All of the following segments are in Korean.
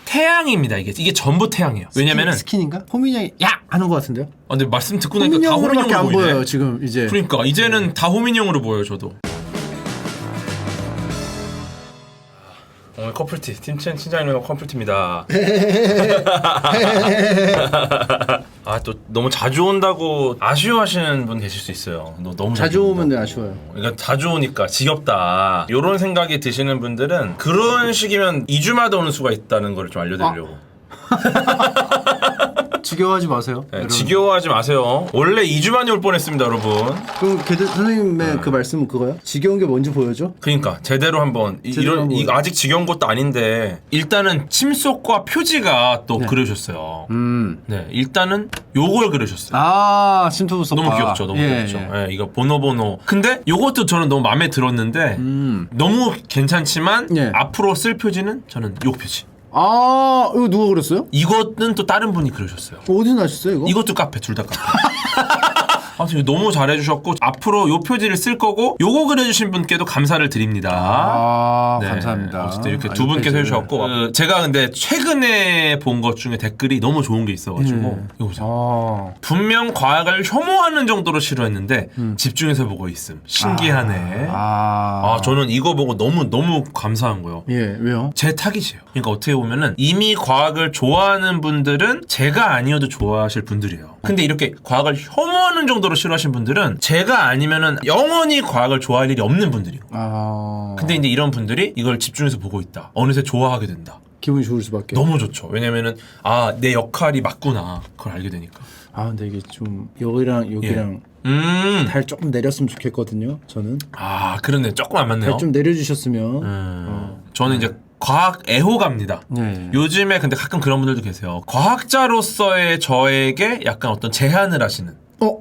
태양입니다. 이게 전부 태양이에요. 왜냐면은 스킨인가? 호민형이 야 하는 것 같은데요? 근데 말씀 듣고 나니까 다 호민형으로밖에 호민형으로 안 보이네. 보여요 지금 이제. 그러니까 이제는 다 호민형으로 보여요 저도. 오늘 커플티 팀 친장님과 커플티입니다. 아 또 너무 자주 온다고 아쉬워하시는 분 계실 수 있어요. 너 너무 자주 오면 온다고. 아쉬워요. 그러니까 자주 오니까 지겹다. 이런 생각이 드시는 분들은 그런 식이면 2주마다 오는 수가 있다는 걸 좀 알려드리려고. 지겨워하지 마세요. 네, 지겨워하지 마세요. 원래 2주 만에 올 뻔했습니다, 여러분. 그럼 선생님의 그 말씀은 그거요? 지겨운 게 뭔지 보여줘? 그러니까 제대로 한번 이거 아직 지겨운 것도 아닌데 일단은 침속과 표지가 또 그려주셨어요. 네, 일단은 요걸 그려주셨어요. 아 심토부석 너무 귀엽죠, 너무 귀엽죠. 예, 이거 번호. 근데 요것도 저는 너무 마음에 들었는데 너무 괜찮지만 예. 앞으로 쓸 표지는 저는 요 표지. 아 이거 누가 그렸어요? 이거는 또 다른 분이 그려주셨어요. 어디서 나셨어요 이거? 이것도 카페, 둘 다 카페. 아무튼 너무 잘해주셨고 앞으로 요 표지를 쓸 거고 요거 그려주신 분께도 감사를 드립니다. 아 네, 감사합니다. 어쨌든 이렇게 두 분께서 해주셨고 제가 근데 최근에 본 것 중에 댓글이 너무 좋은 게 있어가지고 이거 보세요. 분명 과학을 혐오하는 정도로 싫어했는데 집중해서 보고 있음. 신기하네. 저는 이거 보고 너무 감사한 거예요. 예 왜요? 제 타깃이에요. 그러니까 어떻게 보면은 이미 과학을 좋아하는 분들은 제가 아니어도 좋아하실 분들이에요. 근데 이렇게 과학을 혐오하는 정도로 싫어하신 분들은 제가 아니면은 영원히 과학을 좋아할 일이 없는 분들이고. 근데 이제 이런 분들이 이걸 집중해서 보고 있다. 어느새 좋아하게 된다. 기분이 좋을 수밖에. 너무 좋죠. 왜냐면은 내 역할이 맞구나. 그걸 알게 되니까. 근데 이게 좀 여기랑 달 조금 내렸으면 좋겠거든요. 저는. 그러네. 조금 안 맞네요. 달 좀 내려주셨으면. 저는 이제 과학 애호가입니다. 네. 요즘에 근데 가끔 그런 분들도 계세요. 과학자로서의 저에게 약간 어떤 제안을 하시는.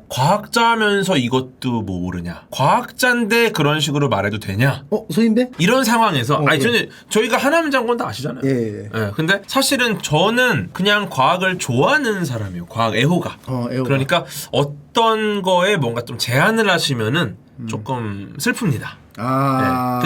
과학자면서 이것도 뭐 모르냐? 과학자인데 그런 식으로 말해도 되냐? 소인배? 이런 상황에서 그래. 저희가 하나만 장군 다 아시잖아요. 예. 근데 사실은 저는 그냥 과학을 좋아하는 사람이에요. 과학 애호가. 애호가. 그러니까 어떤 거에 뭔가 좀 제안을 하시면은 조금 슬픕니다.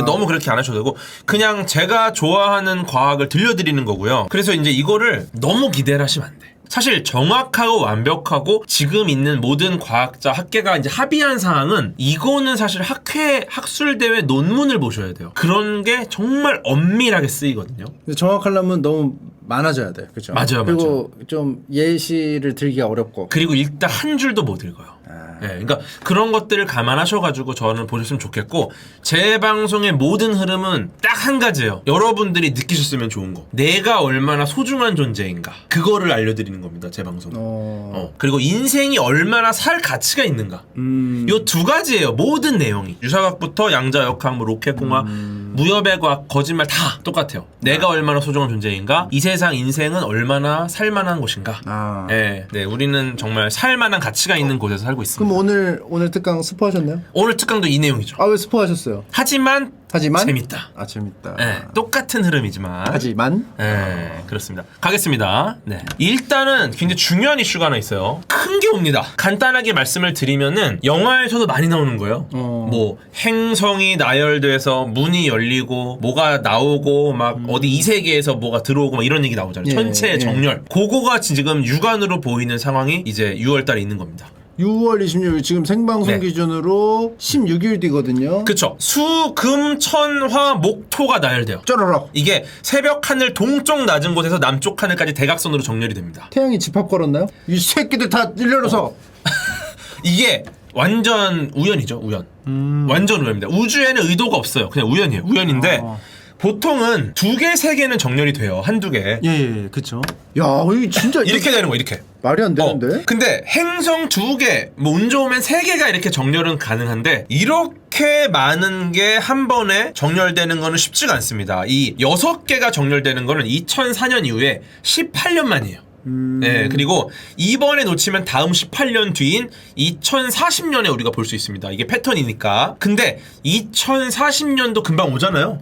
너무 그렇게 안 하셔도 되고 그냥 제가 좋아하는 과학을 들려드리는 거고요. 그래서 이제 이거를 너무 기대를 하시면 안 돼. 사실 정확하고 완벽하고 지금 있는 모든 과학자 학계가 이제 합의한 사항은 이거는 사실 학술대회 논문을 보셔야 돼요. 그런 게 정말 엄밀하게 쓰이거든요. 근데 정확하려면 너무 많아져야 돼, 그렇죠? 맞아요. 그리고 좀 예시를 들기가 어렵고. 그리고 일단 한 줄도 못 읽어요. 그러니까 그런 것들을 감안하셔가지고 저는 보셨으면 좋겠고 제 방송의 모든 흐름은 딱 한 가지예요. 여러분들이 느끼셨으면 좋은 거. 내가 얼마나 소중한 존재인가. 그거를 알려드리는 겁니다. 제 방송은. 그리고 인생이 얼마나 살 가치가 있는가. 요 두 가지예요. 모든 내용이. 유사과학부터 양자역학, 로켓공학, 무협의 과학, 거짓말 다 똑같아요. 내가 얼마나 소중한 존재인가. 이 세상 인생은 얼마나 살만한 곳인가. 네, 우리는 정말 살만한 가치가 있는 곳에서 살고 있습니다. 그럼 오늘 특강 스포하셨나요? 오늘 특강도 이 내용이죠. 왜 스포하셨어요? 하지만 재밌다. 재밌다. 똑같은 흐름이지만. 하지만. 그렇습니다. 가겠습니다. 일단은 굉장히 중요한 이슈가 하나 있어요. 큰 게 옵니다. 간단하게 말씀을 드리면은 영화에서도 많이 나오는 거예요. 뭐 행성이 나열돼서 문이 열리고 뭐가 나오고 막 어디 이 세계에서 뭐가 들어오고 막 이런 얘기 나오잖아요. 천체의 정렬. 그거가 지금 육안으로 보이는 상황이 이제 6월달에 있는 겁니다. 6월 26일 지금 생방송 기준으로 16일 뒤거든요. 그쵸. 수, 금, 천, 화, 목, 토가 나열돼요. 쪼르륵. 이게 새벽 하늘 동쪽 낮은 곳에서 남쪽 하늘까지 대각선으로 정렬이 됩니다. 태양이 집합 걸었나요? 이 새끼들 다 일렬로서. 이게 완전 우연이죠. 우연. 완전 우연입니다. 우주에는 의도가 없어요. 그냥 우연이에요. 우연인데 보통은 2개, 3개는 정렬이 돼요. 한두 개. 예, 그쵸. 야, 이거 진짜. 이렇게 되는 거, 이렇게. 말이 안 되는데? 근데 행성 2개, 뭐 운 좋으면 3개가 이렇게 정렬은 가능한데, 이렇게 많은 게 한 번에 정렬되는 거는 쉽지가 않습니다. 이 6개가 정렬되는 거는 2004년 이후에 18년 만이에요. 네, 그리고 이번에 놓치면 다음 18년 뒤인 2040년에 우리가 볼 수 있습니다. 이게 패턴이니까. 근데 2040년도 금방 오잖아요.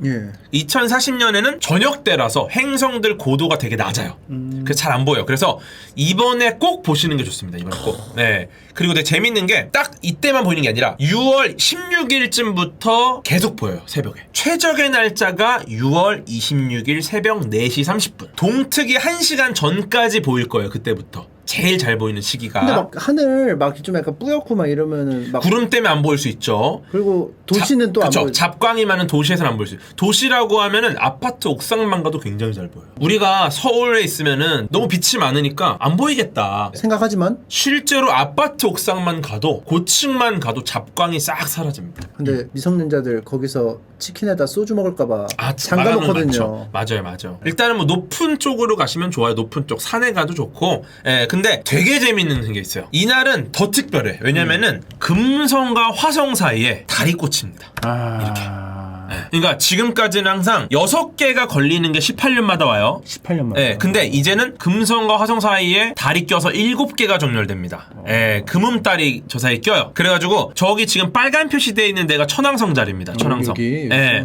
2040년에는 저녁 때라서 행성들 고도가 되게 낮아요. 그래서 잘 안 보여요. 그래서 이번에 꼭 보시는 게 좋습니다. 이번에 꼭. 네. 그리고 되게 재밌는 게 딱 이때만 보이는 게 아니라 6월 16일쯤부터 계속 보여요. 새벽에. 최적의 날짜가 6월 26일 새벽 4시 30분. 동특이 1시간 전까지 보일 거예요. 그때부터. 제일 잘 보이는 시기가. 근데 막 하늘 막 좀 약간 뿌옇고 막 이러면은 막 구름 때문에 안 보일 수 있죠. 그리고 도시는 또 안 그쵸. 보여. 잡광이 많은 도시에서는 안 보일 수 있어요. 도시라고 하면은 아파트 옥상만 가도 굉장히 잘 보여요. 우리가 서울에 있으면은 너무 빛이 많으니까 안 보이겠다. 생각하지만 실제로 아파트 옥상만 가도 고층만 가도 잡광이 싹 사라집니다. 근데 미성년자들 거기서 치킨에다 소주 먹을까봐 아, 잠가 놓거든요. 맞아요. 일단은 뭐 높은 쪽으로 가시면 좋아요. 높은 쪽 산에 가도 좋고. 예, 근데 되게 재밌는 게 있어요. 이날은 더 특별해. 왜냐면은 금성과 화성 사이에 달이 꽂힙니다. 이렇게. 그러니까 지금까지는 항상 6개가 걸리는 게 18년마다 와요. 18년만. 예, 근데 이제는 금성과 화성 사이에 달이 껴서 7개가 정렬됩니다. 예, 금음달이 저 사이에 껴요. 그래가지고 저기 지금 빨간 표시되어 있는 데가 천왕성 자리입니다. 천왕성. 여기 예.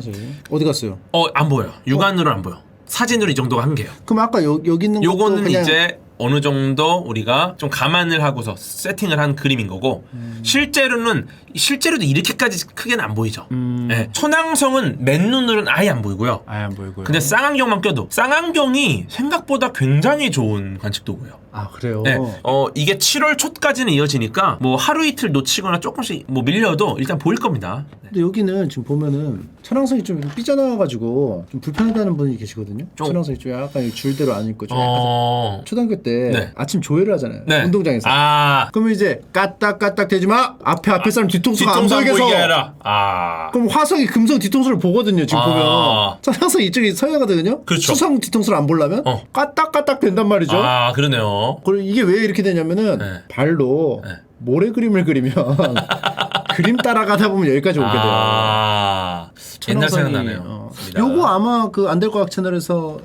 어디 갔어요? 안 보여요. 육안으로는 안 보여. 사진으로 이 정도가 한계예요. 그럼 아까 여기 있는 것도 요거는 그냥 이제 어느 정도 우리가 좀 감안을 하고서 세팅을 한 그림인 거고 실제로도 이렇게까지 크게는 안 보이죠. 예. 천왕성은 맨눈으로는 아예 안 보이고요. 아예 안 보이고요. 근데 쌍안경만 껴도 쌍안경이 생각보다 굉장히 좋은 관측도고요. 아 그래요? 네. 이게 7월 초까지는 이어지니까 뭐 하루 이틀 놓치거나 조금씩 뭐 밀려도 일단 보일 겁니다. 네. 근데 여기는 지금 보면은 천왕성이 좀 삐져나와가지고 좀 불편하다는 분이 계시거든요. 좀- 천왕성이 좀 약간 줄대로 안 있고 좀 약간 초등학교 때 네. 아침 조회를 하잖아요. 네. 운동장에서. 아, 그러면 이제 까딱까딱 대지 마. 앞에 사람 뒤통수가 안 뒤통수 안 보이게 보이게 해서. 해라. 아, 그럼 화성이 금성 뒤통수를 보거든요. 지금 아. 보면 천왕성 이쪽이 서해가거든요. 그렇죠. 수성 뒤통수를 안 보려면 까딱까딱 된단 말이죠. 아, 그러네요. 그리고 이게 왜 이렇게 되냐면은 네. 발로 네. 모래 그림을 그리면 그림 따라가다 보면 여기까지 오게 돼요. 아, 옛날 천왕성이, 생각나네요. 맞습니다. 요거 아마 그 안될과학 채널에서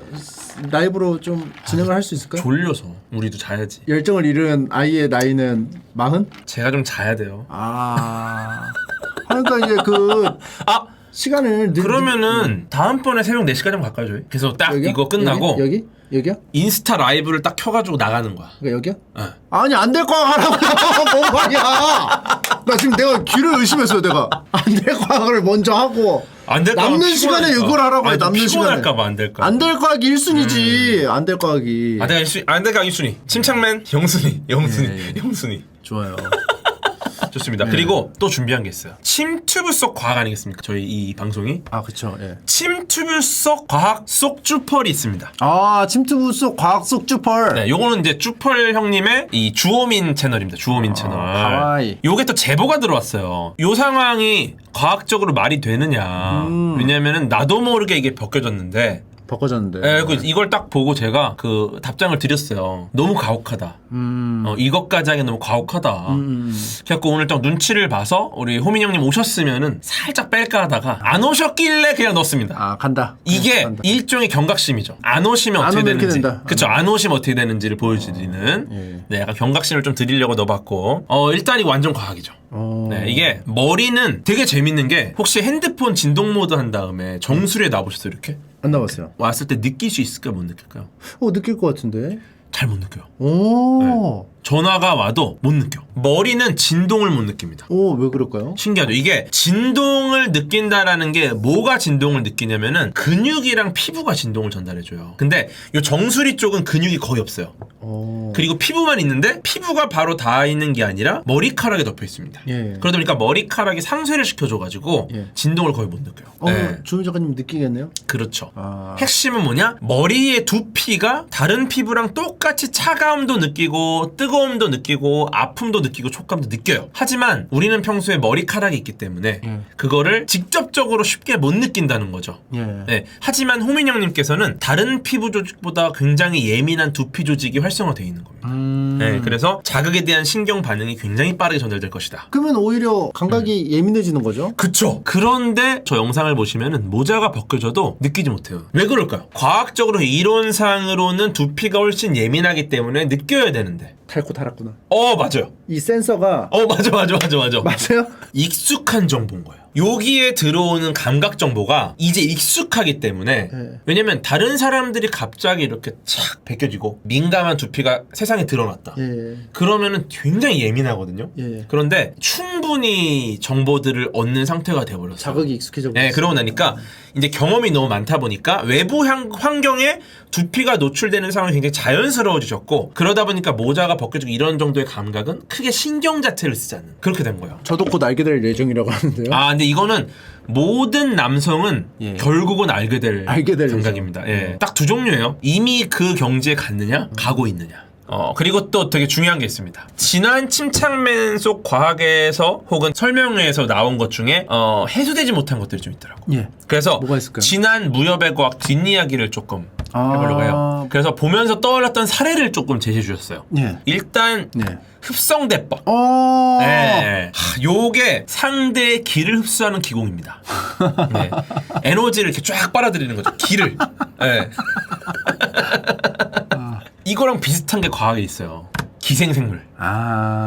라이브로 좀 진행을 할 수 있을까요? 졸려서 우리도 자야지. 열정을 잃은 아이의 나이는 40? 제가 좀 자야 돼요. 아. 그러니까 이제 그 아, 시간을 그러면은 다음번에 새벽 4시까지 한번 갈까요, 저희? 그래서 딱 여기요? 이거 끝나고 여기요? 인스타 라이브를 딱 켜가지고 나가는 거야. 그러니까 여기요? 네. 아니 안될과학 하라고요. 뭔 말이야? 나 지금 내가 귀를 의심했어요. 내가 안될과학을 먼저 하고 안 될까 봐 남는 시간에 피곤하니까. 이걸 하라고 해. 아니, 남는 시간에. 피곤할까봐 안 될까. 안될과학이 1순위지. 안될과학이. 아, 내가 1순위. 아, 내가 1순위. 침착맨, 영순위. 예. 영순위. 좋아요. 좋습니다. 그리고 또 준비한 게 있어요. 침튜브 속 과학 아니겠습니까? 저희 이 방송이. 아 그쵸. 예. 침튜브 속 과학 속 쭈펄이 있습니다. 아 침투부 속 과학 속 쭈펄. 네, 요거는 이제 쭈펄 형님의 이 주호민 채널입니다. 주호민 채널. 하와이. 요게 또 제보가 들어왔어요. 요 상황이 과학적으로 말이 되느냐. 왜냐면은 나도 모르게 이게 벗겨졌는데. 바꿔졌는데. 예, 이걸 딱 보고 제가 그 답장을 드렸어요. 너무 가혹하다. 이것까지 하기 너무 가혹하다. 그래갖고 오늘 딱 눈치를 봐서 우리 호민 형님 오셨으면은 살짝 뺄까 하다가 안 오셨길래 그냥 넣었습니다. 아 간다. 이게 간다. 일종의 경각심이죠. 안 오시면 안 어떻게 오면 이렇게 되는지. 된다. 그쵸. 안 오시면 어떻게 되는지를 보여드리는. 예. 네, 약간 경각심을 좀 드리려고 넣어봤고. 일단 이거 완전 과학이죠. 네, 이게 머리는 되게 재밌는 게 혹시 핸드폰 진동 모드 한 다음에 정수리에 놔보셨어요, 이렇게? 안 나왔어요. 왔을 때 느낄 수 있을까요, 못 느낄까요? 느낄 것 같은데. 잘 못 느껴요. 오. 전화가 와도 못 느껴. 머리는 진동을 못 느낍니다. 오, 왜 그럴까요? 신기하죠. 이게 진동을 느낀다라는 게 뭐가 진동을 느끼냐면은 근육이랑 피부가 진동을 전달해줘요. 근데 이 정수리 쪽은 근육이 거의 없어요. 오. 그리고 피부만 있는데 피부가 바로 닿아 있는 게 아니라 머리카락에 덮여 있습니다. 예. 그러다 보니까 머리카락이 상쇄를 시켜줘가지고 예. 진동을 거의 못 느껴요. 네. 조민 작가님 느끼겠네요. 그렇죠. 아. 핵심은 뭐냐? 머리의 두피가 다른 피부랑 똑같이 차가움도 느끼고 뜨거움도 느끼고 아픔도 느끼고 촉감도 느껴요. 하지만 우리는 평소에 머리카락이 있기 때문에 그거를 직접적으로 쉽게 못 느낀다는 거죠. 예. 네. 하지만 호민 형님께서는 다른 피부 조직보다 굉장히 예민한 두피 조직이 활성화되어 있는 겁니다. 네. 그래서 자극에 대한 신경 반응이 굉장히 빠르게 전달될 것이다. 그러면 오히려 감각이 예민해지는 거죠? 그쵸. 그런데 저 영상을 보시면은 모자가 벗겨져도 느끼지 못해요. 왜 그럴까요? 과학적으로 이론상으로는 두피가 훨씬 예민하기 때문에 느껴야 되는데. 닳고 달았구나. 맞아요. 이 센서가 맞아. 맞아요? 익숙한 정보인 거예요. 여기에 들어오는 감각 정보가 이제 익숙하기 때문에 왜냐면 다른 사람들이 갑자기 이렇게 착 벗겨지고 민감한 두피가 세상에 드러났다. 그러면은 굉장히 예민하거든요. 그런데 충분히 정보들을 얻는 상태가 돼버렸어요. 자극이 익숙해져. 네, 그러고 나니까 이제 경험이 너무 많다 보니까 외부 환경에 두피가 노출되는 상황이 굉장히 자연스러워지셨고 그러다 보니까 모자가 벗겨지고 이런 정도의 감각은 크게 신경 자체를 쓰지 않는 그렇게 된 거예요. 저도 곧 알게 될 예정이라고 하는데요. 아 근데 이거는 모든 남성은 결국은 알게 될 감각입니다. 예. 딱 두 종류예요. 이미 그 경지에 갔느냐 가고 있느냐. 그리고 또 되게 중요한 게 있습니다. 지난 침착맨 속 과학에서 혹은 설명회에서 나온 것 중에 해소되지 못한 것들이 좀 있더라고요. 그래서 뭐가 있을까요? 지난 무협의 과학 뒷이야기를 조금 해보려고 해요. 그래서 보면서 떠올랐던 사례를 조금 제시해 주셨어요. 일단 흡성대법. 네. 요게 상대의 기를 흡수하는 기공입니다. 네. 에너지를 이렇게 쫙 빨아들이는 거죠. 기를. 네. 이거랑 비슷한 게 과학에 있어요. 기생생물.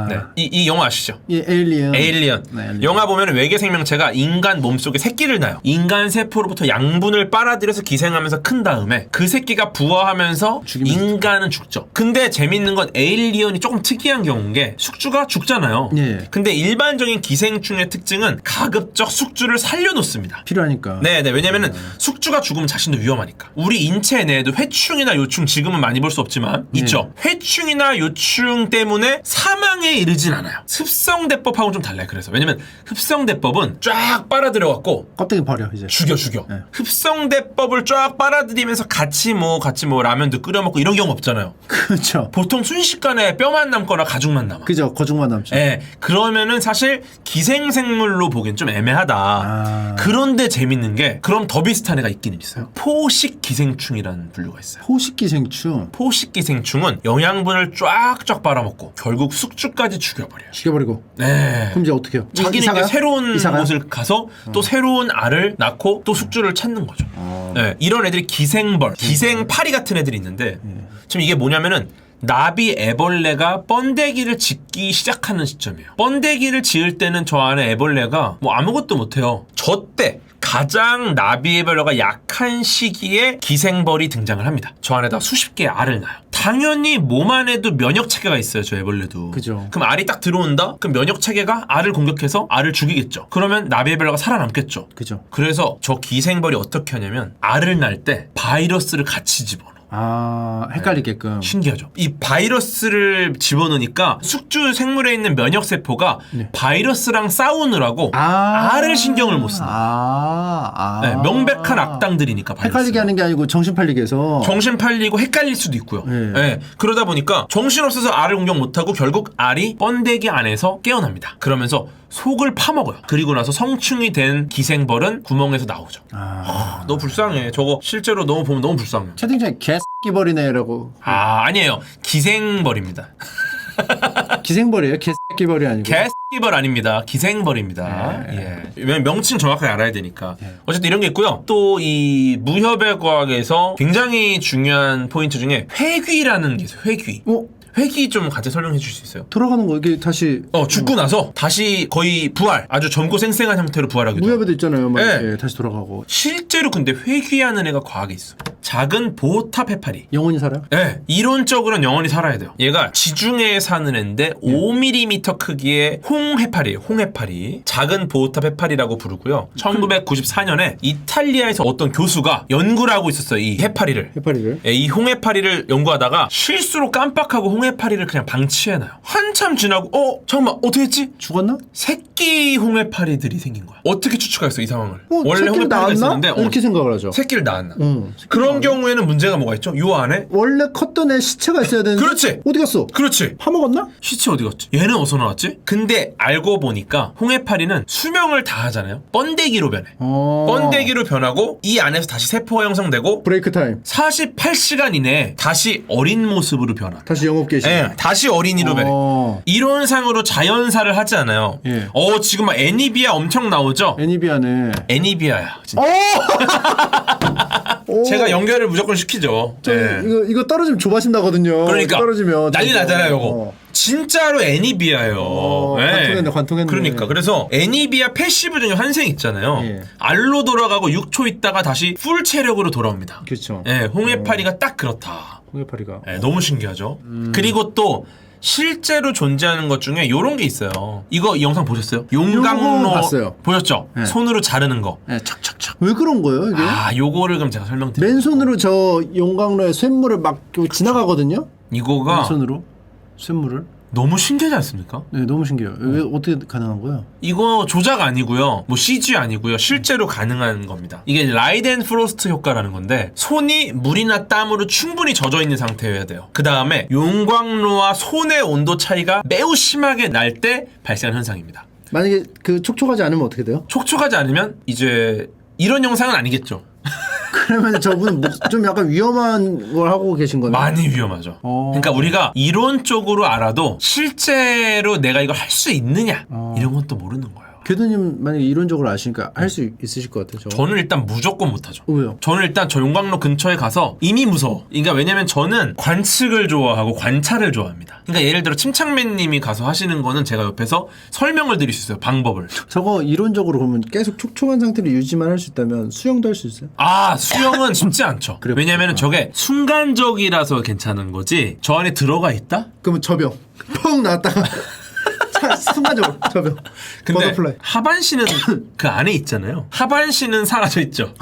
네. 이 영화 아시죠? 에일리언. 에일리언. 영화 보면 외계 생명체가 인간 몸속에 새끼를 낳아요. 인간 세포로부터 양분을 빨아들여서 기생하면서 큰 다음에 그 새끼가 부화하면서 인간은 죽죠. 근데 재밌는 건 에일리언이 조금 특이한 경우인 게 숙주가 죽잖아요. 근데 일반적인 기생충의 특징은 가급적 숙주를 살려놓습니다. 필요하니까. 네네. 왜냐면은 숙주가 죽으면 자신도 위험하니까. 우리 인체 내에도 회충이나 요충 지금은 많이 볼 수 없지만 있죠. 회충이나 요충 때문에 사망에 이르진 않아요. 흡성대법하고는 좀 달라요. 그래서 왜냐면 흡성대법은 쫙 빨아들여갖고 껍데기 버려 이제. 죽여. 흡성대법을 쫙 빨아들이면서 같이 뭐 라면도 끓여 먹고 이런 경우 없잖아요. 그렇죠. 보통 순식간에 뼈만 남거나 가죽만 남아. 그죠. 거죽만 남죠. 예. 그러면은 사실 기생생물로 보기엔 좀 애매하다. 그런데 재밌는 게 그럼 더 비슷한 애가 있긴 있어요. 포식기생충이라는 분류가 있어요. 포식기생충. 포식기생충은 영양분을 쫙쫙 빨아먹고 결국 숙주까지 죽여버려요. 죽여버리고. 네. 그럼 이제 어떻게 해요? 자기는 이제 새로운 곳을 가서 또 새로운 알을 낳고 또 숙주를 찾는 거죠. 네. 이런 애들이 기생벌, 기생파리 같은 애들이 있는데 지금 이게 뭐냐면은 나비 애벌레가 번데기를 짓기 시작하는 시점이에요. 번데기를 지을 때는 저 안에 애벌레가 뭐 아무것도 못해요. 저 때 가장 나비 애벌레가 약한 시기에 기생벌이 등장을 합니다. 저 안에다 수십 개의 알을 낳아요. 당연히 몸 안에도 면역 체계가 있어요. 저 애벌레도. 그죠. 그럼 알이 딱 들어온다? 그럼 면역 체계가 알을 공격해서 알을 죽이겠죠. 그러면 나비 애벌레가 살아남겠죠. 그죠. 그래서 저 기생벌이 어떻게 하냐면 알을 낳을 때 바이러스를 같이 집어넣어. 헷갈리게끔. 신기하죠. 이 바이러스를 집어넣으니까 숙주 생물에 있는 면역세포가 바이러스랑 싸우느라고 알을 신경을 못 쓴다. 네, 명백한 악당들이니까 바이러스가. 헷갈리게 하는 게 아니고 정신 팔리게 해서. 정신 팔리고 헷갈릴 수도 있고요. 네, 그러다 보니까 정신없어서 알을 공격 못하고 결국 알이 번데기 안에서 깨어납니다. 그러면서 속을 파먹어요. 그리고 나서 성충이 된 기생벌은 구멍에서 나오죠. 너무 불쌍해. 저거 실제로 너무 보면 너무 불쌍해. 채팅창에 개새끼벌이네라고. 아니에요. 기생벌입니다. 기생벌이에요? 개새끼벌이 아니고. 개새끼벌 아닙니다. 기생벌입니다. 예. 왜냐면 명칭 정확하게 알아야 되니까. 어쨌든 이런 게 있고요. 또 이 무협의 과학에서 굉장히 중요한 포인트 중에 회귀라는 게 있어요. 회귀. 회귀 좀 같이 설명해 줄 수 있어요? 돌아가는 거 이게 다시 죽고 나서 다시 거의 부활, 아주 젊고 생생한 형태로 부활하기도. 무협에도 있잖아요. 막 네. 이렇게 다시 돌아가고. 실제로 근데 회귀하는 애가 과학에 있어. 작은 보호탑 해파리. 영원히 살아요? 네, 이론적으로는 영원히 살아야 돼요. 얘가 지중해에 사는 애인데 5mm 크기의 홍해파리예요. 홍해파리. 작은 보호탑 해파리라고 부르고요. 1994년에 이탈리아에서 어떤 교수가 연구를 하고 있었어요. 이 해파리를. 예, 이 홍해파리를 연구하다가 실수로 깜빡하고 홍해파리를 그냥 방치해놔요. 한참 지나고 잠깐만 어떻게 했지? 죽었나? 새끼 홍해파리들이 생긴 거야. 어떻게 추측했어 이 상황을? 원래 새끼를 낳았나? 이렇게 생각을 하죠. 새끼를 낳았나? 그런 경우에는 문제가 뭐가 있죠? 요 안에 원래 컸던 애 시체가 있어야 되는데. 그렇지. 어디 갔어? 그렇지. 파먹었나? 시체 어디 갔지? 얘는 어디서 나왔지? 근데 알고 보니까 홍해파리는 수명을 다 하잖아요. 번데기로 변해. 번데기로 변하고 이 안에서 다시 세포가 형성되고 브레이크 타임. 48시간 이내에 다시 어린 모습으로 변화. 다시 영업 개시. 네, 다시 어린이로 변해. 이론상으로 자연사를 하지 않아요. 예. 지금 막 애니비아 엄청 나오죠? 애니비아네. 애니비아야. 진짜. 제가 연결을 무조건 시키죠. 네. 이거 떨어지면 조바심 나거든요. 그러니까 떨어지면 난리 나잖아요, 이거. 진짜로 애니비아예요. 관통했네. 그러니까 그래서 애니비아 패시브 중에 환생 있잖아요. 예. 알로 돌아가고 6초 있다가 다시 풀 체력으로 돌아옵니다. 그렇죠. 예, 홍해파리가 딱 그렇다. 홍해파리가. 예, 너무 신기하죠. 그리고 또 실제로 존재하는 것 중에 요런 게 있어요. 이거 이 영상 보셨어요? 용광로 요거 봤어요. 보셨죠? 네. 손으로 자르는 거. 네, 착착착. 왜 그런 거예요, 이게? 요거를 그럼 제가 설명드릴게요. 맨손으로 저 용광로에 쇳물을 막 지나가거든요. 이거가 맨손으로 쇳물을. 너무 신기하지 않습니까? 네, 너무 신기해요. 왜 어떻게 가능한 거예요? 이거 조작 아니고요. 뭐 CG 아니고요. 실제로 가능한 겁니다. 이게 라이덴 프로스트 효과라는 건데 손이 물이나 땀으로 충분히 젖어 있는 상태여야 돼요. 그 다음에 용광로와 손의 온도 차이가 매우 심하게 날 때 발생한 현상입니다. 만약에 그 촉촉하지 않으면 어떻게 돼요? 촉촉하지 않으면 이제 이런 영상은 아니겠죠. 그러면 저분 좀 약간 위험한 걸 하고 계신 거네요. 많이 위험하죠. 그러니까 우리가 이론적으로 알아도 실제로 내가 이걸 할 수 있느냐 이런 건 또 모르는 거예요. 궤도님 만약에 이론적으로 아시니까 할 수 있으실 것 같아요. 저는 일단 무조건 못하죠. 왜요? 저는 일단 저 용광로 근처에 가서 이미 무서워. 그러니까 왜냐면 저는 관측을 좋아하고 관찰을 좋아합니다. 그러니까 예를 들어 침착맨님이 가서 하시는 거는 제가 옆에서 설명을 드릴 수 있어요. 방법을. 저거 이론적으로 그러면 계속 촉촉한 상태를 유지만 할 수 있다면 수영도 할 수 있어요? 수영은 쉽지 않죠. 그래, 왜냐면 저게 순간적이라서 괜찮은 거지 저 안에 들어가 있다? 그러면 저병 펑 나왔다가 순간적으로 저병. 근데 버터플라이. 하반신은 그 안에 있잖아요. 하반신은 사라져 있죠.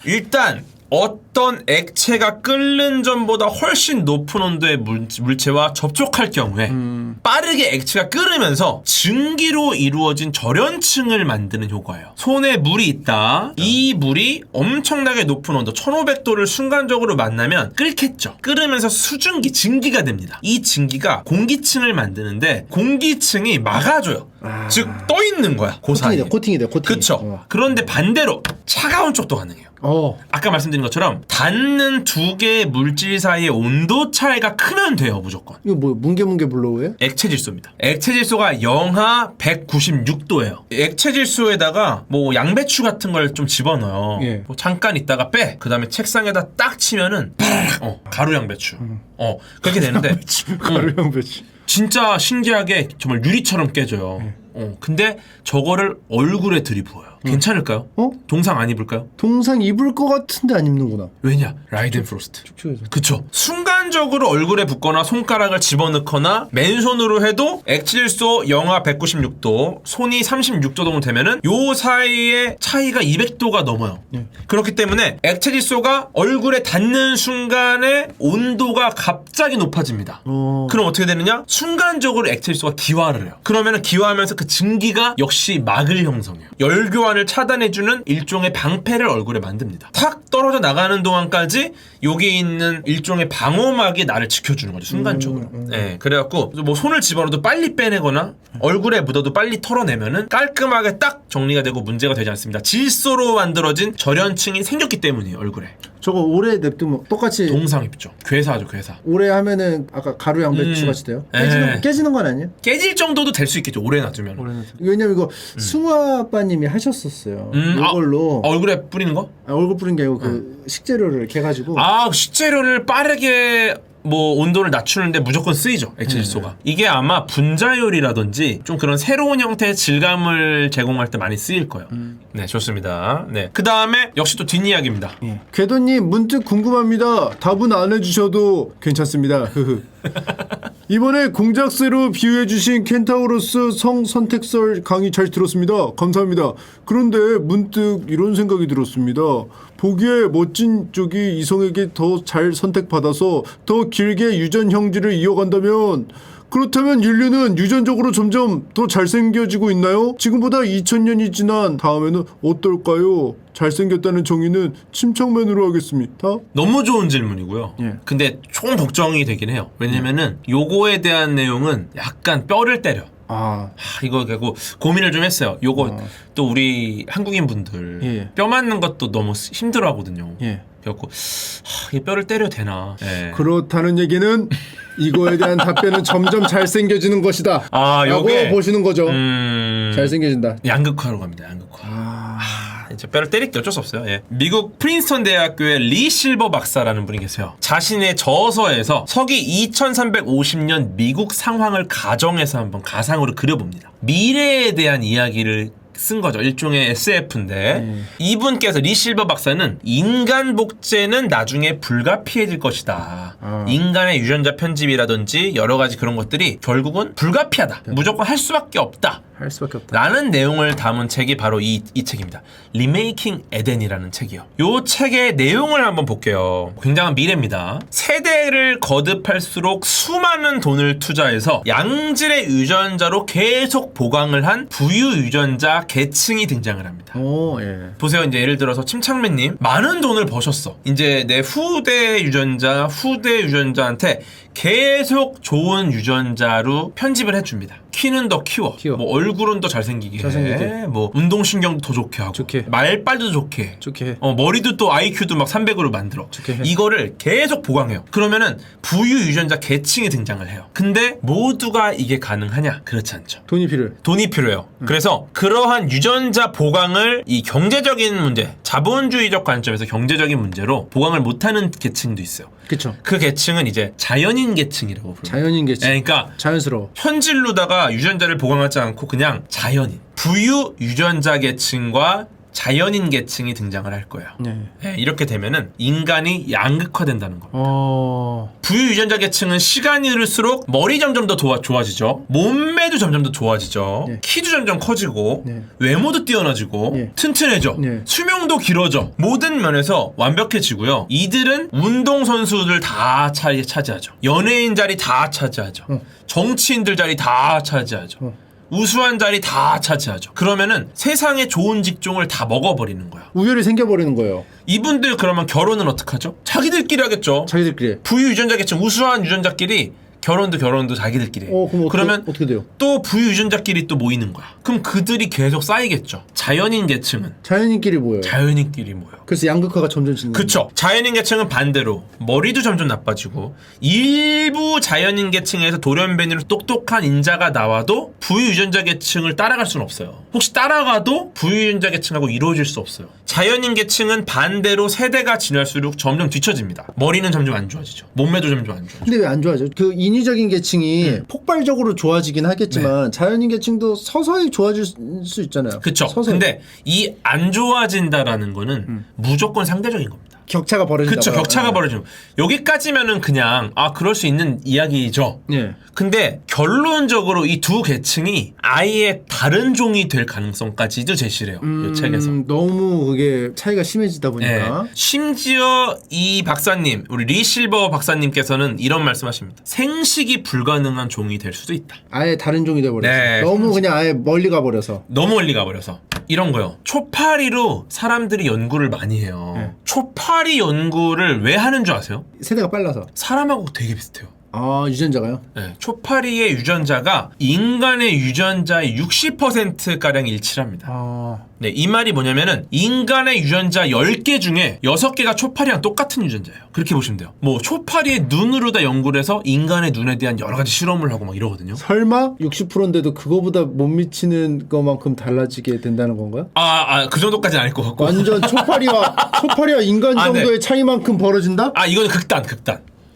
일단 어떤 액체가 끓는 전보다 훨씬 높은 온도의 물체와 접촉할 경우에 빠르게 액체가 끓으면서 증기로 이루어진 절연층을 만드는 효과예요. 손에 물이 있다. 이 물이 엄청나게 높은 온도 1500도를 순간적으로 만나면 끓겠죠. 끓으면서 수증기, 증기가 됩니다. 이 증기가 공기층을 만드는데 공기층이 막아줘요. 즉 떠 있는 거야. 그 사이에. 코팅이 돼요. 그쵸. 그런데 반대로 차가운 쪽도 가능해요. 아까 말씀드린 것처럼 닿는 두 개의 물질 사이의 온도 차이가 크면 돼요. 무조건. 이거 뭐 뭉게뭉게 블로우예요? 액체 질소입니다. 액체 질소가 영하 196도예요. 액체 질소에다가 뭐 양배추 같은 걸 좀 집어넣어요. 예. 뭐 잠깐 있다가 빼. 그 다음에 책상에다 딱 치면은 가루 양배추. 그렇게 되는데 가루 양배추. 진짜 신기하게 정말 유리처럼 깨져요. 근데 저거를 얼굴에 들이부어요. 괜찮을까요? 동상 안 입을까요? 동상 입을 것 같은데 안 입는구나. 왜냐? 라이덴 프로스트. 축축해서. 그쵸. 순간적으로 얼굴에 붓거나 손가락을 집어넣거나 맨손으로 해도 액질소 영하 196도, 손이 36도 정도 되면은 요 사이의 차이가 200도가 넘어요. 그렇기 때문에 액체질소가 얼굴에 닿는 순간에 온도가 갑자기 높아집니다. 그럼 어떻게 되느냐? 순간적으로 액체질소가 기화를 해요. 그러면은 기화하면서 그 증기가 역시 막을 형성해요. 열교환을 차단해주는 일종의 방패를 얼굴에 만듭니다. 탁 떨어져 나가는 동안까지 여기 있는 일종의 방어막이 나를 지켜주는 거죠. 순간적으로. 네, 그래갖고 뭐 손을 집어넣어도 빨리 빼내거나 얼굴에 묻어도 빨리 털어내면은 깔끔하게 딱 정리가 되고 문제가 되지 않습니다. 질소로 만들어진 절연층이 생겼기 때문이에요. 얼굴에. 저거 오래 냅두면 똑같이 동상 입죠. 괴사죠. 괴사. 오래 하면은 아까 가루 양배추 같이 돼요? 네. 깨지는 건 아니에요? 깨질 정도도 될 수 있겠죠. 오래 놔두면. 왜냐면 이거 승화 아빠님이 하셨었어요. 이걸로 얼굴에 뿌리는 거? 얼굴 뿌린 게 아니고 그 식재료를 이렇게 해가지고 식재료를 빠르게 뭐 온도를 낮추는데 무조건 쓰이죠. 액체질소가. 이게 아마 분자요리라든지 좀 그런 새로운 형태의 질감을 제공할 때 많이 쓰일 거예요. 네, 좋습니다. 네, 그 다음에 역시 또 뒷이야기입니다. 궤도님 문득 궁금합니다. 답은 안 해주셔도 괜찮습니다. 이번에 공작새로 비유해주신 켄타우로스 성 선택설 강의 잘 들었습니다. 감사합니다. 그런데 문득 이런 생각이 들었습니다. 보기에 멋진 쪽이 이성에게 더 잘 선택받아서 더 길게 유전 형질을 이어간다면 그렇다면 인류는 유전적으로 점점 더 잘생겨지고 있나요? 지금보다 2000년이 지난 다음에는 어떨까요? 잘생겼다는 정의는 침착맨으로 하겠습니다. 너무 좋은 질문이고요. 예. 근데 좀 걱정이 되긴 해요. 왜냐면은 요거에 대한 내용은 약간 뼈를 때려. 이거 결국 고민을 좀 했어요. 요거 또 우리 한국인 분들 뼈 맞는 것도 너무 힘들어 하거든요. 그래갖고 이게 뼈를 때려도 되나. 그렇다는 얘기는 이거에 대한 답변은 점점 잘생겨지는 것이다 라고 요게 보시는 거죠. 잘생겨진다. 양극화로 갑니다. 양극화. 이제 뼈를 때릴 게 어쩔 수 없어요. 예. 미국 프린스턴 대학교의 리 실버 박사라는 분이 계세요. 자신의 저서에서 서기 2350년 미국 상황을 가정해서 한번 가상으로 그려봅니다. 미래에 대한 이야기를 쓴 거죠. 일종의 SF인데 이분께서 리 실버 박사는 인간 복제는 나중에 불가피해질 것이다. 인간의 유전자 편집이라든지 여러 가지 그런 것들이 결국은 불가피하다. 무조건 할 수밖에 없다. 할 수밖에 없다. 라는 내용을 담은 책이 바로 이 책입니다. 리메이킹 에덴이라는 책이요. 요 책의 내용을 한번 볼게요. 굉장한 미래입니다. 세대를 거듭할수록 수많은 돈을 투자해서 양질의 유전자로 계속 보강을 한 부유 유전자 계층이 등장을 합니다. 오, 예. 보세요. 이제 예를 들어서 침착맨님 많은 돈을 버셨어. 이제 내 후대 유전자한테 계속 좋은 유전자로 편집을 해줍니다. 키는 더 키워. 뭐 얼굴은 더 잘생기게 해. 뭐 운동신경도 더 좋게 하고. 말빨도 좋게 해. 머리도 또 IQ도 막 300으로 만들어. 이거를 계속 보강해요. 그러면은 부유 유전자 계층이 등장을 해요. 근데 모두가 이게 가능하냐? 그렇지 않죠. 돈이 필요해요. 그래서 그러한 유전자 보강을 이 경제적인 문제, 자본주의적 관점에서 경제적인 문제로 보강을 못하는 계층도 있어요. 그쵸. 그 계층은 이제 자연인 계층이라고 불러요. 자연인 계층. 그러니까 자연스러워. 현질로다가 유전자를 보강하지 않고 그냥 자연인, 부유 유전자 계층과 자연인 계층이 등장을 할 거예요. 네, 이렇게 되면은 인간이 양극화된다는 겁니다. 부유 유전자 계층은 시간이 흐를수록 머리 점점 더 좋아지죠. 몸매도 점점 더 좋아지죠. 키도 점점 커지고 외모도 뛰어나지고 튼튼해져. 수명도 길어져. 모든 면에서 완벽해지고요. 이들은 운동선수들 다 차지하죠. 연예인 자리 다 차지하죠. 정치인들 자리 다 차지하죠. 우수한 자리 다 차지하죠. 그러면은 세상에 좋은 직종을 다 먹어버리는 거야. 우열이 생겨버리는 거예요. 이분들 그러면 결혼은 어떡하죠? 자기들끼리 하겠죠. 부유 유전자 계층, 우수한 유전자끼리 결혼도 자기들끼리 해. 그러면 어떻게 돼요? 또 부유 유전자끼리 또 모이는 거야. 그럼 그들이 계속 쌓이겠죠. 자연인 계층은 자연인끼리 모여요. 그래서 양극화가 점점 진행. 그쵸. 자연인 계층은 반대로 머리도 점점 나빠지고 일부 자연인 계층에서 돌연변이로 똑똑한 인자가 나와도 부유 유전자 계층을 따라갈 수는 없어요. 혹시 따라가도 부유 유전자 계층하고 이루어질 수 없어요. 자연인 계층은 반대로 세대가 지날수록 점점 뒤처집니다. 머리는 점점 안 좋아지죠. 몸매도 점점 안 좋아지죠. 근데 왜 안 좋아져? 그 인위적인 계층이 폭발적으로 좋아지긴 하겠지만 자연인 계층도 서서히 좋아질 수 있잖아요. 그쵸. 서서히. 근데 이 안 좋아진다라는 거는 무조건 상대적인 겁니다. 격차가 벌어진다. 그쵸. 격차가 벌어지면 여기까지면은 그냥 그럴 수 있는 이야기죠. 근데 결론적으로 이 두 계층이 아예 다른 종이 될 가능성까지도 제시를 해요. 이 책에서. 너무 그게 차이가 심해지다 보니까. 심지어 이 박사님, 우리 리 실버 박사님께서는 이런 말씀하십니다. 생식이 불가능한 종이 될 수도 있다. 아예 다른 종이 돼버려서. 너무 그냥 아예 멀리 가버려서. 이런 거요. 초파리로 사람들이 연구를 많이 해요. 초파리 연구를 왜 하는 줄 아세요? 세대가 빨라서. 사람하고 되게 비슷해요. 유전자가요? 네, 초파리의 유전자가 인간의 유전자의 60%가량 일치를 합니다. 네, 이 말이 뭐냐면은 인간의 유전자 10개 중에 6개가 초파리랑 똑같은 유전자예요. 그렇게 보시면 돼요. 뭐 초파리의 눈으로 다 연구를 해서 인간의 눈에 대한 여러 가지 실험을 하고 막 이러거든요. 설마 60%인데도 그거보다 못 미치는 것만큼 달라지게 된다는 건가요? 그 정도까지는 아닐 것 같고. 완전 초파리와 인간 정도의 차이만큼 벌어진다? 이건 극단.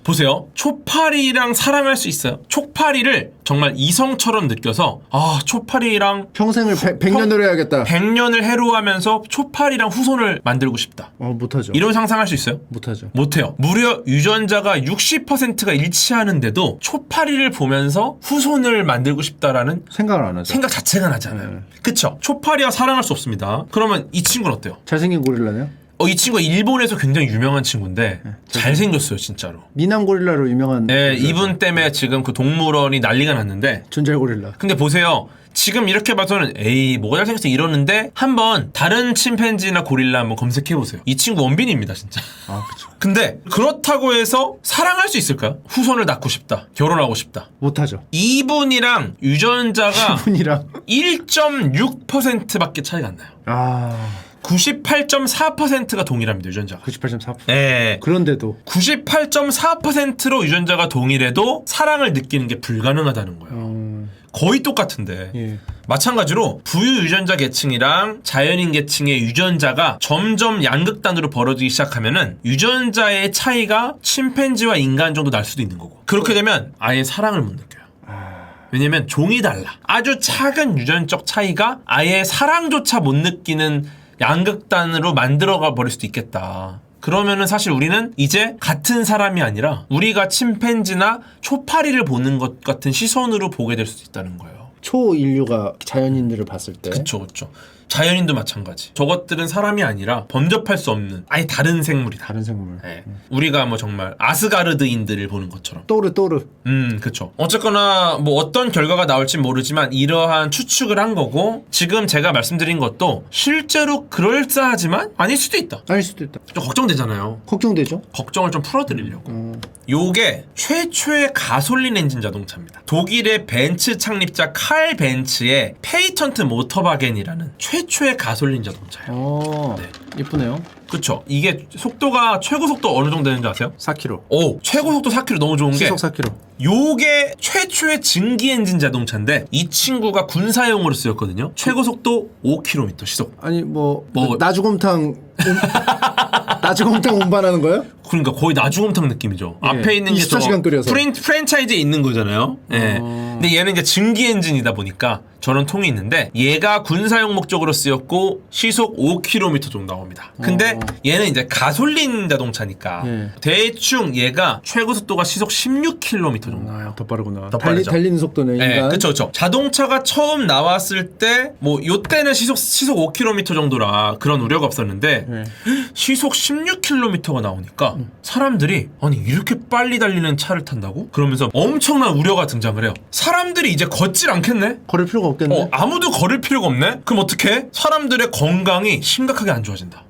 보세요. 초파리랑 사랑할 수 있어요. 초파리를 정말 이성처럼 느껴서 초파리랑 평생을 100년을 해야겠다. 100년을 해로하면서 초파리랑 후손을 만들고 싶다. 못하죠. 이런 상상할 수 있어요? 못하죠. 못해요. 무려 유전자가 60%가 일치하는데도 초파리를 보면서 후손을 만들고 싶다라는 생각을 안 하죠. 생각 자체가 나지 않아요. 그쵸? 초파리와 사랑할 수 없습니다. 그러면 이 친구는 어때요? 잘생긴 고릴라네요? 이 친구가 일본에서 굉장히 유명한 친구인데 잘생겼어요 진짜로. 미남 고릴라로 유명한. 네, 이분 때문에 지금 그 동물원이 난리가 났는데. 존잘 고릴라. 근데 보세요. 지금 이렇게 봐서는 뭐가 잘생겼어 이러는데 한번 다른 침팬지나 고릴라 한번 검색해보세요. 이 친구 원빈입니다 진짜. 그쵸. 근데 그렇다고 해서 사랑할 수 있을까요? 후손을 낳고 싶다. 결혼하고 싶다. 못하죠. 이분이랑 유전자가 1.6%밖에 차이가 안 나요. 98.4%가 동일합니다, 유전자가. 98.4%? 네. 그런데도 98.4%로 유전자가 동일해도 사랑을 느끼는 게 불가능하다는 거예요. 거의 똑같은데 마찬가지로 부유 유전자 계층이랑 자연인 계층의 유전자가 점점 양극단으로 벌어지기 시작하면은 유전자의 차이가 침팬지와 인간 정도 날 수도 있는 거고, 그렇게 되면 아예 사랑을 못 느껴요. 왜냐면 종이 달라. 아주 작은 유전적 차이가 아예 사랑조차 못 느끼는 양극단으로 만들어가 버릴 수도 있겠다. 그러면은 사실 우리는 이제 같은 사람이 아니라 우리가 침팬지나 초파리를 보는 것 같은 시선으로 보게 될 수도 있다는 거예요. 초인류가 자연인들을 봤을 때. 그쵸. 자연인도 마찬가지. 저것들은 사람이 아니라 범접할 수 없는 아예 다른 생물이다. 다른 생물. 네. 우리가 뭐 정말 아스가르드인들을 보는 것처럼. 또르. 그쵸. 어쨌거나 뭐 어떤 결과가 나올진 모르지만 이러한 추측을 한 거고, 지금 제가 말씀드린 것도 실제로 그럴싸하지만 아닐 수도 있다. 아닐 수도 있다. 좀 걱정되잖아요. 걱정되죠? 걱정을 좀 풀어드리려고. 요게 최초의 가솔린 엔진 자동차입니다. 독일의 벤츠 창립자 칼 벤츠의 페이턴트 모터바겐이라는 최초의 가솔린 자동차예요. 네. 예쁘네요. 그쵸. 이게 속도가 최고 속도 어느 정도 되는지 아세요? 4km. 오, 최고 속도 4km 너무 좋은 게 시속 4km. 요게 최초의 증기 엔진 자동차인데 이 친구가 군사용으로 쓰였거든요. 최고 속도 5km 시속. 아니 뭐 나주곰탕 나주곰탕 운반하는 거예요? 그러니까 거의 나주곰탕 느낌이죠. 예, 앞에 있는 게 24시간 끓여서. 프랜차이즈에 있는 거잖아요. 예. 근데 얘는 이제 증기 엔진이다 보니까 저런 통이 있는데 얘가 군사용 목적으로 쓰였고 시속 5km 정도 나옵니다. 근데 얘는 이제 가솔린 자동차니까 예. 대충 얘가 최고 속도가 시속 16km 정도 나와요. 더 빠르구나. 더 빠르죠. 달리는 속도네. 네, 인간. 그쵸. 자동차가 처음 나왔을 때, 뭐, 요때는 시속 5km 정도라 그런 우려가 없었는데, 네. 시속 16km가 나오니까, 사람들이, 아니, 이렇게 빨리 달리는 차를 탄다고? 그러면서 엄청난 우려가 등장을 해요. 사람들이 이제 걷질 않겠네? 걸을 필요가 없겠네. 아무도 걸을 필요가 없네? 그럼 어떡해? 사람들의 건강이 심각하게 안 좋아진다.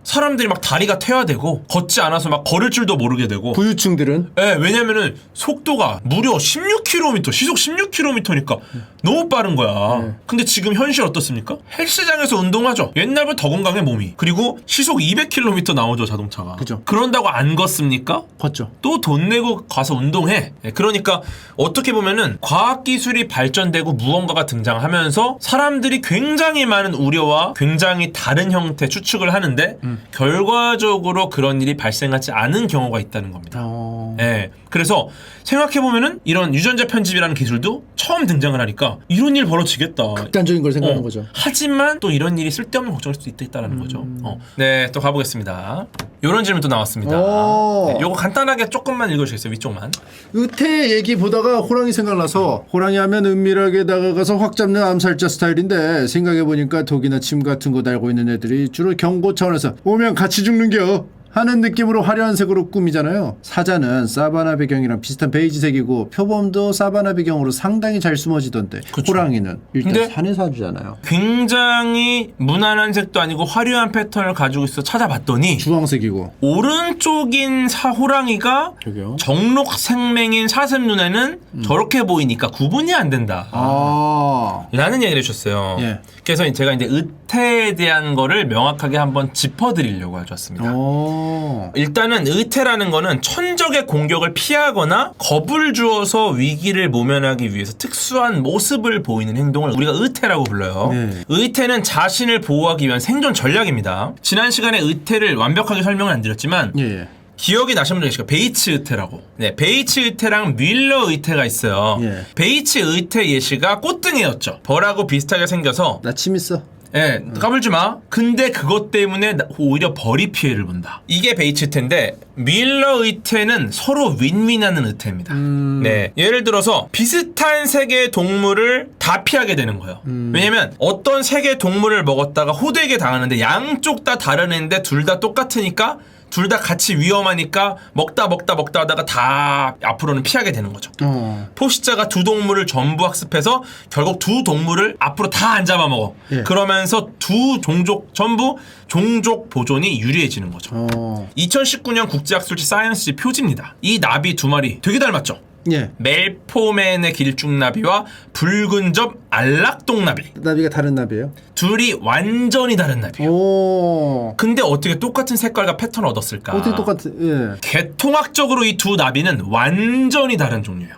사람들이 막 다리가 퇴화되고 걷지 않아서 막 걸을 줄도 모르게 되고, 부유층들은 네, 왜냐면은 속도가 무려 16km, 시속 16km니까 너무 빠른 거야. 근데 지금 현실 어떻습니까? 헬스장에서 운동하죠. 옛날보다 더 건강해 몸이. 그리고 시속 200km 나오죠 자동차가. 그죠. 그런다고 안 걷습니까? 걷죠. 또 돈 내고 가서 운동해. 네, 그러니까 어떻게 보면은 과학기술이 발전되고 무언가가 등장하면서 사람들이 굉장히 많은 우려와 굉장히 다른 형태 추측을 하는데 결과적으로 그런 일이 발생하지 않은 경우가 있다는 겁니다. 네, 그래서 생각해보면은 이런 유전자 편집이라는 기술도 처음 등장을 하니까 이런 일 벌어지겠다. 극단적인 걸 생각하는 거죠. 하지만 또 이런 일이 쓸데없는 걱정일 수도 있다는 거죠. 네, 또 가보겠습니다. 이런 질문 또 나왔습니다. 네, 요거 간단하게 조금만 읽어주시겠어요? 위쪽만. 의태 얘기 보다가 호랑이 생각나서, 호랑이 하면 은밀하게 다가가서 확 잡는 암살자 스타일인데 생각해보니까 독이나 침 같은 거 달고 있는 애들이 주로 경고 차원에서 오면 같이 죽는겨 하는 느낌으로 화려한 색으로 꾸미잖아요. 사자는 사바나 배경이랑 비슷한 베이지색이고 표범도 사바나 배경으로 상당히 잘 숨어지던데, 그쵸. 호랑이는 일단 근데 산에 사주잖아요. 굉장히 무난한 색도 아니고 화려한 패턴을 가지고 있어 찾아봤더니 주황색이고. 오른쪽인 호랑이가 저기요. 정록 생맹인 사슴 눈에는 저렇게 보이니까 구분이 안 된다. 라는 얘기를 해주셨어요. 예. 그래서 제가 이제 의태에 대한 거를 명확하게 한번 짚어드리려고 해줬습니다. 일단은 의태라는 거는 천적의 공격을 피하거나 겁을 주어서 위기를 모면하기 위해서 특수한 모습을 보이는 행동을 우리가 의태라고 불러요. 네. 의태는 자신을 보호하기 위한 생존 전략입니다. 지난 시간에 의태를 완벽하게 설명을 안 드렸지만 예. 기억이 나시는 분들 계실까요? 베이츠 의태라고. 네, 베이츠 의태랑 윌러 의태가 있어요. 예. 베이츠 의태 예시가 꽃등이었죠. 벌하고 비슷하게 생겨서 나 침 있어. 예, 까불지 마. 근데 그것 때문에 오히려 벌이 피해를 본다. 이게 베이츠 의태인데 윌러 의태는 서로 윈윈하는 의태입니다. 네, 예를 들어서 비슷한 세 개의 동물을 다 피하게 되는 거예요. 왜냐면 어떤 세 개의 동물을 먹었다가 호되게 당하는데 양쪽 다 다른 애인데 둘 다 똑같으니까 둘 다 같이 위험하니까 먹다 하다가 다 앞으로는 피하게 되는 거죠. 포식자가 두 동물을 전부 학습해서 결국 두 동물을 앞으로 다 안 잡아먹어. 예. 그러면서 두 종족 전부 종족 보존이 유리해지는 거죠. 2019년 국제학술지 사이언스 표지입니다. 이 나비 두 마리 되게 닮았죠? 예. 멜포맨의 길쭉나비와 붉은접 안락동나비. 나비가 다른 나비예요? 둘이 완전히 다른 나비예요. 오. 근데 어떻게 똑같은 색깔과 패턴을 얻었을까? 어떻게 똑같은? 예. 개통학적으로 이 두 나비는 완전히 다른 종류예요.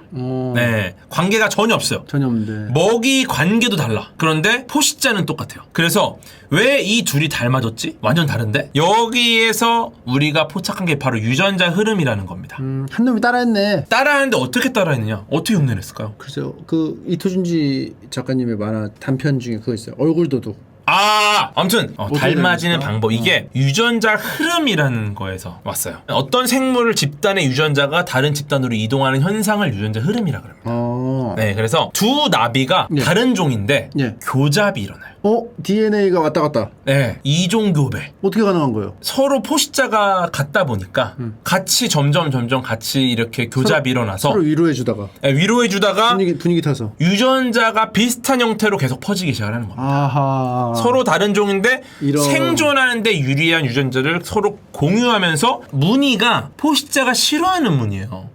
네, 관계가 전혀 없어요. 전혀 없는데. 먹이 관계도 달라. 그런데 포식자는 똑같아요. 그래서 왜 이 둘이 닮아졌지? 완전 다른데? 여기에서 우리가 포착한 게 바로 유전자 흐름이라는 겁니다. 한 놈이 따라했네. 따라하는데 어떻게 따라했느냐? 어떻게 흉내냈을까요? 글쎄요. 그 이토준지 작가님의 만화 단편 중에 그거 있어요. 얼굴 도둑. 아무튼 닮아지는 방법, 이게 유전자 흐름이라는 거에서 왔어요. 어떤 생물을 집단의 유전자가 다른 집단으로 이동하는 현상을 유전자 흐름이라 그럽니다. 네, 그래서 두 나비가 예. 다른 종인데 예. 교잡이 일어나요. DNA가 왔다 갔다. 네, 이종 교배. 어떻게 가능한 거예요? 서로 포식자가 같다 보니까 같이 점점 같이 이렇게 교잡이 일어나서 서로 위로해주다가 네, 위로해주다가 분위기 타서. 유전자가 비슷한 형태로 계속 퍼지기 시작하는 겁니다. 아하. 서로 다른 종인데 이런. 생존하는데 유리한 유전자를 서로 공유하면서 무늬가 포식자가 싫어하는 무늬예요.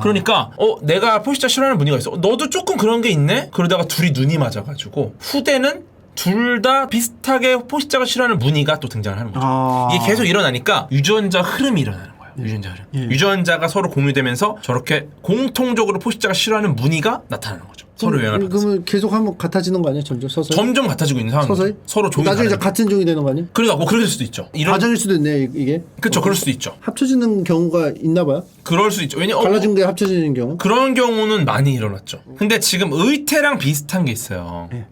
그러니까 내가 포식자 싫어하는 무늬가 있어. 너도 조금 그런 게 있네? 그러다가 둘이 눈이 맞아가지고 후대는 둘 다 비슷하게 포식자가 싫어하는 무늬가 또 등장을 하는 거죠. 이게 계속 일어나니까 유전자 흐름이 일어나는 거예요. 유전자 흐름. 예. 유전자가 서로 공유되면서 저렇게 공통적으로 포식자가 싫어하는 무늬가 나타나는 거죠. 서로 영향을 받아서. 그러면 계속 하면 같아지는 거 아니야? 점점 서서히? 점점 같아지고 있는 상황이죠. 서서히? 서로 종이 나중에 이제 다르니까. 같은 종이 되는 거 아니야? 그러니까 뭐 그럴 수도 있죠. 이런 과정일 수도 있네 이게. 그렇죠. 그럴 수도 있죠. 합쳐지는 경우가 있나 봐요? 그럴 수 있죠. 왜냐 갈라진 게 합쳐지는 경우? 그런 경우는 많이 일어났죠. 근데 지금 의태랑 비슷한 게 있어요. 예.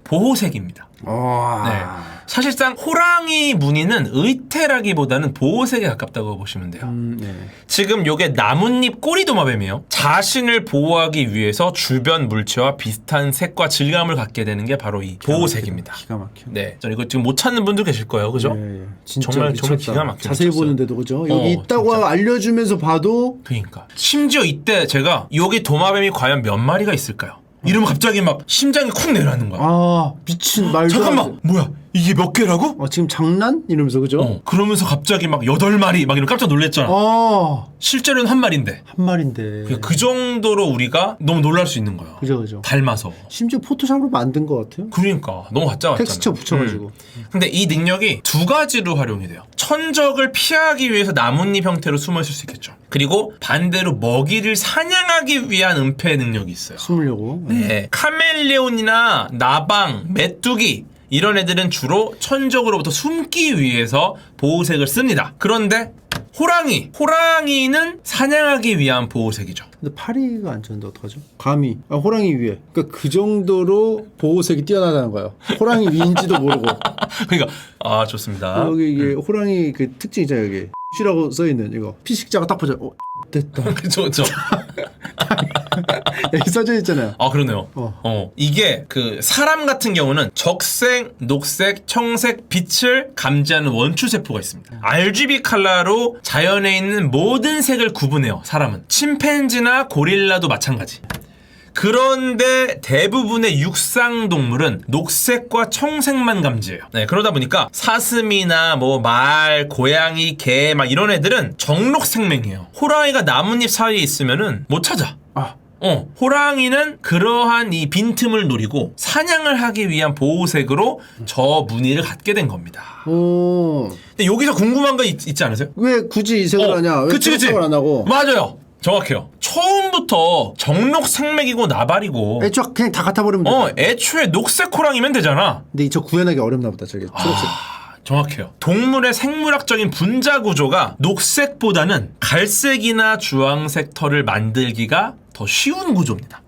보호색입니다. 네. 사실상 호랑이 무늬는 의태라기보다는 보호색에 가깝다고 보시면 돼요. 네. 지금 요게 나뭇잎 꼬리도마뱀이에요. 자신을 보호하기 위해서 주변 물체와 비슷한 색과 질감을 갖게 되는 게 바로 이 보호색입니다. 기가 막혀. 네. 저 이거 지금 못 찾는 분들 계실 거예요. 그죠? 예. 진짜 정말 미쳤다. 기가 막히게 자세히 미쳤어요. 보는데도 그죠? 여기 있다고 진짜. 알려주면서 봐도 그러니까 심지어 이때 제가 여기 도마뱀이 과연 몇 마리가 있을까요? 이러면 갑자기 막 심장이 쿵 내려가는 거야. 미친 말도 안 돼. 잠깐만, 뭐야? 이게 몇 개라고? 지금 장난? 이러면서 그죠? 그러면서 갑자기 막 8마리 막 이러면 깜짝 놀랐잖아. 실제로는 한 마리인데. 한 말인데. 그 정도로 우리가 너무 놀랄 수 있는 거야. 그죠. 닮아서. 심지어 포토샵으로 만든 것 같아요. 그러니까 너무 가짜 같잖아. 텍스처 붙여가지고. 근데 이 능력이 두 가지로 활용이 돼요. 천적을 피하기 위해서 나뭇잎 형태로 숨어 있을 수 있겠죠. 그리고 반대로 먹이를 사냥하기 위한 은폐 능력이 있어요. 숨으려고. 네. 카멜레온이나 나방, 메뚜기 이런 애들은 주로 천적으로부터 숨기 위해서 보호색을 씁니다. 그런데 호랑이는 사냥하기 위한 보호색이죠. 근데 파리가 안 쳤는데 어떡하죠? 감히 호랑이 위에. 그러니까 그 정도로 보호색이 뛰어나다는 거예요. 호랑이 위인지도 모르고. 그러니까 좋습니다. 여기 이게 호랑이 그 특징 있잖아요. 여기 C라고 써 있는 이거 피식자가 딱 보자. 됐다. 그렇죠. 여기 써져 있잖아요. 그러네요. 이게 그 사람 같은 경우는 적색, 녹색, 청색, 빛을 감지하는 원추 세포가 있습니다. RGB 컬러로 자연에 있는 모든 색을 구분해요. 사람은. 침팬지나 고릴라도 마찬가지. 그런데 대부분의 육상 동물은 녹색과 청색만 감지해요. 네, 그러다 보니까 사슴이나 뭐 말, 고양이, 개 막 이런 애들은 정록 생명이에요. 호랑이가 나뭇잎 사이에 있으면은 못 찾아. 호랑이는 그러한 이 빈틈을 노리고 사냥을 하기 위한 보호색으로 저 무늬를 갖게 된 겁니다. 근데 여기서 궁금한 거 있지 않으세요? 왜 굳이 이 색을 하냐? 왜 그치. 색을 안 하고? 맞아요. 정확해요. 처음부터 정록 생맥이고 나발이고 애초에 그냥 다 갖다 버리면 돼. 애초에 녹색 호랑이면 되잖아. 근데 저 구현하기 어렵나 보다. 저게 초록색. 정확해요. 동물의 생물학적인 분자 구조가 녹색보다는 갈색이나 주황색 털을 만들기가 더 쉬운 구조입니다.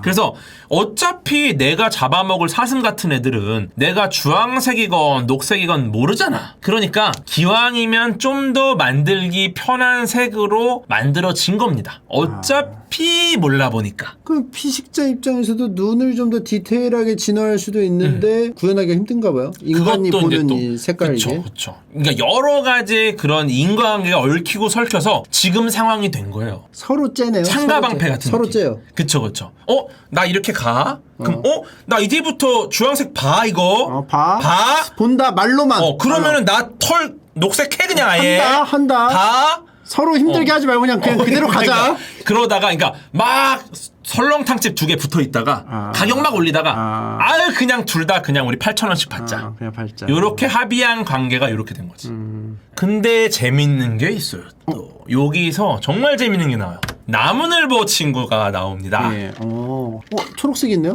그래서 어차피 내가 잡아먹을 사슴 같은 애들은 내가 주황색이건 녹색이건 모르잖아. 그러니까 기왕이면 좀 더 만들기 편한 색으로 만들어진 겁니다. 어차피 몰라 보니까. 그럼 피식자 입장에서도 눈을 좀 더 디테일하게 진화할 수도 있는데 구현하기가 힘든가 봐요. 인간이 보는 이 색깔 이게. 그렇죠. 그러니까 여러 가지 그런 인과관계가 얽히고 설켜서 지금 상황이 된 거예요. 서로 째네요. 상가방패 같은 서로 느낌. 째요. 그쵸. 나 이렇게 가? 그럼 나 이제부터 주황색 봐 이거? 봐? 봐? 본다 말로만. 그러면은 나 털 녹색 해 그냥 아예. 한다. 봐? 서로 힘들게 하지 말고 그냥 그대로 가자. 그러니까, 그러다가 그러니까 막 설렁탕집 2개 붙어 있다가 가격 막 올리다가 아유 그냥 둘 다 그냥 우리 8,000원씩 받자. 그냥 팔자. 요렇게 합의한 관계가 요렇게 된 거지. 근데 재밌는 게 있어요. 또 여기서 정말 재밌는 게 나와요. 나무늘보 친구가 나옵니다. 예. 초록색이 있네요.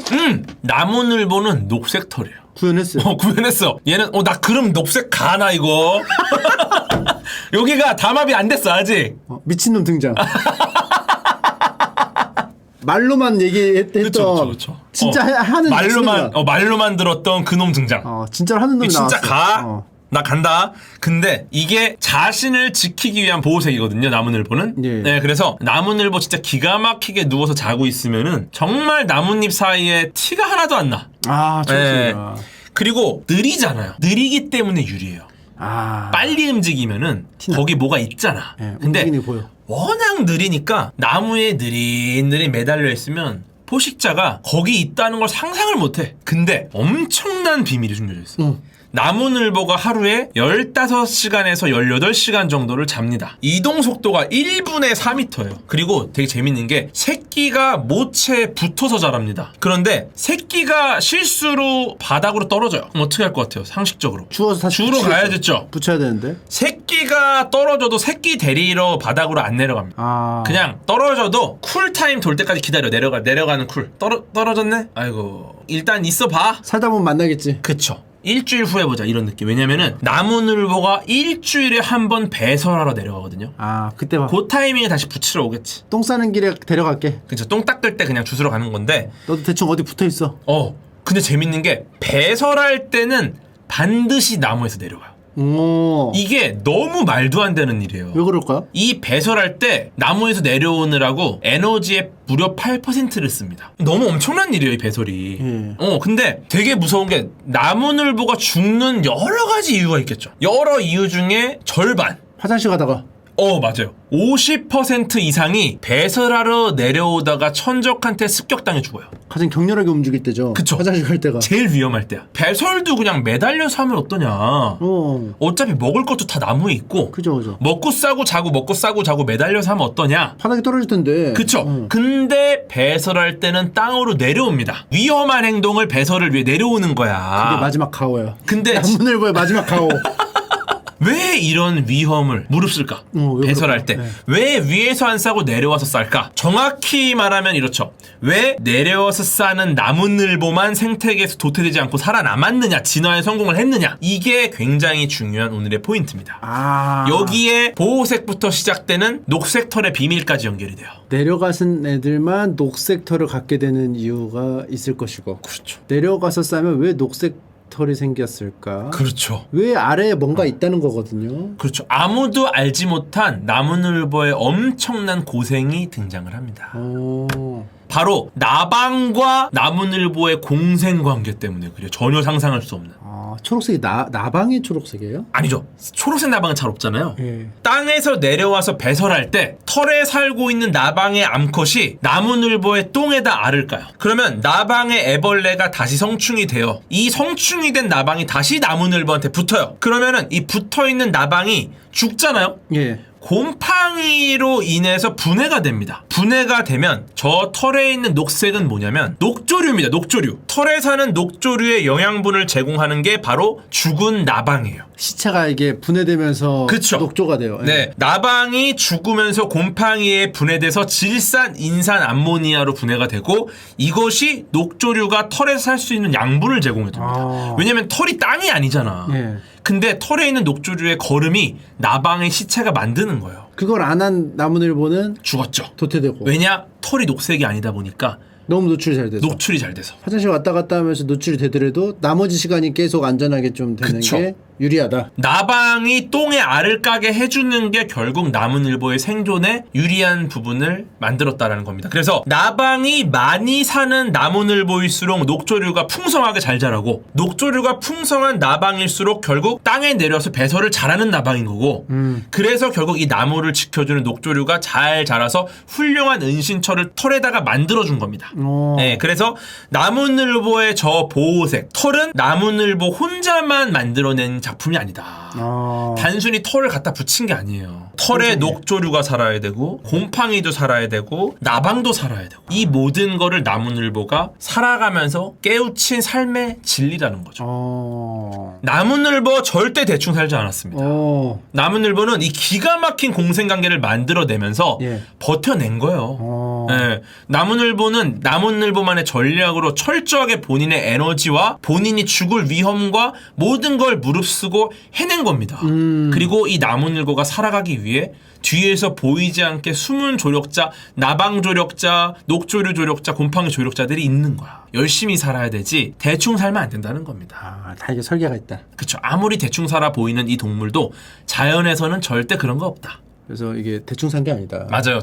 나무늘보는 녹색 털이에요. 구현했어요. 구현했어. 얘는 나 그럼 녹색 가나 이거. 여기가 담합이 안 됐어 아직. 미친놈 등장. 말로만 얘기했던 그쵸. 진짜 하는 말로만 들었던 그놈 등장. 진짜로 하는 놈이 나왔어. 진짜 가. 나 간다. 근데 이게 자신을 지키기 위한 보호색이거든요. 나무늘보는. 예. 네, 그래서 나무늘보 진짜 기가 막히게 누워서 자고 있으면은 정말 나뭇잎 사이에 티가 하나도 안 나. 좋습니다. 그리고 느리잖아요. 느리기 때문에 유리해요. 빨리 움직이면은 거기 뭐가 있잖아. 근데 보여. 워낙 느리니까 나무에 느릿느릿 매달려 있으면 포식자가 거기 있다는 걸 상상을 못해. 근데 엄청난 비밀이 숨겨져 있어. 나무늘보가 하루에 15시간에서 18시간 정도를 잡니다. 이동 속도가 1분에 4m예요. 그리고 되게 재밌는 게 새끼가 모체에 붙어서 자랍니다. 그런데 새끼가 실수로 바닥으로 떨어져요. 그럼 어떻게 할 것 같아요? 상식적으로. 주워서 다시 주우러 가야겠죠. 붙여야 되는데. 새끼가 떨어져도 새끼 데리러 바닥으로 안 내려갑니다. 그냥 떨어져도 쿨타임 돌 때까지 기다려. 내려가는 쿨. 떨어졌네? 아이고. 일단 있어봐. 살다 보면 만나겠지. 그쵸. 일주일 후에 보자 이런 느낌. 왜냐면은 나무늘보가 일주일에 한 번 배설하러 내려가거든요. 그때 봐. 그 타이밍에 다시 붙이러 오겠지. 똥 싸는 길에 데려갈게. 그쵸. 똥 닦을 때 그냥 주스러 가는 건데. 너도 대충 어디 붙어 있어. 근데 재밌는 게 배설할 때는 반드시 나무에서 내려가요. 이게 너무 말도 안 되는 일이에요. 왜 그럴까요? 이 배설할 때 나무에서 내려오느라고 에너지의 무려 8%를 씁니다. 너무 엄청난 일이에요, 이 배설이. 근데 되게 무서운 게 나무늘보가 죽는 여러 가지 이유가 있겠죠. 여러 이유 중에 절반. 화장실 가다가. 맞아요. 50% 이상이 배설하러 내려오다가 천적한테 습격당해 죽어요. 가장 격렬하게 움직일 때죠. 그쵸. 화장실 갈 때가. 제일 위험할 때야. 배설도 그냥 매달려서 하면 어떠냐. 어차피 먹을 것도 다 나무에 있고. 그죠. 먹고 싸고 자고 매달려서 하면 어떠냐. 바닥에 떨어질 텐데. 그쵸. 근데 배설할 때는 땅으로 내려옵니다. 위험한 행동을 배설을 위해 내려오는 거야. 그게 마지막 가오야. 근데 나무늘보의 마지막 가오. 왜 이런 위험을 무릅쓸까? 배설할 때. 왜 위에서 안 싸고 내려와서 쌀까? 정확히 말하면 이렇죠. 왜 내려와서 싸는 나무늘보만 생태계에서 도태되지 않고 살아남았느냐? 진화에 성공을 했느냐? 이게 굉장히 중요한 오늘의 포인트입니다. 여기에 보호색부터 시작되는 녹색 털의 비밀까지 연결이 돼요. 내려가신 애들만 녹색 털을 갖게 되는 이유가 있을 것이고. 그렇죠. 내려가서 싸면 왜 녹색 털이 생겼을까? 그렇죠. 왜 아래에 뭔가 있다는 거거든요. 그렇죠. 아무도 알지 못한 나무늘보의 엄청난 고생이 등장을 합니다. 바로 나방과 나무늘보의 공생관계 때문에 그래요. 전혀 상상할 수 없는. 초록색이 나방이 초록색이에요? 아니죠. 초록색 나방은 잘 없잖아요. 예. 땅에서 내려와서 배설할 때 털에 살고 있는 나방의 암컷이 나무늘보의 똥에다 알을 까요. 그러면 나방의 애벌레가 다시 성충이 돼요. 이 성충이 된 나방이 다시 나무늘보한테 붙어요. 그러면은 이 붙어있는 나방이 죽잖아요. 예. 곰팡이로 인해서 분해가 됩니다. 분해가 되면 저 털에 있는 녹색은 뭐냐면 녹조류입니다. 녹조류. 털에 사는 녹조류의 영양분을 제공하는 게 바로 죽은 나방이에요. 시체가 이게 분해되면서 그쵸. 녹조가 돼요. 네, 나방이 죽으면서 곰팡이에 분해돼서 질산, 인산, 암모니아로 분해가 되고 이것이 녹조류가 털에서 살 수 있는 양분을 제공해줍니다. 왜냐면 털이 땅이 아니잖아. 예. 근데 털에 있는 녹조류의 거름이 나방의 시체가 만드는 거예요. 그걸 안 한 나무늘보는 죽었죠. 도태되고. 왜냐? 털이 녹색이 아니다 보니까 너무 노출이 잘 돼서. 노출이 잘 돼서. 화장실 왔다 갔다 하면서 노출이 되더라도 나머지 시간이 계속 안전하게 좀 되는 그쵸. 게 유리하다. 나방이 똥에 알을 까게 해주는 게 결국 나무늘보의 생존에 유리한 부분을 만들었다라는 겁니다. 그래서 나방이 많이 사는 나무늘보일수록 녹조류가 풍성하게 잘 자라고 녹조류가 풍성한 나방일수록 결국 땅에 내려서 배설을 잘하는 나방인 거고 그래서 결국 이 나무를 지켜주는 녹조류가 잘 자라서 훌륭한 은신처를 털에다가 만들어준 겁니다. 네, 그래서 나무늘보의 저 보호색 털은 나무늘보 혼자만 만들어낸 작품이 아니다. 아. 단순히 털을 갖다 붙인 게 아니에요. 털에 녹조류가 살아야 되고 곰팡이도 살아야 되고 나방도 살아야 되고 이 모든 거를 나무늘보가 살아가면서 깨우친 삶의 진리라는 거죠. 나무늘보 절대 대충 살지 않았습니다. 나무늘보는 이 기가 막힌 공생관계를 만들어내면서 예. 버텨낸 거예요. 예. 나무늘보는 나무늘보만의 전략으로 철저하게 본인의 에너지와 본인이 죽을 위험과 모든 걸 무릅쓰고 해낸 겁니다. 그리고 이 나무늘보가 살아가기 위해 뒤에서 보이지 않게 숨은 조력자, 나방 조력자, 녹조류 조력자, 곰팡이 조력자들이 있는 거야. 열심히 살아야 되지 대충 살면 안 된다는 겁니다. 다 이게 설계가 있다. 그쵸. 아무리 대충 살아 보이는 이 동물도 자연에서는 절대 그런 거 없다. 그래서 이게 대충 산 게 아니다. 맞아요.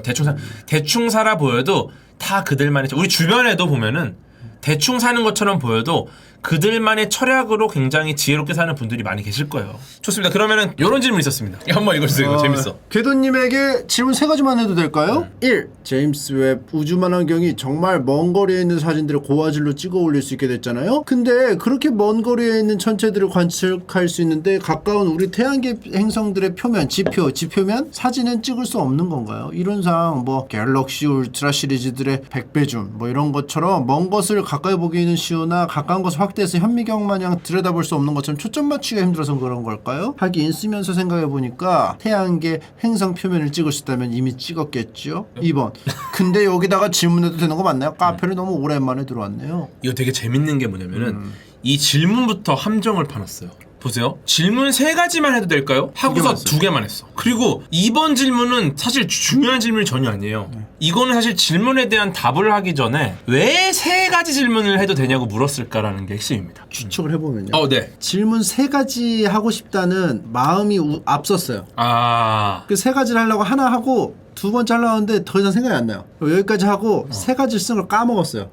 대충 살아 보여도 다 그들만의 우리 주변에도 보면은 대충 사는 것처럼 보여도 그들만의 철학으로 굉장히 지혜롭게 사는 분들이 많이 계실 거예요. 좋습니다. 그러면은 이런 질문 있었습니다. 한번 읽어주세요. 이거 재밌어. 궤도님에게 질문 3가지만 해도 될까요? 1. 제임스 웹 우주만환경이 정말 먼 거리에 있는 사진들을 고화질로 찍어 올릴 수 있게 됐잖아요. 근데 그렇게 먼 거리에 있는 천체들을 관측할 수 있는데 가까운 우리 태양계 행성들의 표면, 지표면 사진은 찍을 수 없는 건가요? 이론상 뭐 갤럭시 울트라 시리즈들의 100배 줌 뭐 이런 것처럼 먼 것을 가까이 보기는 쉬우나 가까운 것을 확대해서 현미경 마냥 들여다볼 수 없는 것처럼 초점 맞추기가 힘들어서 그런 걸까요? 하긴 쓰면서 생각해보니까 태양계 행성 표면을 찍을 수 있다면 이미 찍었겠죠? 2번. 근데 여기다가 질문해도 되는 거 맞나요? 카페를 너무 오랜만에 들어왔네요. 이거 되게 재밌는 게 뭐냐면은 이 질문부터 함정을 파놨어요. 보세요. 질문 3가지만 해도 될까요? 하고서 2개만 했어. 그리고 2번 질문은 사실 중요한 질문이 전혀 아니에요. 이거는 사실 질문에 대한 답을 하기 전에 왜 3가지 질문을 해도 되냐고 물었을까라는 게 핵심입니다. 추측을 해보면요. 네. 질문 3가지 하고 싶다는 마음이 앞섰어요. 그 3가지를 하려고 하나 하고 2번째 하려고 하는데 더 이상 생각이 안 나요. 여기까지 하고 3가지를 쓴 걸 까먹었어요.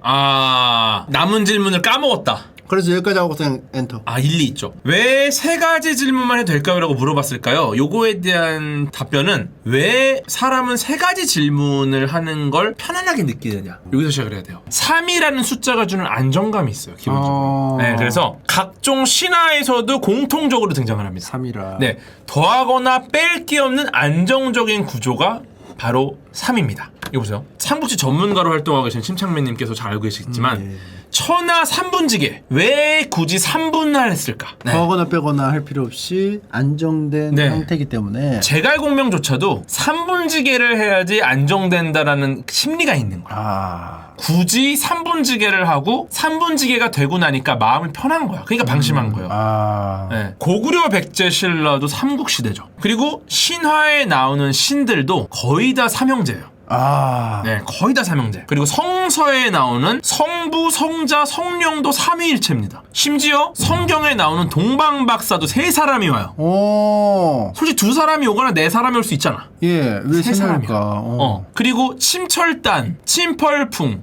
남은 질문을 까먹었다. 그래서 여기까지 하고 그냥 엔터. 일리 있죠. 왜 3가지 질문만 해도 될까요? 라고 물어봤을까요? 요거에 대한 답변은 왜 사람은 3가지 질문을 하는 걸 편안하게 느끼느냐. 여기서 시작을 해야 돼요. 3이라는 숫자가 주는 안정감이 있어요. 기본적으로. 네, 그래서 각종 신화에서도 공통적으로 등장을 합니다. 3이라. 네, 더하거나 뺄 게 없는 안정적인 구조가 바로 3입니다. 이거 보세요. 삼국지 전문가로 활동하고 계신 침착맨님께서 잘 알고 계시겠지만 천하 3분지계 왜 굳이 3분할 했을까? 더하거나 빼거나 할 필요 없이 안정된 형태이기 때문에 제갈공명조차도 3분지계를 해야지 안정된다라는 심리가 있는 거야. 굳이 3분지계를 하고 3분지계가 되고 나니까 마음이 편한 거야. 그러니까 방심한 거예요. 네. 고구려 백제 신라도 삼국시대죠. 그리고 신화에 나오는 신들도 거의 다 삼형제예요. 네, 거의 다 삼형제. 그리고 성서에 나오는 성부, 성자, 성령도 삼위일체입니다. 심지어 성경에 나오는 동방박사도 3사람이 와요. 솔직히 2사람이 오거나 4사람이 올 수 있잖아. 왜 3사람일까? 그리고 침철단, 침펄풍,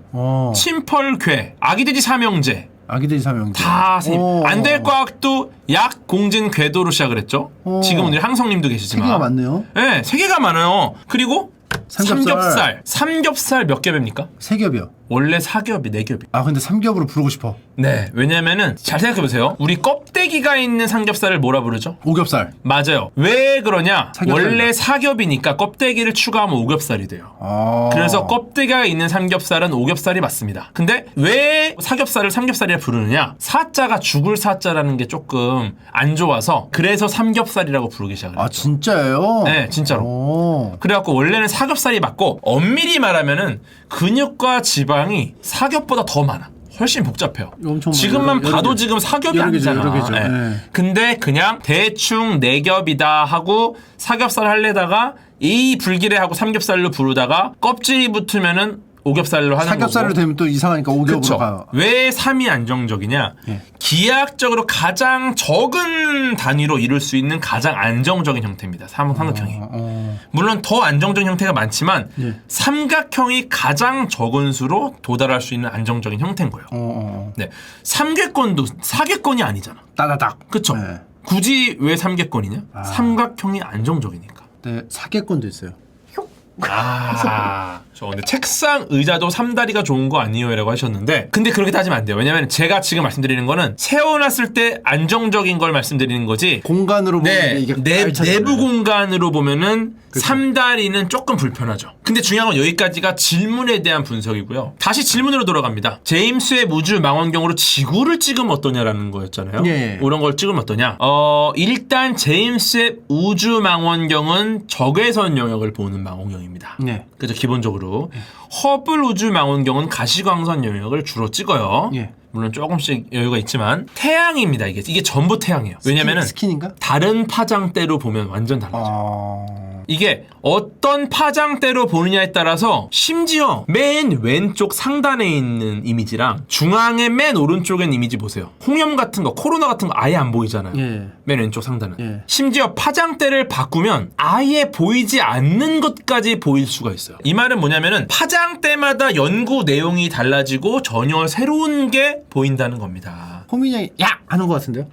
침펄괴, 아기돼지 삼형제. 아기돼지 삼형제. 다 안될과학도 약, 공진, 궤도로 시작을 했죠. 지금 우리 항성님도 계시지만 3개가 많네요. 네, 3개가 많아요. 그리고 삼겹살 몇 겹입니까? 3겹이요. 원래 4겹이 4겹이. 근데 3겹으로 부르고 싶어. 네, 왜냐면은 잘 생각해보세요. 우리 껍데기가 있는 삼겹살을 뭐라 부르죠? 오겹살. 맞아요. 왜 그러냐? 사겹살이다. 원래 4겹이니까 껍데기를 추가하면 오겹살이 돼요. 그래서 껍데기가 있는 삼겹살은 오겹살이 맞습니다. 근데 왜 사겹살을 삼겹살이라 부르느냐? 사자가 죽을 사자라는 게 조금 안 좋아서 그래서 삼겹살이라고 부르기 시작해요. 진짜예요? 네, 진짜로. 그래갖고 원래는 사겹살이 맞고 엄밀히 말하면은 근육과 지방이 사겹보다 더 많아. 훨씬 복잡해요. 지금만 봐도 지금 사겹이 아니잖아. 근데 그냥 대충 4겹이다 하고 사겹살 할래다가 이 불길해하고 삼겹살로 부르다가 껍질이 붙으면은 오겹살로 하는 삼겹살로 거고. 되면 또 이상하니까 오겹으로 그쵸. 가요. 왜 3이 안정적이냐? 기하학적으로 가장 적은 단위로 이룰 수 있는 가장 안정적인 형태입니다. 삼각형이. 물론 더 안정적인 형태가 많지만 삼각형이 가장 적은 수로 도달할 수 있는 안정적인 형태인 거예요. 네, 삼개권도 사개권이 아니잖아. 따다닥. 그쵸? 굳이 왜 삼개권이냐? 삼각형이 안정적이니까. 네, 사개권도 있어요. 근데 책상 의자도 3다리가 좋은 거 아니에요? 라고 하셨는데 근데 그렇게 따지면 안 돼요. 왜냐면 제가 지금 말씀드리는 거는 세워놨을 때 안정적인 걸 말씀드리는 거지 공간으로 보면 네, 이게 내부 공간으로 보면은 3다리는 조금 불편하죠. 근데 중요한 건 여기까지가 질문에 대한 분석이고요. 다시 질문으로 돌아갑니다. 제임스 웹 우주 망원경으로 지구를 찍으면 어떠냐라는 거였잖아요. 예. 이런 걸 찍으면 어떠냐? 일단 제임스 웹 우주 망원경은 적외선 영역을 보는 망원경입니다. 네. 그죠, 기본적으로. 허블 우주 망원경은 가시광선 영역을 주로 찍어요. 예. 물론 조금씩 여유가 있지만 태양입니다. 이게 전부 태양이에요. 왜냐면은 스킨인가? 다른 파장대로 보면 완전 달라져. 이게 어떤 파장대로 보느냐에 따라서 심지어 맨 왼쪽 상단에 있는 이미지랑 중앙의 맨 오른쪽에 있는 이미지 보세요. 홍염 같은 거, 코로나 같은 거 아예 안 보이잖아요. 예. 맨 왼쪽 상단은. 예. 심지어 파장대를 바꾸면 아예 보이지 않는 것까지 보일 수가 있어요. 이 말은 뭐냐면은 파장대마다 연구 내용이 달라지고 전혀 새로운 게 보인다는 겁니다. 호민이 형이 야! 하는 것 같은데요?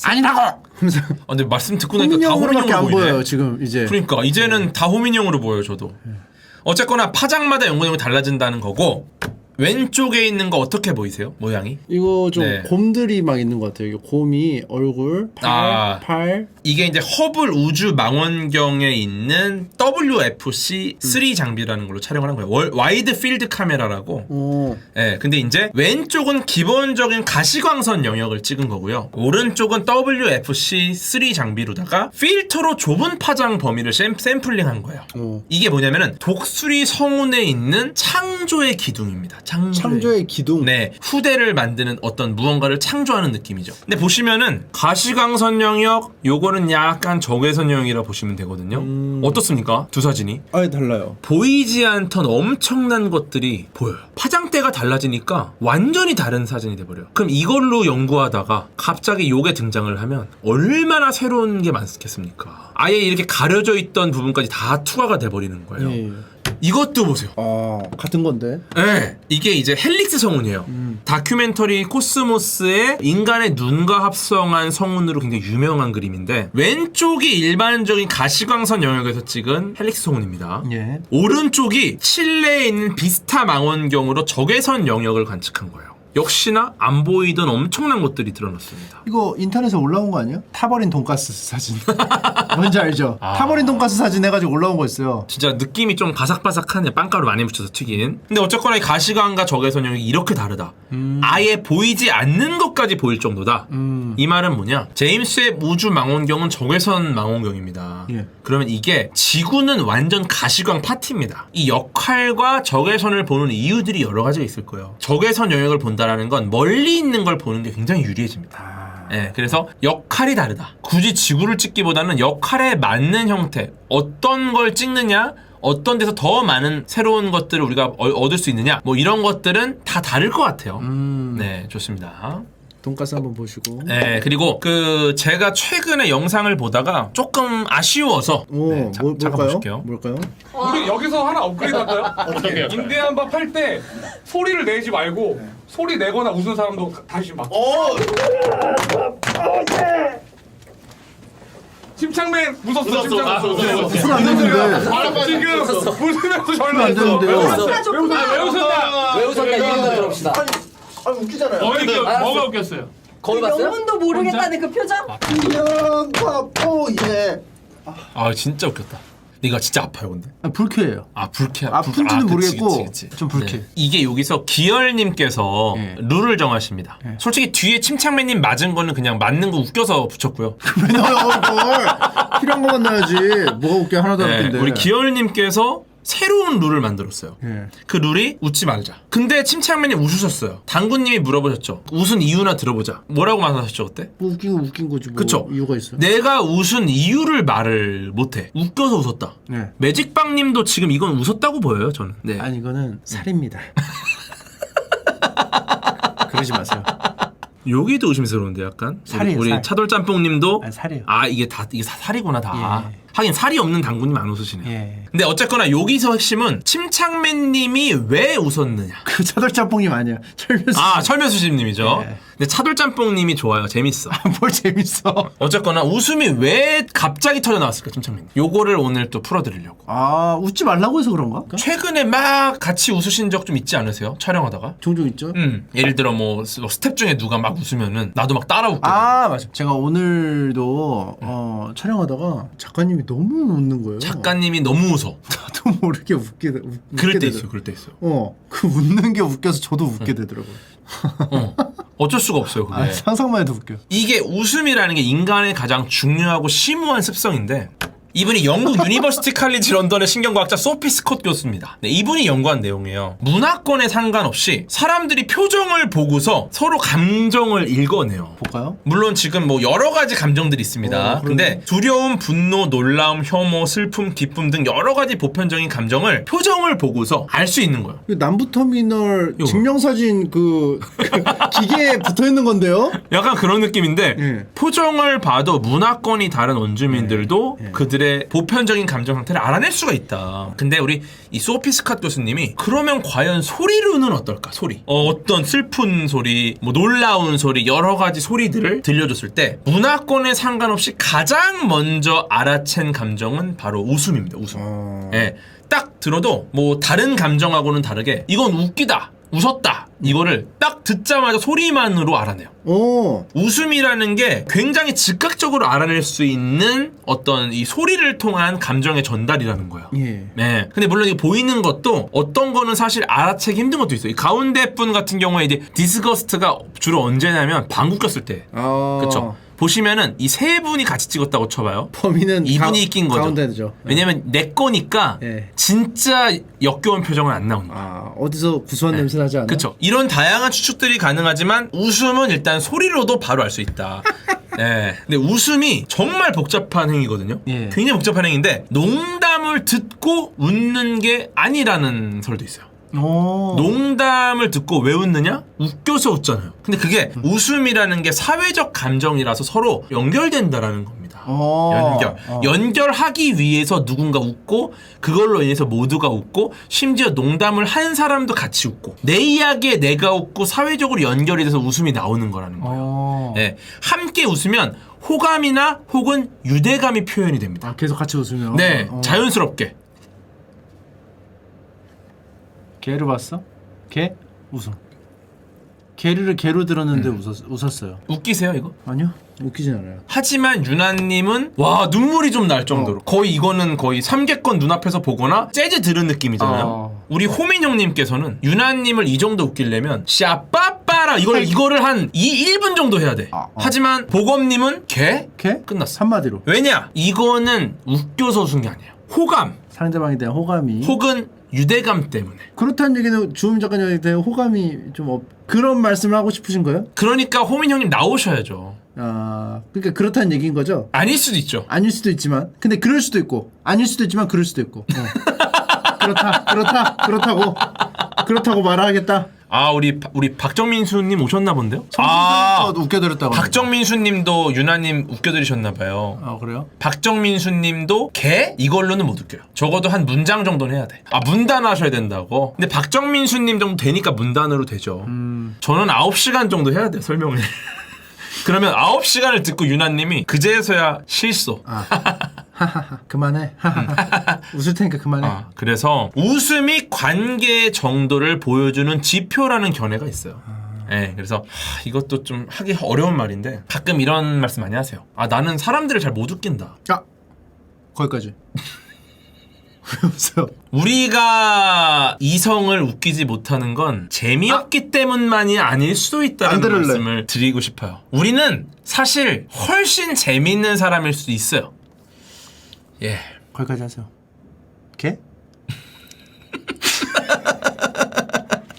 아니라고! 하면서 근데 말씀 듣고 나니까 다 호민형으로밖에 안 호민형으로 보이네. 보여요 지금 이제. 그러니까 이제는 다 호민형으로 보여요. 저도. 어쨌거나 파장마다 연구 내용이 달라진다는 거고 왼쪽에 있는 거 어떻게 보이세요? 모양이? 이거 좀 네. 곰들이 막 있는 것 같아요. 이게 곰이 얼굴, 팔. 이게 이제 허블 우주 망원경에 있는 WFC-3 장비라는 걸로 촬영을 한 거예요. 와이드 필드 카메라라고. 오. 예, 근데 이제 왼쪽은 기본적인 가시광선 영역을 찍은 거고요. 오른쪽은 WFC-3 장비로다가 필터로 좁은 파장 범위를 샘플링 한 거예요. 오. 이게 뭐냐면은 독수리 성운에 있는 창조의 기둥입니다. 창조의 기둥. 네, 후대를 만드는 어떤 무언가를 창조하는 느낌이죠. 근데 보시면은 가시광선 영역, 요거는 약간 적외선 영역이라 보시면 되거든요. 어떻습니까? 두 사진이 아예 달라요. 보이지 않던 엄청난 것들이 보여요. 파장대가 달라지니까 완전히 다른 사진이 돼버려요. 그럼 이걸로 연구하다가 갑자기 요게 등장을 하면 얼마나 새로운 게 많겠습니까? 아예 이렇게 가려져 있던 부분까지 다 투과가 돼버리는 거예요. 예. 이것도 보세요. 같은 건데. 네, 이게 이제 헬릭스 성운이에요. 다큐멘터리 코스모스의 인간의 눈과 합성한 성운으로 굉장히 유명한 그림인데 왼쪽이 일반적인 가시광선 영역에서 찍은 헬릭스 성운입니다. 예. 오른쪽이 칠레에 있는 비스타 망원경으로 적외선 영역을 관측한 거예요. 역시나 안 보이던 엄청난 것들이 드러났습니다. 이거 인터넷에 올라온 거 아니야? 타버린 돈가스 사진. 뭔지 알죠? 타버린 돈가스 사진 해가지고 올라온 거 있어요. 진짜 느낌이 좀 바삭바삭하네. 빵가루 많이 묻혀서 튀긴. 근데 어쨌거나 이 가시광과 적외선 영역이 이렇게 다르다. 아예 보이지 않는 것까지 보일 정도다. 이 말은 뭐냐? 제임스 웹 우주 망원경은 적외선 망원경입니다. 예. 그러면 이게 지구는 완전 가시광 파티입니다. 이 역할과 적외선을 보는 이유들이 여러 가지가 있을 거예요. 적외선 영역을 본다라는 건 멀리 있는 걸 보는 게 굉장히 유리해집니다. 예, 그래서 역할이 다르다. 굳이 지구를 찍기보다는 역할에 맞는 형태, 어떤 걸 찍느냐, 어떤 데서 더 많은 새로운 것들을 우리가 얻을 수 있느냐, 뭐 이런 것들은 다 다를 것 같아요. 네, 좋습니다. 돈가스 한번 보시고. 네, 그리고 제가 최근에 영상을 보다가 조금 아쉬워서 오, 잠깐 뭘까요? 보실게요. 뭘까요? 우리 여기서 하나 업그레이드 할까요? 어떻게 인디안밥 할 때 소리를 내지 말고 소리 내거나 웃는 사람도 다시 막 침착맨 웃었어. 침착맨 소리 안 되는데. 지금 웃으면서 전화 안 했어. 되는데요. 왜 웃었다? 왜 웃었나 이유만 들어봅시다. 웃기잖아요. 뭐가 웃겼어요? 거울 봤어요? 영문도 모르겠다는 그 표정? 예. 아, 진짜 웃겼다. 이거 진짜 아파요, 근데. 불쾌해요. 불쾌. 아픈지는 모르겠고 좀 불쾌. 네. 이게 여기서 기열님께서 네. 룰을 정하십니다. 솔직히 뒤에 침착맨님 맞은 거는 그냥 맞는 거 웃겨서 붙였고요. 왜 넣어요 이걸? 필요한 거만 넣어야지. 뭐가 웃겨 하나도 안 네, 웃긴데. 우리 기열님께서 새로운 룰을 만들었어요. 예. 그 룰이 웃지 말자. 근데 침착맨이 웃으셨어요. 당구님이 물어보셨죠. 웃은 이유나 들어보자. 뭐라고 말하셨죠 그때? 뭐 웃긴 거 웃긴 거지. 뭐 그쵸? 이유가 있어. 내가 웃은 이유를 말을 못해. 웃겨서 웃었다. 네. 매직빵님도 지금 이건 웃었다고 보여요 저는. 네. 아니 이거는 살입니다. 그러지 마세요. 여기도 의심스러운데 약간. 살이에요, 우리 살. 차돌짬뽕님도 아니, 살이에요. 이게 살이구나 다. 예. 하긴 살이 없는 당구님 안 웃으시네요. 예. 근데 어쨌거나 여기서 핵심은 침착맨님이 왜 웃었느냐. 그 차돌짬뽕님 아니야. 철면수. 철면수심님이죠. 예. 근데 차돌짬뽕님이 좋아요. 재밌어. 뭘 재밌어. 어쨌거나 웃음이 왜 갑자기 터져 나왔을까, 침착맨. 요거를 오늘 또 풀어드리려고. 아, 웃지 말라고 해서 그런가? 최근에 막 같이 웃으신 적 좀 있지 않으세요? 촬영하다가? 종종 있죠. 예를 들어 뭐 스텝 중에 누가 막 웃으면은 나도 막 따라 웃게. 아, 맞아. 제가 오늘도 촬영하다가 작가님이 너무 웃는 거예요. 작가님이 너무 웃어. 저도 모르게 웃게 그럴 때 되더라고요. 있어요. 그럴 때 있어요. 그 웃는 게 웃겨서 저도 웃게 되더라고요. 어쩔 수가 없어요. 그게. 상상만 해도 웃겨. 이게 웃음이라는 게 인간의 가장 중요하고 심오한 습성인데 이분이 영국 유니버시티 칼리지 런던의 신경과학자 소피 스콧 교수입니다. 네, 이분이 연구한 내용이에요. 문화권에 상관없이 사람들이 표정을 보고서 서로 감정을 읽어내요. 볼까요? 물론 지금 뭐 여러 가지 감정들이 있습니다. 근데 두려움, 분노, 놀라움, 혐오, 슬픔, 기쁨 등 여러 가지 보편적인 감정을 표정을 보고서 알 수 있는 거예요. 남부터미널 요거. 증명사진 그 기계에 붙어 있는 건데요. 약간 그런 느낌인데 예. 표정을 봐도 문화권이 다른 원주민들도 그들의 보편적인 감정 상태를 알아낼 수가 있다. 근데 우리 이 소피 스캇 교수님이 그러면 과연 소리로는 어떨까? 소리. 어떤 슬픈 소리, 뭐 놀라운 소리, 여러 가지 소리들을 들려줬을 때 문화권에 상관없이 가장 먼저 알아챈 감정은 바로 웃음입니다. 웃음. 예. 딱 들어도 뭐 다른 감정하고는 다르게 이건 웃기다, 웃었다 이거를 딱 듣자마자 소리만으로 알아내요. 오. 웃음이라는 게 굉장히 즉각적으로 알아낼 수 있는 어떤 이 소리를 통한 감정의 전달이라는 거예요. 예. 네. 근데 물론 이게 보이는 것도 어떤 거는 사실 알아채기 힘든 것도 있어요. 이 가운데 분 같은 경우에 이제 디스거스트가 주로 언제냐면 방구 꼈을 때. 그쵸? 보시면은 이 세 분이 같이 찍었다고 쳐봐요. 범인은 이분이 낀 거죠. 가운데죠. 왜냐면 내 거니까 예. 진짜 역겨운 표정은 안 나온다. 어디서 구수한 냄새 나지 않아? 그렇죠. 이런 다양한 추측들이 가능하지만 웃음은 일단 소리로도 바로 알 수 있다. 네. 근데 웃음이 정말 복잡한 행위거든요. 예. 굉장히 복잡한 행위인데 농담을 듣고 웃는 게 아니라는 설도 있어요. 농담을 듣고 왜 웃느냐? 웃겨서 웃잖아요. 근데 그게 웃음이라는 게 사회적 감정이라서 서로 연결된다라는 겁니다. 연결하기 위해서 누군가 웃고 그걸로 인해서 모두가 웃고 심지어 농담을 한 사람도 같이 웃고 내 이야기에 내가 웃고 사회적으로 연결이 돼서 웃음이 나오는 거라는 거예요. 네. 함께 웃으면 호감이나 혹은 유대감이 표현이 됩니다. 계속 같이 웃으면. 네, 자연스럽게. 개를 봤어? 개? 웃어. 개를 개로 들었는데 웃었어요. 웃기세요 이거? 아니요. 웃기진 않아요. 하지만 유나님은 와 눈물이 좀 날 정도로 거의 이거는 거의 삼계권 눈앞에서 보거나 재즈 들은 느낌이잖아요. 우리 호민 형님께서는 유나님을 이 정도 웃기려면 샤빠빠라 이거를 한 1분 정도 해야 돼. 하지만 보검님은 개? 끝났어. 한마디로. 왜냐? 이거는 웃겨서 웃은 게 아니에요. 호감 상대방에 대한 호감이. 혹은 유대감 때문에. 그렇다는 얘기는 주음 작가님에 대한 호감이 좀 그런 말씀을 하고 싶으신 거예요? 그러니까 호민 형님 나오셔야죠. 그러니까 그렇다는 얘기인 거죠? 아닐 수도 있죠. 아닐 수도 있지만, 근데 그럴 수도 있고, 아닐 수도 있지만 그럴 수도 있고. 그렇다고 말하겠다. 우리 박정민수님 오셨나 본데요? 웃겨드렸다고. 박정민수님도 유나님 웃겨드리셨나봐요. 그래요? 박정민수님도 개 이걸로는 못 웃겨요. 적어도 한 문장 정도는 해야 돼. 문단하셔야 된다고. 근데 박정민수님 정도 되니까 문단으로 되죠. 저는 9시간 정도 해야 돼 설명을. 그러면 9시간을 듣고 유나님이 그제서야 실소. 그만해. 웃을 테니까 그만해. 그래서 웃음이 관계의 정도를 보여주는 지표라는 견해가 있어요. 네, 그래서 이것도 좀 하기 어려운 말인데 가끔 이런 말씀 많이 하세요. 나는 사람들을 잘 못 웃긴다. 거기까지. 왜 웃어요? 우리가 이성을 웃기지 못하는 건 재미없기 때문만이 아닐 수도 있다는 말씀을 드리고 싶어요. 우리는 사실 훨씬 재미있는 사람일 수도 있어요. 예. 거기까지 하세요. 개?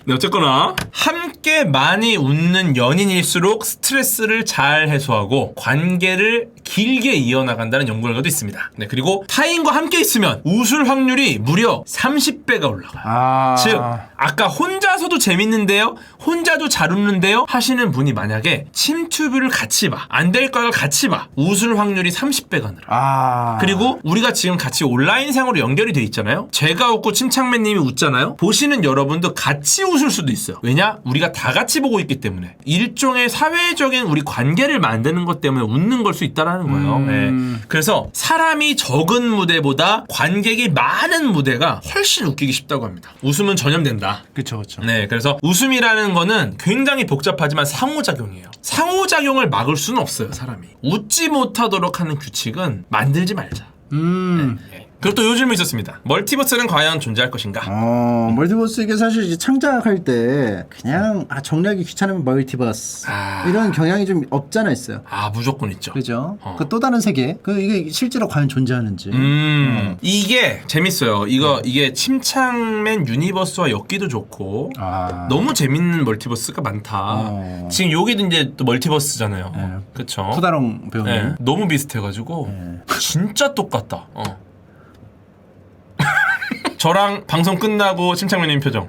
네, 어쨌거나 함께 많이 웃는 연인일수록 스트레스를 잘 해소하고 관계를 길게 이어나간다는 연구 결과도 있습니다. 네, 그리고 타인과 함께 있으면 웃을 확률이 무려 30배가 올라가요. 즉 아까 혼자서도 재밌는데요, 혼자도 잘 웃는데요 하시는 분이 만약에 침투뷰를 같이 봐, 안 될 걸 같이 봐, 웃을 확률이 30배가 늘어요. 그리고 우리가 지금 같이 온라인상으로 연결이 돼 있잖아요. 제가 웃고 침착맨님이 웃잖아요. 보시는 여러분도 같이 웃을 수도 있어요. 왜냐? 우리가 다 같이 보고 있기 때문에. 일종의 사회적인 우리 관계를 만드는 것 때문에 웃는 걸 수 있다라는 거예요. 네. 그래서 사람이 적은 무대보다 관객이 많은 무대가 훨씬 웃기기 쉽다고 합니다. 웃음은 전염된다. 그쵸. 네, 그래서 웃음이라는 거는 굉장히 복잡하지만 상호작용이에요. 상호작용을 막을 수는 없어요, 사람이. 웃지 못하도록 하는 규칙은 만들지 말자. 네. 그리고 또 요 질문 있었습니다. 멀티버스는 과연 존재할 것인가? 멀티버스 이게 사실 이제 창작할 때 그냥 정리하기 귀찮으면 멀티버스 이런 경향이 좀 없잖아 있어요. 무조건 있죠. 그죠? 그 또 다른 세계. 이게 실제로 과연 존재하는지. 이게 재밌어요. 이게 침착맨 유니버스와 엮기도 좋고 너무 재밌는 멀티버스가 많다. 지금 여기도 이제 또 멀티버스잖아요. 그쵸? 푸다롱 배우님. 네, 너무 비슷해가지고 진짜 똑같다. 저랑 방송 끝나고 침착맨님 표정.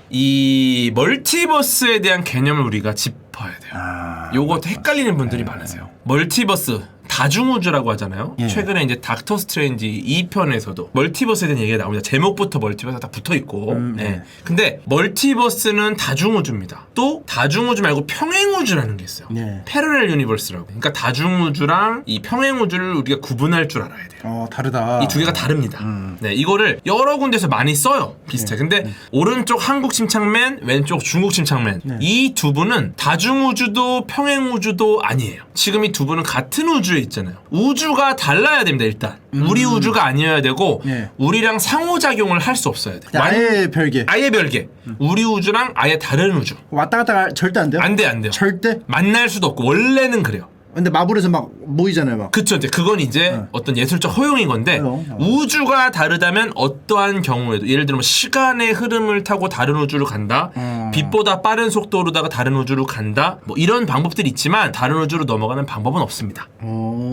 이 멀티버스에 대한 개념을 우리가 짚어야 돼요. 요거 헷갈리는 분들이 많으세요. 멀티버스 다중우주라고 하잖아요. 최근에 이제 닥터 스트레인지 2편에서도 멀티버스에 대한 얘기가 나옵니다. 제목부터 멀티버스가 딱 붙어있고. 네. 근데 멀티버스는 다중우주입니다. 또 다중우주 말고 평행우주라는 게 있어요. 패러렐 유니버스라고. 그러니까 다중우주랑 이 평행우주를 우리가 구분할 줄 알아야 돼요. 다르다. 이 두 개가 다릅니다. 네, 이거를 여러 군데서 많이 써요. 비슷해. 근데 오른쪽 한국 침착맨, 왼쪽 중국 침착맨. 이 두 분은 다중우주도 평행우주도 아니에요. 지금 이 두 분은 같은 우주에 있잖아요. 우주가 달라야 됩니다. 일단 우리 우주가 아니어야 되고 우리랑 상호작용을 할 수 없어야 돼. 아예 별개. 아예 별개. 우리 우주랑 아예 다른 우주. 왔다 갔다 절대 안 돼요? 안 돼요. 절대? 만날 수도 없고 원래는 그래요. 근데 마블에서 막 모이잖아요, 막. 그쵸. 이제 그건 이제 어떤 예술적 허용인 건데 우주가 다르다면 어떠한 경우에도 예를 들면 시간의 흐름을 타고 다른 우주로 간다. 빛보다 빠른 속도로다가 다른 우주로 간다. 뭐 이런 방법들이 있지만 다른 우주로 넘어가는 방법은 없습니다.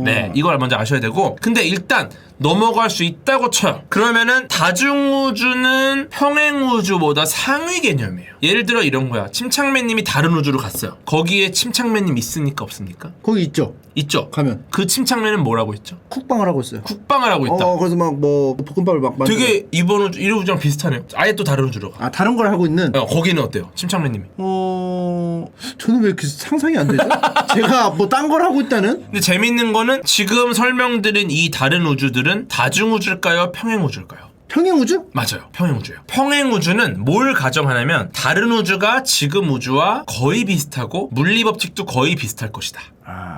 네, 이걸 먼저 아셔야 되고 근데 일단 넘어갈 수 있다고 쳐요. 그러면은 다중우주는 평행우주보다 상위 개념이에요. 예를 들어 이런 거야. 침착맨님이 다른 우주로 갔어요. 거기에 침착맨님 있습니까 없습니까? 거기 있죠. 있죠. 가면 그 침착맨은 뭐라고 했죠? 쿡방을 하고 있어요. 국방을 하고 있다. 그래서 막 뭐 볶음밥을 막 만들어. 되게 이번 우주, 이 우주랑 비슷하네요. 아예 또 다른 우주로 가. 다른 걸 하고 있는. 거기는 어때요? 침착맨님이. 저는 왜 이렇게 상상이 안 되죠? 제가 뭐 딴 걸 하고 있다는? 근데 재밌는 거는 지금 설명드린 이 다른 우주들은 다중우주일까요? 평행우주일까요? 평행우주? 맞아요. 평행우주예요. 평행우주는 뭘 가정하냐면 다른 우주가 지금 우주와 거의 비슷하고 물리법칙도 거의 비슷할 것이다.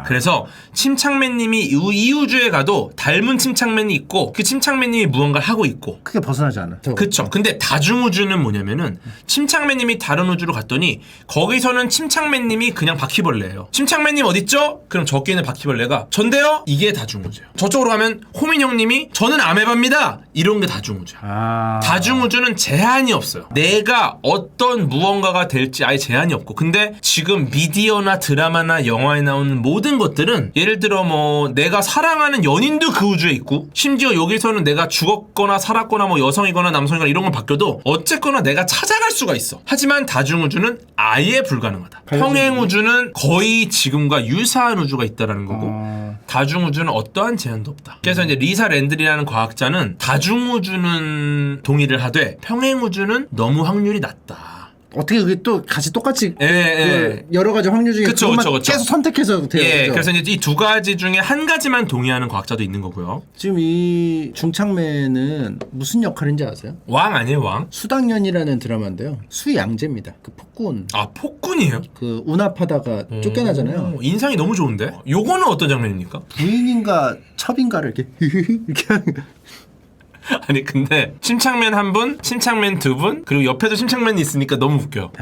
그래서 침착맨님이 이 우주에 가도 닮은 침착맨이 있고 그 침착맨님이 무언가를 하고 있고 크게 벗어나지 않아. 그쵸. 근데 다중우주는 뭐냐면은 침착맨님이 다른 우주로 갔더니 거기서는 침착맨님이 그냥 바퀴벌레예요. 침착맨님 어딨죠? 그럼 저기 있는 바퀴벌레가 전데요? 이게 다중우주예요. 저쪽으로 가면 호민 형님이 저는 아메바입니다. 이런 게 다중우주야. 다중우주는 제한이 없어요. 내가 어떤 무언가가 될지 아예 제한이 없고 근데 지금 미디어나 드라마나 영화에 나오는 모든 것들은 예를 들어 뭐 내가 사랑하는 연인도 그 우주에 있고 심지어 여기서는 내가 죽었거나 살았거나 뭐 여성이거나 남성이거나 이런 건 바뀌어도 어쨌거나 내가 찾아갈 수가 있어. 하지만 다중우주는 아예 불가능하다. 평행우주는 거의 지금과 유사한 우주가 있다라는 거고 다중우주는 어떠한 제한도 없다. 그래서 이제 리사 랜들이라는 과학자는 다중우주는 동의를 하되 평행우주는 너무 확률이 낮다. 어떻게 그게 또 같이 똑같이 예. 여러 가지 확률 중에 그쵸. 계속 선택해서 돼요. 예, 그죠? 그래서 이제 이 두 가지 중에 한 가지만 동의하는 과학자도 있는 거고요. 지금 이 중창맨은 무슨 역할인지 아세요? 왕 아니에요, 왕? 수당연이라는 드라마인데요. 수양제입니다. 그 폭군. 폭군이에요? 그 운합하다가 쫓겨나잖아요. 인상이 너무 좋은데? 요거는 어떤 장면입니까? 부인인가 첩인가를 이렇게 이렇게 하는 아니 근데 침착맨 한 분, 침착맨 두 분, 그리고 옆에도 침착맨이 있으니까 너무 웃겨.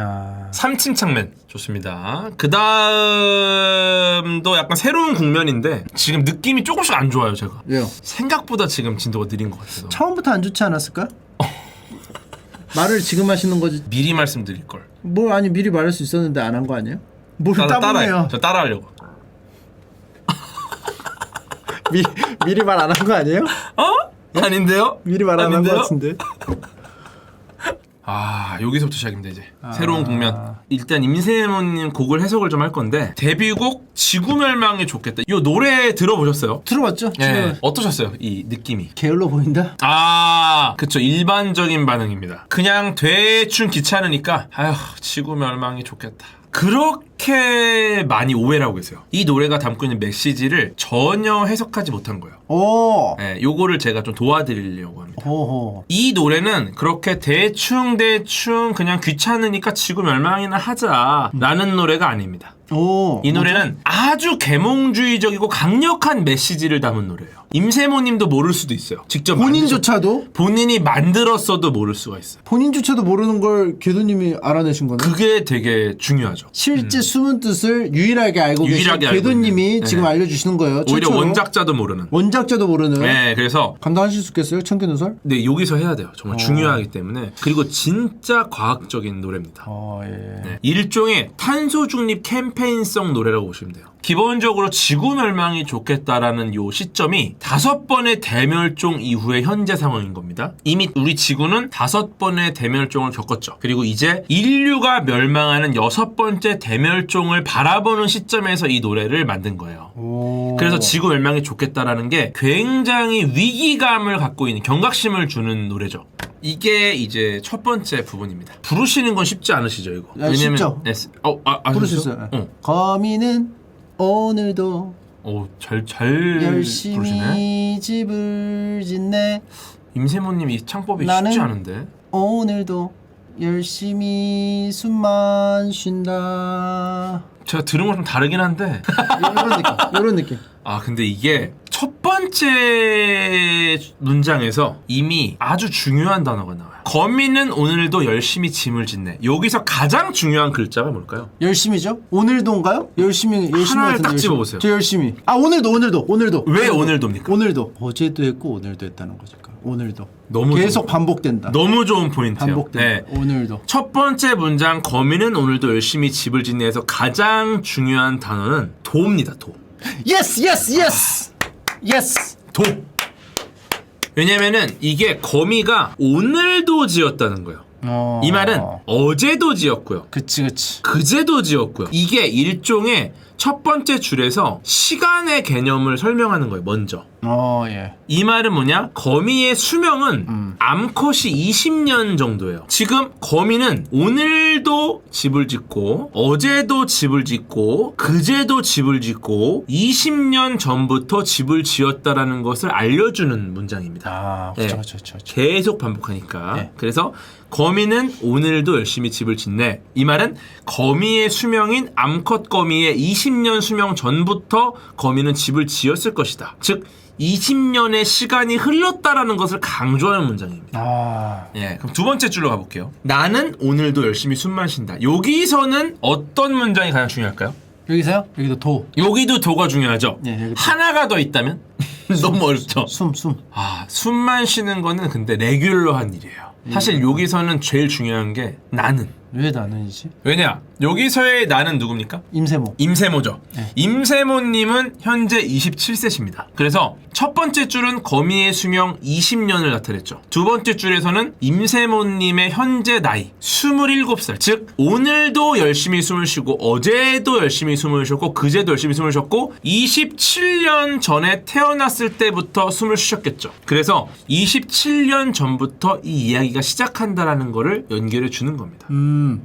3침착맨 좋습니다. 그 다음도 약간 새로운 국면인데 지금 느낌이 조금씩 안 좋아요 제가. 왜요? 생각보다 지금 진도가 느린 것 같아서. 처음부터 안 좋지 않았을까? 말을 지금 하시는 거지. 미리 말씀드릴 걸. 뭐 아니 미리 말할 수 있었는데 안 한 거 아니에요? 뭘 따보네요. 저 따라하려고. 미리 말 안 한 거 아니에요? 아닌데요? 미리 말 안 한 거 같은데. 아, 여기서부터 시작입니다 이제. 새로운 국면. 일단 임세모님 곡을 해석을 좀 할 건데 데뷔곡 지구멸망이 좋겠다. 이 노래 들어보셨어요? 들어봤죠? 네. 어떠셨어요? 이 느낌이? 게을러 보인다? 아, 그쵸. 일반적인 반응입니다. 그냥 대충 귀찮으니까 아휴, 지구멸망이 좋겠다. 그렇게 많이 오해를 하고 계세요. 이 노래가 담고 있는 메시지를 전혀 해석하지 못한 거예요. 오. 네, 요거를 제가 좀 도와드리려고 합니다. 호호. 이 노래는 그렇게 대충 그냥 귀찮으니까 지구 멸망이나 하자라는 노래가 아닙니다. 오. 이 노래는 아주 계몽주의적이고 강력한 메시지를 담은 노래예요. 임세모님도 모를 수도 있어요. 직접 본인조차도? 본인이 만들었어도 모를 수가 있어요. 본인조차도 모르는 걸 궤도님이 알아내신 거네. 그게 되게 중요하죠. 실제 숨은 뜻을 유일하게 알고 계신 유일하게 알고 궤도님이 있는. 지금 네. 알려주시는 거예요. 오히려 최초로. 원작자도 모르는. 원작자도 모르는. 네, 그래서 감당하실 수 있겠어요? 청계누설? 네, 여기서 해야 돼요. 정말 중요하기 때문에. 그리고 진짜 과학적인 노래입니다. 예. 네, 일종의 탄소 중립 캠페인성 노래라고 보시면 돼요. 기본적으로 지구 멸망이 좋겠다라는 요 시점이 5번의 대멸종 이후의 현재 상황인 겁니다. 이미 우리 지구는 5번의 대멸종을 겪었죠. 그리고 이제 인류가 멸망하는 6번째 대멸종을 바라보는 시점에서 이 노래를 만든 거예요. 오. 그래서 지구 멸망이 좋겠다라는 게 굉장히 위기감을 갖고 있는 경각심을 주는 노래죠. 이게 이제 첫 번째 부분입니다. 부르시는 건 쉽지 않으시죠, 이거? 쉽죠. 네, 부를 수 있어요. 어. 거미는 오늘도 잘 열심히 부르시네. 집을 짓네. 임세모님 이 창법이 나는 쉽지 않은데. 오늘도 열심히 숨만 쉰다. 제가 들은 건 좀 다르긴 한데. 이런 느낌. 아, 근데 이게 첫 번째 문장에서 이미 아주 중요한 단어가 나와요. 거미는 오늘도 열심히 짐을 짓네. 여기서 가장 중요한 글자가 뭘까요? 열심히죠? 오늘도인가요? 열심히 하나를 같은데 딱 열심히. 집어보세요. 저 열심히. 아 오늘도. 왜 오늘도입니까? 오늘도. 어제도 했고 오늘도 했다는 거죠. 오늘도. 너무 계속 좋은- 반복된다. 너무 좋은 포인트예요. 반복된다. 오늘도. 첫 번째 문장 거미는 오늘도 열심히 집을 짓네에서 가장 중요한 단어는 도입니다. 도. 예스. 도. 왜냐면은 이게 거미가 오늘도 지었다는 거예요. 이 말은 어제도 지었고요. 그치. 그제도 지었고요. 이게 일종의 첫 번째 줄에서 시간의 개념을 설명하는 거예요. 먼저. 예. 이 말은 뭐냐? 거미의 수명은 암컷이 20년 정도예요. 지금 거미는 오늘도 집을 짓고 어제도 집을 짓고 그제도 집을 짓고 20년 전부터 집을 지었다라는 것을 알려주는 문장입니다. 그쵸. 계속 반복하니까. 네. 그래서 거미는 오늘도 열심히 집을 짓네. 이 말은 거미의 수명인 암컷 거미의 20년 수명 전부터 거미는 집을 지었을 것이다. 즉 20년의 시간이 흘렀다라는 것을 강조하는 문장입니다. 예, 그럼 두 번째 줄로 가볼게요. 나는 오늘도 열심히 숨만 쉰다. 여기서는 어떤 문장이 가장 중요할까요? 여기서요? 여기도 도. 여기도 도가 중요하죠. 네, 여기도. 하나가 더 있다면 너무 어렵죠. 숨. 아, 숨만 쉬는 거는 근데 레귤러한 일이에요. 사실 여기서는 제일 중요한 게 나는. 왜 나는이지? 왜냐? 여기서의 나는 누굽니까? 임세모. 임세모죠. 네. 임세모님은 현재 27세십니다. 그래서 첫 번째 줄은 거미의 수명 20년을 나타냈죠. 두 번째 줄에서는 임세모님의 현재 나이 27살. 즉 오늘도 열심히 숨을 쉬고 어제도 열심히 숨을 쉬었고 그제도 열심히 숨을 쉬었고 27년 전에 태어났을 때부터 숨을 쉬셨겠죠. 그래서 27년 전부터 이 이야기가 시작한다라는 거를 연결해 주는 겁니다.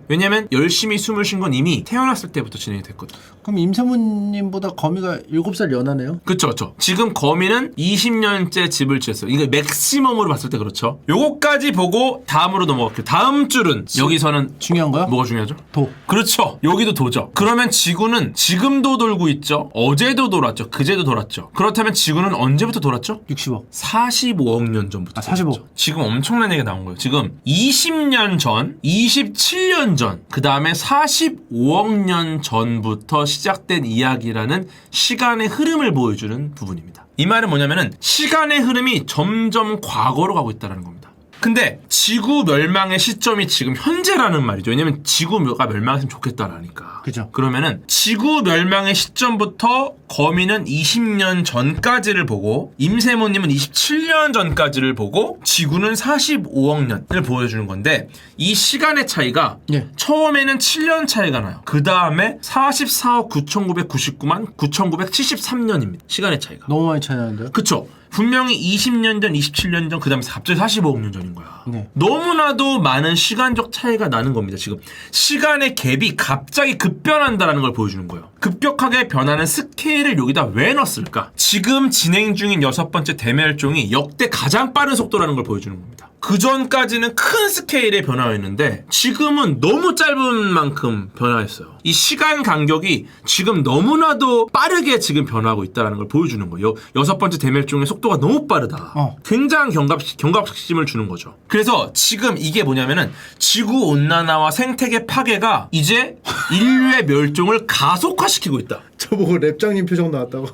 왜냐면 열심히 숨을 쉰 건 이미 태어났을 때부터 진행이 됐거든. 그럼 임세모님보다 거미가 7살 연하네요? 그쵸. 지금 거미는 20년째 집을 지었어요. 이게 맥시멈으로 봤을 때 그렇죠. 요거까지 보고 다음으로 넘어갈게요. 다음 줄은 여기서는 중요한 거야? 뭐가 중요하죠? 도. 그렇죠. 여기도 도죠. 그러면 지구는 지금도 돌고 있죠. 어제도 돌았죠. 그제도 돌았죠. 그렇다면 지구는 언제부터 돌았죠? 60억. 45억 년 전부터. 45. 돌았죠. 지금 엄청난 얘기가 나온 거예요. 지금 20년 전, 27년 전, 그 다음에 45억 년 전부터 시작된 이야기라는 시간의 흐름을 보여주는 부분입니다. 이 말은 뭐냐면은 시간의 흐름이 점점 과거로 가고 있다는 겁니다. 근데 지구 멸망의 시점이 지금 현재라는 말이죠. 왜냐면 지구가 멸망했으면 좋겠다라니까. 그죠. 그러면은 지구 멸망의 시점부터 거미는 20년 전까지를 보고 임세모님은 27년 전까지를 보고 지구는 45억 년을 보여주는 건데 이 시간의 차이가 예. 처음에는 7년 차이가 나요. 그 다음에 44억 9,999만 9,973년입니다. 시간의 차이가. 너무 많이 차이 나는데요? 그쵸? 분명히 20년 전, 27년 전, 그 다음에 갑자기 45억 년 전인 거야. 네. 너무나도 많은 시간적 차이가 나는 겁니다, 지금. 시간의 갭이 갑자기 급변한다는 걸 보여주는 거예요. 급격하게 변하는 스케일을 여기다 왜 넣었을까? 지금 진행 중인 6번째 대멸종이 역대 가장 빠른 속도라는 걸 보여주는 겁니다. 그 전까지는 큰 스케일의 변화였는데 지금은 너무 짧은 만큼 변화했어요. 이 시간 간격이 지금 너무나도 빠르게 지금 변화하고 있다는 걸 보여주는 거예요. 6번째 대멸종의 속도가 너무 빠르다. 굉장한 경각심을 주는 거죠. 그래서 지금 이게 뭐냐면은 지구온난화와 생태계 파괴가 이제 인류의 멸종을 가속화시키고 있다. 저보고 랩장님 표정 나왔다고.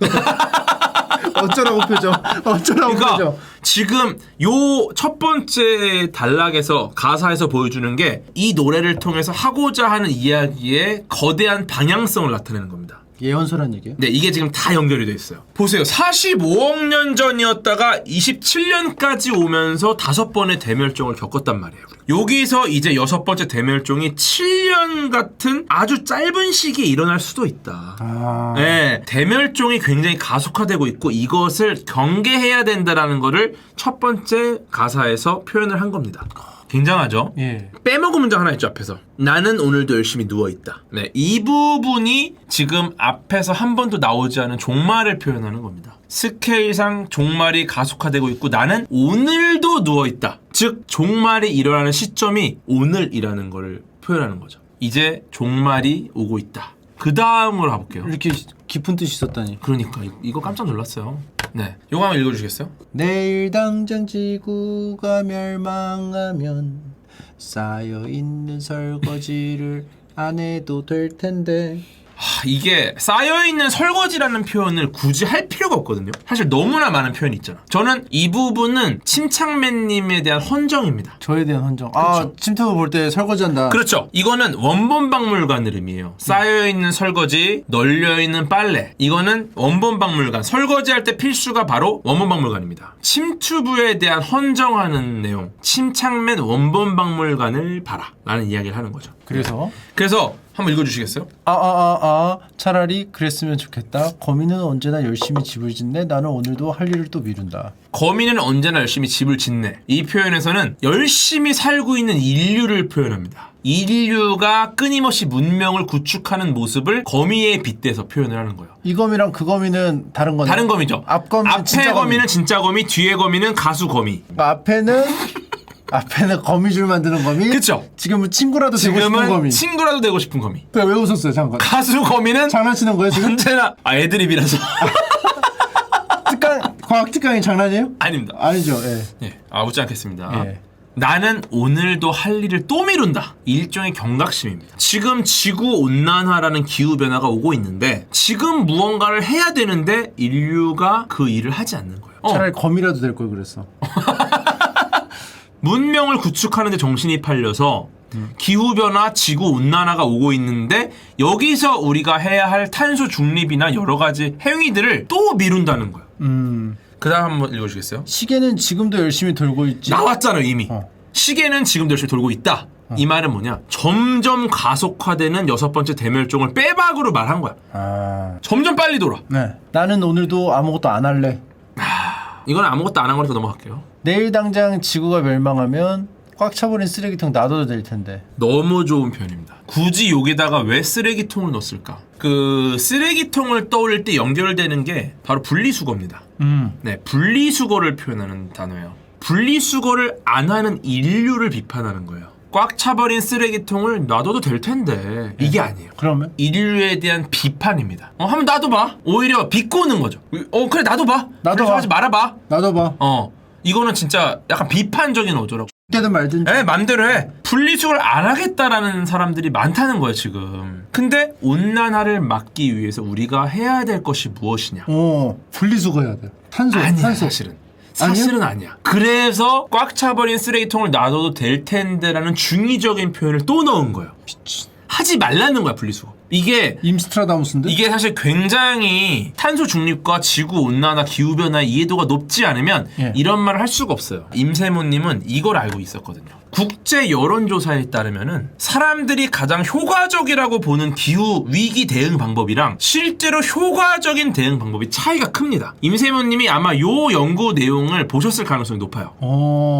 어쩌라고 표정. 어쩌라고 그러니까 표정. 지금 요 첫 번째 단락에서 가사에서 보여주는 게 이 노래를 통해서 하고자 하는 이야기의 거대한 방향성을 나타내는 겁니다. 예언서란 얘기예요? 네, 이게 지금 다 연결이 돼 있어요. 보세요. 45억 년 전이었다가 27년까지 오면서 5번의 대멸종을 겪었단 말이에요. 여기서 이제 6번째 대멸종이 7년 같은 아주 짧은 시기에 일어날 수도 있다. 네, 대멸종이 굉장히 가속화되고 있고 이것을 경계해야 된다라는 거를 첫 번째 가사에서 표현을 한 겁니다. 굉장하죠? 예. 빼먹은 문장 하나 있죠, 앞에서. 나는 오늘도 열심히 누워있다. 네, 이 부분이 지금 앞에서 한 번도 나오지 않은 종말을 표현하는 겁니다. 스케일상 종말이 가속화되고 있고 나는 오늘도 누워있다. 즉, 종말이 일어나는 시점이 오늘이라는 걸 표현하는 거죠. 이제 종말이 오고 있다. 그 다음으로 가볼게요. 이렇게 깊은 뜻이 있었다니. 그러니까 이거 깜짝 놀랐어요. 네, 이거 한번 읽어주시겠어요? 내일 당장 지구가 멸망하면 쌓여있는 설거지를 안 해도 될 텐데. 이게 쌓여있는 설거지라는 표현을 굳이 할 필요가 없거든요. 사실 너무나 많은 표현이 있잖아. 저는 이 부분은 침착맨님에 대한 헌정입니다. 저에 대한 헌정. 그렇죠. 침투브 볼 때 설거지한다. 그렇죠. 이거는 원본박물관을 의미해요. 쌓여있는 설거지, 널려있는 빨래. 이거는 원본박물관. 설거지할 때 필수가 바로 원본박물관입니다. 침투부에 대한 헌정하는 내용. 침착맨 원본박물관을 봐라. 라는 이야기를 하는 거죠. 그래서 한번 읽어주시겠어요? 차라리 그랬으면 좋겠다. 거미는 언제나 열심히 집을 짓네. 나는 오늘도 할 일을 또 미룬다. 거미는 언제나 열심히 집을 짓네. 이 표현에서는 열심히 살고 있는 인류를 표현합니다. 인류가 끊임없이 문명을 구축하는 모습을 거미에 빗대서 표현을 하는 거예요. 이 거미랑 그 거미는 다른 거네. 다른 거미죠. 앞거미는 진짜 거미는 진짜 거미, 뒤에 거미는 가수 거미. 그러니까 앞에는 거미줄 만드는 거미. 그쵸? 지금은 친구라도 되고 싶은 거미. 지금은 친구라도 되고 싶은 거미. 왜 웃었어요, 잠깐? 가수 거미는 장난치는 거예요 지금? 언제나 애드립이라서. 과학 특강이 장난이에요? 아닙니다. 아니죠. 예. 예, 웃지 않겠습니다. 예. 나는 오늘도 할 일을 또 미룬다. 일종의 경각심입니다. 지금 지구온난화라는 기후변화가 오고 있는데 지금 무언가를 해야 되는데 인류가 그 일을 하지 않는 거예요. 차라리 거미라도 될 걸 그랬어. 문명을 구축하는데 정신이 팔려서 기후변화, 지구온난화가 오고 있는데 여기서 우리가 해야 할 탄소 중립이나 여러 가지 행위들을 또 미룬다는 거예요. 그 다음 한번 읽어주시겠어요? 시계는 지금도 열심히 돌고 있지. 나왔잖아요, 이미. 시계는 지금도 열심히 돌고 있다. 이 말은 뭐냐? 점점 가속화되는 6번째 대멸종을 빼박으로 말한 거야. 점점 빨리 돌아. 네. 나는 오늘도 아무것도 안 할래. 이건 아무것도 안 한 거라서 넘어갈게요. 내일 당장 지구가 멸망하면 꽉 차버린 쓰레기통 놔둬도 될 텐데. 너무 좋은 표현입니다. 굳이 여기다가 왜 쓰레기통을 넣었을까? 그 쓰레기통을 떠올릴 때 연결되는 게 바로 분리수거입니다. 네, 분리수거를 표현하는 단어예요. 분리수거를 안 하는 인류를 비판하는 거예요. 꽉 차버린 쓰레기통을 놔둬도 될 텐데 이게 아니에요. 그러면? 인류에 대한 비판입니다. 한번 놔둬봐. 오히려 비꼬는 거죠. 그래 놔둬봐. 놔둬봐. 하지 말아봐. 놔둬봐. 이거는 진짜 약간 비판적인 어조라고. 때든 말든. 맘대로 해. 분리수거를 안 하겠다라는 사람들이 많다는 거예요 지금. 근데 온난화를 막기 위해서 우리가 해야 될 것이 무엇이냐? 분리수거 해야 돼. 탄소. 아니야 사실은. 사실은 아니야. 그래서 꽉 차버린 쓰레기통을 놔둬도 될 텐데라는 중의적인 표현을 또 넣은 거예요. 하지 말라는 거야, 분리수거. 이게 임스트라다무스인데? 이게 사실 굉장히 탄소 중립과 지구 온난화, 기후 변화의 이해도가 높지 않으면 예. 이런 말을 할 수가 없어요. 임세모님은 이걸 알고 있었거든요. 국제 여론조사에 따르면은 사람들이 가장 효과적이라고 보는 기후 위기 대응 방법이랑 실제로 효과적인 대응 방법이 차이가 큽니다. 임세모님이 아마 요 연구 내용을 보셨을 가능성이 높아요.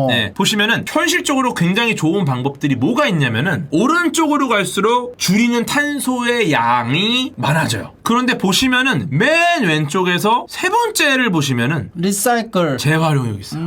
네, 보시면은 현실적으로 굉장히 좋은 방법들이 뭐가 있냐면은 오른쪽으로 갈수록 줄이는 탄소의 양이 많아져요. 그런데 보시면은 맨 왼쪽에서 세 번째를 보시면은 리사이클. 재활용이 있어요.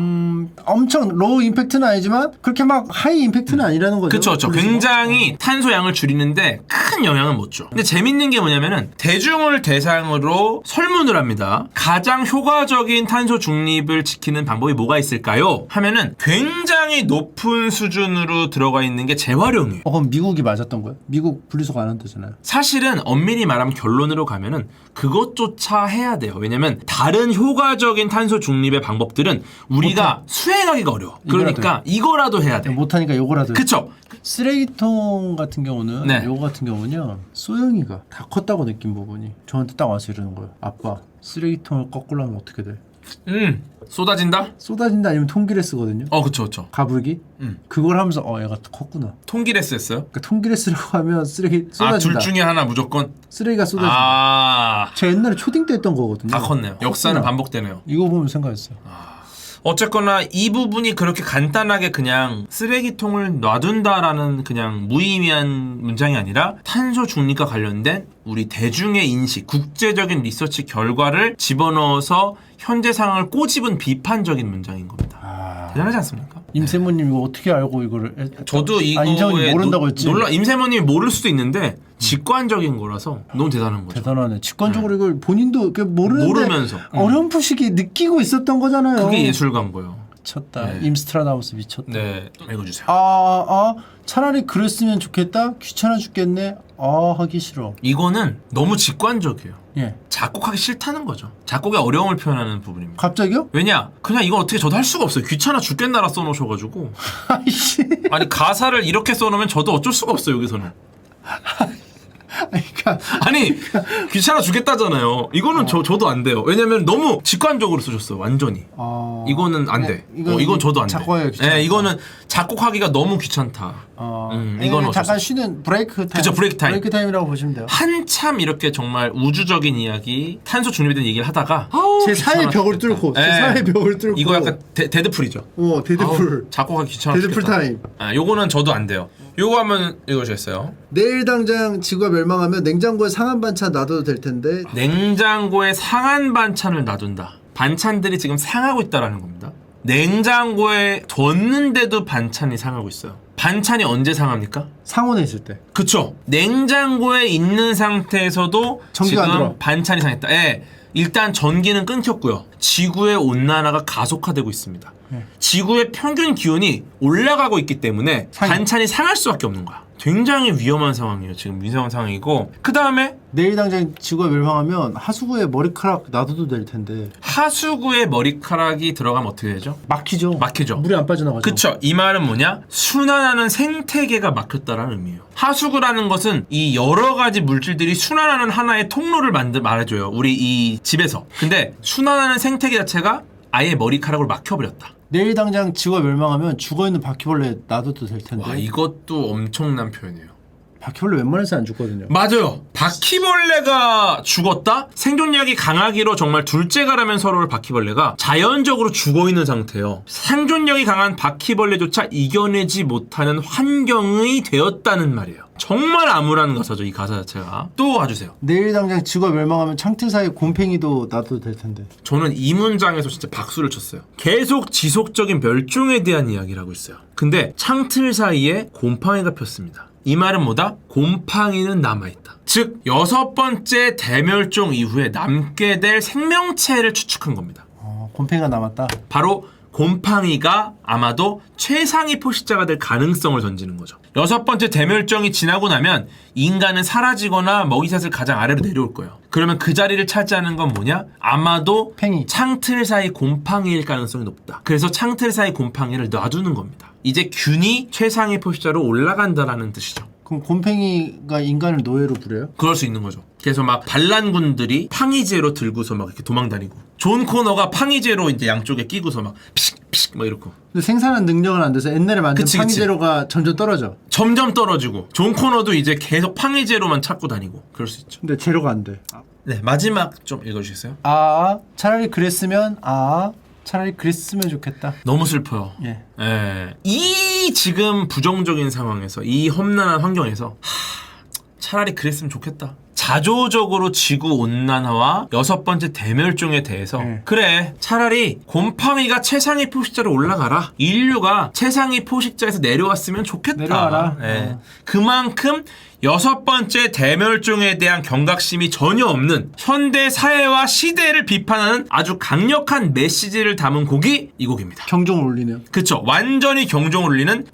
엄청 로우 임팩트는 아니지만 그렇게 막 하이 임팩트는 아니라는 거죠. 그쵸, 그쵸. 굉장히 탄소 양을 줄이는데 큰 영향은 못 줘. 근데 재밌는 게 뭐냐면은 대중을 대상으로 설문을 합니다. 가장 효과적인 탄소 중립을 지키는 방법이 뭐가 있을까요? 하면은 굉장히 높은 수준으로 들어가 있는 게 재활용이에요. 그럼 미국이 맞았던 거예요? 미국 분리수거 안 한다잖아요. 사실은 엄밀히 말하면 결론으로 가면은 그것조차 해야 돼요. 왜냐면 다른 효과적인 탄소 중립의 방법들은 우리가 수행하기가 어려워. 그러니까 이거라도 해야 돼. 못하니까 요거라도. 그쵸? 쓰레기통 같은 경우는 네. 요거 같은 경우는요. 소영이가 다 컸다고 느낀 부분이 저한테 딱 와서 이러는 거예요. 아빠 쓰레기통을 거꾸로 하면 어떻게 돼? 쏟아진다? 쏟아진다 아니면 통기레 쓰거든요. 그쵸, 그쵸. 가불기? 그걸 하면서 얘가 컸구나. 통기레스 했어요? 그러니까 통기레 쓰라고 하면 쓰레기 쏟아진다. 둘 중에 하나 무조건? 쓰레기가 쏟아진다. 아, 제가 옛날에 초딩 때 했던 거거든요. 다 컸네요. 역사는 반복되네요. 이거 보면 생각했어요. 어쨌거나 이 부분이 그렇게 간단하게 그냥 쓰레기통을 놔둔다라는 그냥 무의미한 문장이 아니라 탄소 중립과 관련된 우리 대중의 인식, 국제적인 리서치 결과를 집어넣어서 현재 상황을 꼬집은 비판적인 문장인 겁니다. 대단하지 않습니까? 임세모님 이거 어떻게 알고 이거를? 저도 이거에 임세모님 모른다고 했지. 임세모님이 모를 수도 있는데 직관적인 거라서 너무 대단한 거죠. 대단하네. 직관적으로 이걸 본인도 모르는데 모르면서. 어렴풋이 느끼고 있었던 거잖아요. 그게 예술가인 거예요. 미쳤다. 네. 임스트라다무스 미쳤다. 네, 읽어주세요. 차라리 그랬으면 좋겠다. 귀찮아 죽겠네. 하기 싫어. 이거는 너무 직관적이에요. 예. 작곡하기 싫다는 거죠. 작곡의 어려움을 표현하는 부분입니다. 갑자기요? 왜냐? 그냥 이건 어떻게 저도 할 수가 없어요. 귀찮아 죽겠나라 써놓으셔가지고. 아이씨. 아니 가사를 이렇게 써놓으면 저도 어쩔 수가 없어요. 여기서는. 그러니까 아니 귀찮아 죽겠다잖아요. 이거는 저도 안 돼요. 왜냐면 너무 직관적으로 쓰셨어요. 완전히. 이거는 안 돼. 이건 저도 안 돼. 작곡하기가 귀찮다. 네, 이거는 작곡하기가 너무 귀찮다. 이거는 어쩔 수 잠깐 없어요. 쉬는 브레이크 타임. 그쵸, 브레이크 타임. 브레이크 타임이라고 보시면 돼요. 한참 이렇게 정말 우주적인 이야기, 탄소 중립에 대한 얘기를 하다가 제 사회 벽을 뚫고, 제 사회 벽을 뚫고. 이거 약간 데드풀이죠. 데드풀. 작곡하기 귀찮아. 데드풀 타임. 요거는 저도 안 돼요. 요거 한번 읽어주셨어요. 내일 당장 지구가 멸망하면 냉장고에 상한 반찬 놔둬도 될 텐데. 냉장고에 상한 반찬을 놔둔다. 반찬들이 지금 상하고 있다라는 겁니다. 냉장고에 뒀는데도 반찬이 상하고 있어요. 반찬이 언제 상합니까? 상온에 있을 때. 그쵸. 냉장고에 있는 상태에서도 전기가 안 들어. 지금 반찬이 상했다. 예. 일단 전기는 끊겼고요. 지구의 온난화가 가속화되고 있습니다. 지구의 평균 기온이 올라가고 있기 때문에 반찬이 상할 수밖에 없는 거야. 굉장히 위험한 상황이에요. 지금 위험한 상황이고 그 다음에 내일 당장 지구가 멸망하면 하수구에 머리카락 놔둬도 될 텐데. 하수구에 머리카락이 들어가면 어떻게 되죠? 막히죠. 막히죠. 물이 안 빠져나가죠. 그쵸. 이 말은 뭐냐? 순환하는 생태계가 막혔다라는 의미예요. 하수구라는 것은 이 여러 가지 물질들이 순환하는 하나의 통로를 말해줘요. 우리 이 집에서. 근데 순환하는 생태계 자체가 아예 머리카락으로 막혀버렸다. 내일 당장 지구가 멸망하면 죽어있는 바퀴벌레 놔둬도 될 텐데. 와, 이것도 엄청난 표현이에요. 바퀴벌레 웬만해서 안 죽거든요. 맞아요. 바퀴벌레가 죽었다? 생존력이 강하기로 정말 둘째가라면 서로를 바퀴벌레가 자연적으로 죽어있는 상태예요. 생존력이 강한 바퀴벌레조차 이겨내지 못하는 환경이 되었다는 말이에요. 정말 암울한 가사죠, 이 가사 자체가. 또 와주세요. 내일 당장 지구가 멸망하면 창틀 사이에 곰팽이도 놔둬도 될 텐데. 저는 이 문장에서 진짜 박수를 쳤어요. 계속 지속적인 멸종에 대한 이야기를 하고 있어요. 근데 창틀 사이에 곰팡이가 폈습니다. 이 말은 뭐다? 곰팡이는 남아있다. 즉 6번째 대멸종 이후에 남게 될 생명체를 추측한 겁니다. 곰팽이가 남았다. 바로 곰팡이가 아마도 최상위 포식자가 될 가능성을 던지는 거죠. 6번째 대멸종이 지나고 나면 인간은 사라지거나 먹이사슬 가장 아래로 내려올 거예요. 그러면 그 자리를 차지하는 건 뭐냐? 아마도 팽이. 창틀 사이 곰팡이일 가능성이 높다. 그래서 창틀 사이 곰팡이를 놔두는 겁니다. 이제 균이 최상위 포식자로 올라간다라는 뜻이죠. 그럼 곰팽이가 인간을 노예로 부려요? 그럴 수 있는 거죠. 그래서 막 반란군들이 팡이제로 들고서 막 이렇게 도망다니고, 존 코너가 팡이제로 이제 양쪽에 끼고서 막 피식 막 이렇고. 근데 생산한 능력은 안 돼서 옛날에 만든 그치. 팡이제로가 점점 떨어져. 점점 떨어지고, 존 코너도 이제 계속 팡이제로만 찾고 다니고 그럴 수 있죠. 근데 재료가 안 돼. 네, 마지막 좀 읽어주시겠어요? 차라리 그랬으면 차라리 그랬으면 좋겠다. 너무 슬퍼요. 예. 예. 이 지금 부정적인 상황에서, 이 험난한 환경에서 차라리 그랬으면 좋겠다. 자조적으로 지구 온난화와 6번째 대멸종에 대해서 그래, 차라리 곰팡이가 최상위 포식자로 올라가라. 인류가 최상위 포식자에서 내려왔으면 좋겠다. 내려와라. 예. 그만큼 6번째 대멸종에 대한 경각심이 전혀 없는 현대 사회와 시대를 비판하는 아주 강력한 메시지를 담은 곡이 이 곡입니다. 경종을 울리네요. 그쵸. 완전히 경종을 울리는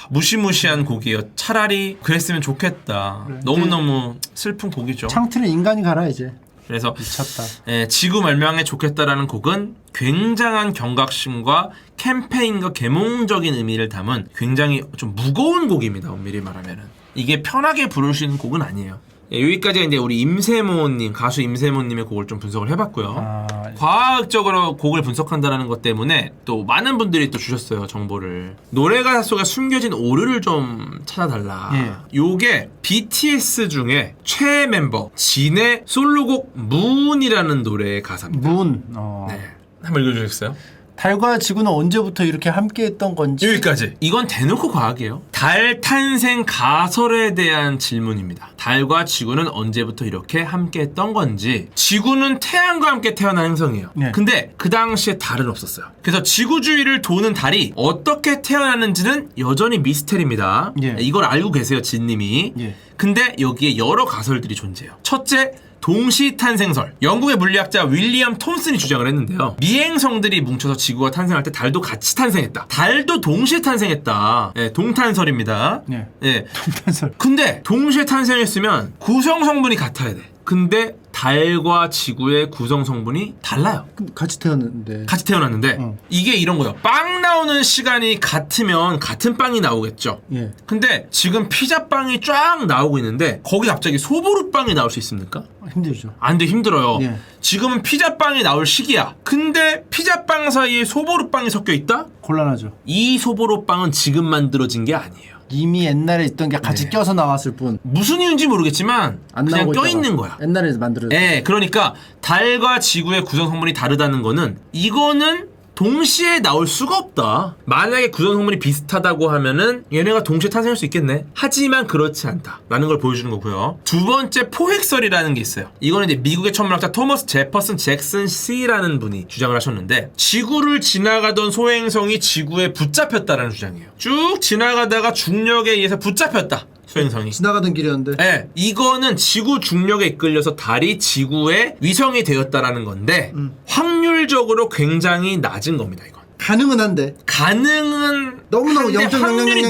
무시무시한 곡이에요. 차라리 그랬으면 좋겠다. 그래. 너무너무 슬픈 곡이죠. 창틀은 인간이 가라 이제. 그래서 미쳤다. 지구 멸망에 좋겠다라는 곡은 굉장한 경각심과 캠페인과 계몽적인 의미를 담은 굉장히 좀 무거운 곡입니다. 엄밀히 말하면은. 이게 편하게 부를 수 있는 곡은 아니에요. 여기까지 이제 우리 임세모님, 가수 임세모님의 곡을 좀 분석을 해봤고요. 과학적으로 곡을 분석한다는 것 때문에 또 많은 분들이 또 주셨어요, 정보를. 노래 가사 속에 숨겨진 오류를 좀 찾아달라. 요게 BTS 중에 최애 멤버 진의 솔로곡 문이라는 노래의 가사입니다. 문. 네, 한번 읽어주시겠어요? 달과 지구는 언제부터 이렇게 함께했던 건지. 여기까지. 이건 대놓고 과학이에요. 달 탄생 가설에 대한 질문입니다. 달과 지구는 언제부터 이렇게 함께했던 건지. 지구는 태양과 함께 태어난 행성이에요. 네. 근데 그 당시에 달은 없었어요. 그래서 지구 주위를 도는 달이 어떻게 태어났는지는 여전히 미스테리입니다. 예. 이걸 알고 계세요, 진님이. 예. 근데 여기에 여러 가설들이 존재해요. 첫째, 동시탄생설. 영국의 물리학자 윌리엄 톰슨이 주장을 했는데요. 미행성들이 뭉쳐서 지구가 탄생할 때 달도 같이 탄생했다. 달도 동시에 탄생했다. 예, 동탄설입니다. 예. 예. 동탄설. 근데 동시에 탄생했으면 구성 성분이 같아야 돼. 근데 달과 지구의 구성 성분이 달라요. 같이 태어났는데. 같이 태어났는데 이게 이런 거예요. 빵 나오는 시간이 같으면 같은 빵이 나오겠죠. 예. 근데 지금 피자빵이 쫙 나오고 있는데 거기 갑자기 소보루빵이 나올 수 있습니까? 힘들죠. 안 돼, 힘들어요. 예. 지금은 피자빵이 나올 시기야. 근데 피자빵 사이에 소보루빵이 섞여 있다? 곤란하죠. 이 소보루빵은 지금 만들어진 게 아니에요. 이미 옛날에 있던 게 같이 껴서 나왔을 뿐. 무슨 이유인지 모르겠지만 안 그냥 나오고 껴있는 거야. 옛날에 만들어졌. 예, 그러니까 달과 지구의 구성 성분이 다르다는 거는 이거는 동시에 나올 수가 없다. 만약에 구성 성분이 비슷하다고 하면은 얘네가 동시에 탄생할 수 있겠네. 하지만 그렇지 않다라는 걸 보여주는 거고요. 두 번째, 포획설이라는 게 있어요. 이거는 이제 미국의 천문학자 토머스 제퍼슨 잭슨 C라는 분이 주장을 하셨는데, 지구를 지나가던 소행성이 지구에 붙잡혔다라는 주장이에요. 쭉 지나가다가 중력에 의해서 붙잡혔다. 소행성이. 지나가던 길이었는데. 네, 이거는 지구 중력에 이끌려서 달이 지구의 위성이 되었다라는 건데 확률적으로 굉장히 낮은 겁니다. 이건 가능은 한데. 가능은 너무너무 한데 확률이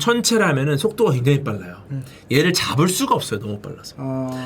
0.00000000000000000000000000000000000000000000000000000000000000000000000000000000000000000000000000000000000000000000000000000000000000000000000000000000000000000000000000000000000000000000000000000000000000000000000000000000000000000000000000000000000000000000000000000000000000000000000000000000000000000000000000000000000000000000000000000000000000000000000000000000000000000000000000000000000000000000000000000000000000000000000000000000000000000000000000000000000000000000000000000000000000000000000000000000000000000000000000000000000000000000000000000000000000000000000000000000000000000000000000000000000000000000000000000000얘를 잡을 수가 없어요. 너무 빨라서. 얘를 잡을 수가 없어요. 너무 빨라서.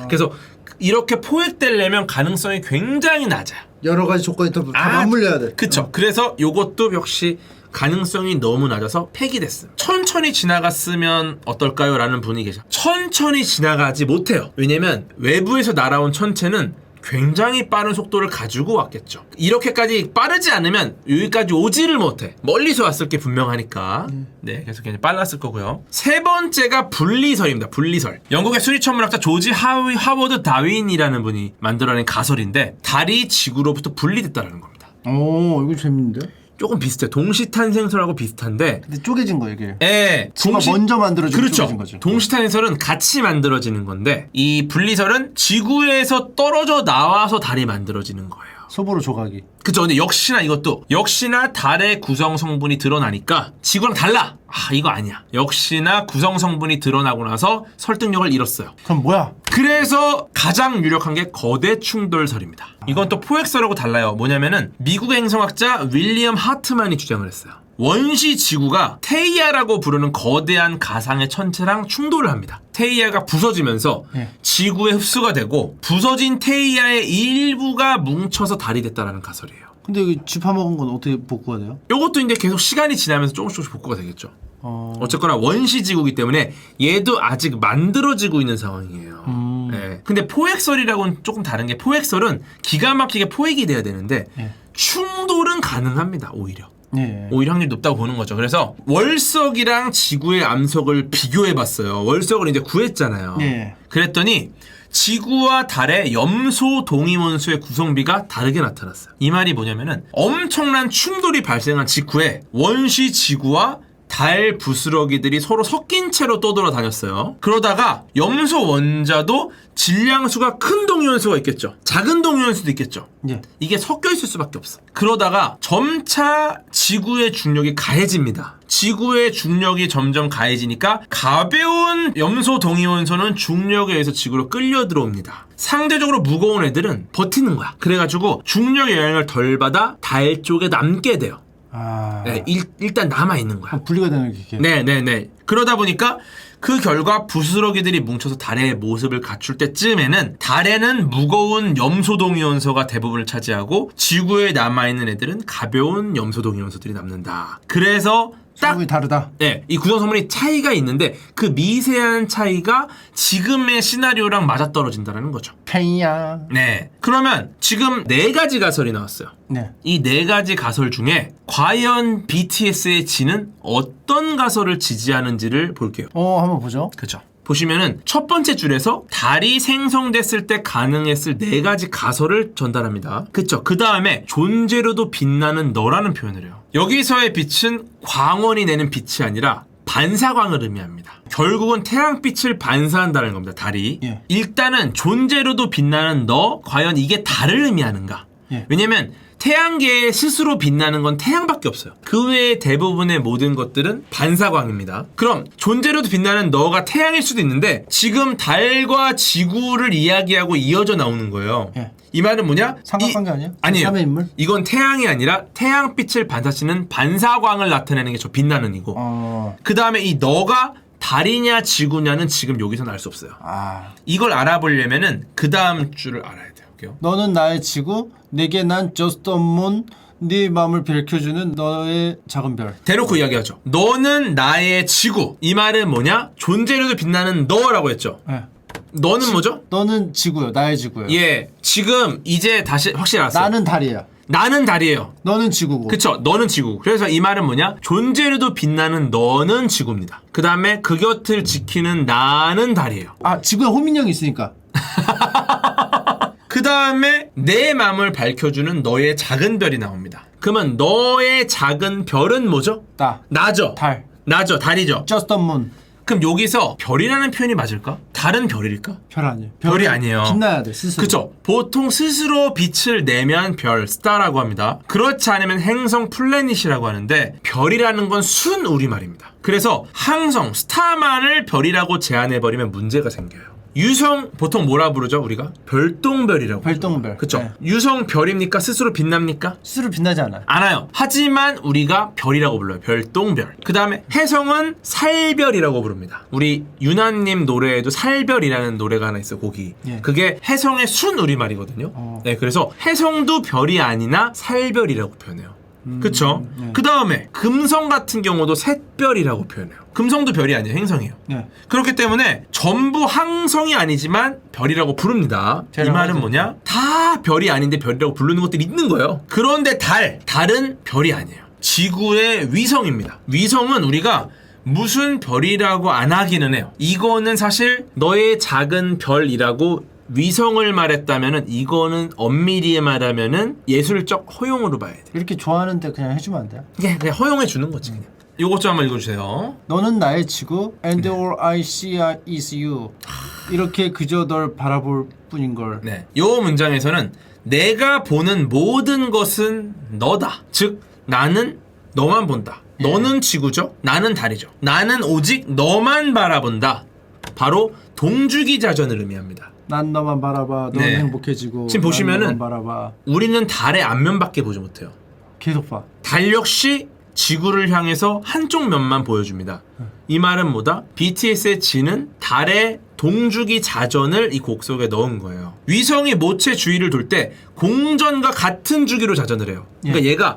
그래서 이렇게 포획되려면 가능성이 굉장히 낮아요. 여러 가지 조건이 다 맞물려야 돼. 그쵸. 그래서 요것도 역시 가능성이 너무 낮아서 폐기됐어요. 천천히 지나갔으면 어떨까요? 라는 분이 계셔. 천천히 지나가지 못해요. 왜냐면 외부에서 날아온 천체는 굉장히 빠른 속도를 가지고 왔겠죠. 이렇게까지 빠르지 않으면 여기까지 오지를 못해. 멀리서 왔을 게 분명하니까. 네, 그래서 굉장히 빨랐을 거고요. 세 번째가 분리설입니다. 분리설. 영국의 수리천문학자 조지 하워드 다윈이라는 분이 만들어낸 가설인데, 달이 지구로부터 분리됐다는 겁니다. 오, 이거 재밌는데? 조금 비슷해요. 동시탄생설하고 비슷한데, 근데 쪼개진 거 이게. 예, 지구가 먼저 만들어진 그렇죠. 쪼개진 거죠. 동시탄생설은 같이 만들어지는 건데, 이 분리설은 지구에서 떨어져 나와서 달이 만들어지는 거예요. 소보로 조각이. 그쵸. 근데 역시나 달의 구성 성분이 드러나니까 지구랑 달라. 이거 아니야. 역시나 구성 성분이 드러나고 나서 설득력을 잃었어요. 그럼 뭐야? 그래서 가장 유력한 게 거대 충돌설입니다. 이건 또 포획설하고 달라요. 뭐냐면은 미국의 행성학자 윌리엄 하트만이 주장을 했어요. 원시 지구가 테이아라고 부르는 거대한 가상의 천체랑 충돌을 합니다. 테이아가 부서지면서 지구에 흡수가 되고 부서진 테이아의 일부가 뭉쳐서 달이 됐다라는 가설이에요. 근데 여기 쥐파먹은 건 어떻게 복구가 돼요? 이것도 이제 계속 시간이 지나면서 조금씩 복구가 되겠죠. 어쨌거나 원시 지구이기 때문에 얘도 아직 만들어지고 있는 상황이에요. 네. 근데 포획설이라고는 조금 다른 게 포획설은 기가 막히게 포획이 돼야 되는데 충돌은 가능합니다. 오히려 확률이 높다고 보는 거죠. 그래서 월석이랑 지구의 암석을 비교해봤어요. 월석을 이제 구했잖아요. 그랬더니 지구와 달의 염소 동위원소의 구성비가 다르게 나타났어요. 이 말이 뭐냐면은 엄청난 충돌이 발생한 직후에 원시 지구와 달 부스러기들이 서로 섞인 채로 떠돌아다녔어요. 그러다가 염소 원자도 질량수가 큰 동위원소가 있겠죠. 작은 동위원소도 있겠죠. 이게 섞여 있을 수밖에 없어. 그러다가 점차 지구의 중력이 가해집니다. 지구의 중력이 점점 가해지니까 가벼운 염소 동위원소는 중력에 의해서 지구로 끌려 들어옵니다. 상대적으로 무거운 애들은 버티는 거야. 그래가지고 중력의 영향을 덜 받아 달 쪽에 남게 돼요. 네, 일단 남아있는 거야. 분리가 되는 게. 네네네. 그러다 보니까 그 결과 부스러기들이 뭉쳐서 달의 모습을 갖출 때쯤에는 달에는 무거운 염소동위원소가 대부분을 차지하고 지구에 남아있는 애들은 가벼운 염소동위원소들이 남는다. 그래서 성분이 다르다. 네, 이 구성 성분이 차이가 있는데 그 미세한 차이가 지금의 시나리오랑 맞아떨어진다는 거죠. 페이야. 네. 그러면 지금 4가지 가설이 나왔어요. 이 4가지 가설 중에 과연 BTS의 지는 어떤 가설을 지지하는지를 볼게요. 한번 보죠. 그렇죠. 보시면은 첫 번째 줄에서 달이 생성됐을 때 가능했을 4가지 가설을 전달합니다. 그쵸? 그 다음에 존재로도 빛나는 너라는 표현을 해요. 여기서의 빛은 광원이 내는 빛이 아니라 반사광을 의미합니다. 결국은 태양빛을 반사한다는 겁니다. 달이. 일단은 존재로도 빛나는 너, 과연 이게 달을 의미하는가? 왜냐면 태양계에 스스로 빛나는 건 태양밖에 없어요. 그 외의 대부분의 모든 것들은 반사광입니다. 그럼 존재로도 빛나는 너가 태양일 수도 있는데 지금 달과 지구를 이야기하고 이어져 나오는 거예요. 이 말은 뭐냐? 삼각관계 아니야? 아니에요. 3의 인물? 이건 태양이 아니라 태양빛을 반사시는 반사광을 나타내는 게 저 빛나는 이고 그 다음에 이 너가 달이냐 지구냐는 지금 여기서는 알 수 없어요. 이걸 알아보려면은 그 다음 줄을 알아야 돼요. 너는 나의 지구, 내게 난 just a moon, 네 마음을 밝혀주는 너의 작은 별. 대놓고 이야기하죠. 너는 나의 지구. 이 말은 뭐냐? 존재로도 빛나는 너라고 했죠. 너는 뭐죠? 너는 지구요. 나의 지구요. 예, 지금 이제 다시 확실히 알았어요. 나는 달이야. 나는 달이에요. 너는 지구고. 그쵸? 너는 지구. 그래서 이 말은 뭐냐? 존재로도 빛나는 너는 지구입니다. 그 다음에 그 곁을 지키는 나는 달이에요. 지구에 호민형이 있으니까. 그 다음에 내 마음을 밝혀주는 너의 작은 별이 나옵니다. 그러면 너의 작은 별은 뭐죠? 나죠. 달. 나죠. 달이죠. just a moon. 그럼 여기서 별이라는 표현이 맞을까? 달은 별일까? 별 아니에요. 별이 아니에요. 빛나야 돼, 스스로. 그쵸? 보통 스스로 빛을 내면 별, 스타라고 합니다. 그렇지 않으면 행성, 플래닛이라고 하는데 별이라는 건 순 우리말입니다. 그래서 항성, 스타만을 별이라고 제안해버리면 문제가 생겨요. 유성 보통 뭐라 부르죠 우리가? 별똥별이라고. 별똥별. 그쵸? 네. 유성 별입니까? 스스로 빛납니까? 스스로 빛나지 않아요. 않아요. 하지만 우리가 별이라고 불러요. 별똥별. 그 다음에 해성은 살별이라고 부릅니다. 우리 유나님 노래에도 살별이라는 노래가 하나 있어요. 곡이. 그게 해성의 순 우리말이거든요. 네, 그래서 해성도 별이 아니나 살별이라고 표현해요. 그쵸? 그 다음에 금성 같은 경우도 샛별이라고 표현해요. 금성도 별이 아니에요. 행성이에요. 그렇기 때문에 전부 항성이 아니지만 별이라고 부릅니다. 이 말은 뭐냐? 다 별이 아닌데 별이라고 부르는 것들이 있는 거예요. 그런데 달은 별이 아니에요. 지구의 위성입니다. 위성은 우리가 무슨 별이라고 안 하기는 해요. 이거는 사실 너의 작은 별이라고 위성을 말했다면은 이거는 엄밀히 말하면은 예술적 허용으로 봐야 돼. 이렇게 좋아하는데 그냥 해주면 안 돼요? 그냥 허용해 주는 거지 그냥. 요것 좀 한번 읽어주세요. 너는 나의 지구, and all I see is you. 이렇게 그저 널 바라볼 뿐인 걸. 네, 요 문장에서는 내가 보는 모든 것은 너다. 즉 나는 너만 본다. 너는 지구죠. 나는 달이죠. 나는 오직 너만 바라본다. 바로 동주기자전을 의미합니다. 난 너만 바라봐. 넌 네. 행복해지고. 지금 보시면은 난 너만 바라봐. 우리는 달의 앞면밖에 보지 못해요. 계속 봐. 달 역시 지구를 향해서 한쪽 면만 보여줍니다. 이 말은 뭐다? BTS의 진은 달의 동주기 자전을 이 곡 속에 넣은 거예요. 위성이 모체 주위를 돌 때 공전과 같은 주기로 자전을 해요. 그러니까 얘가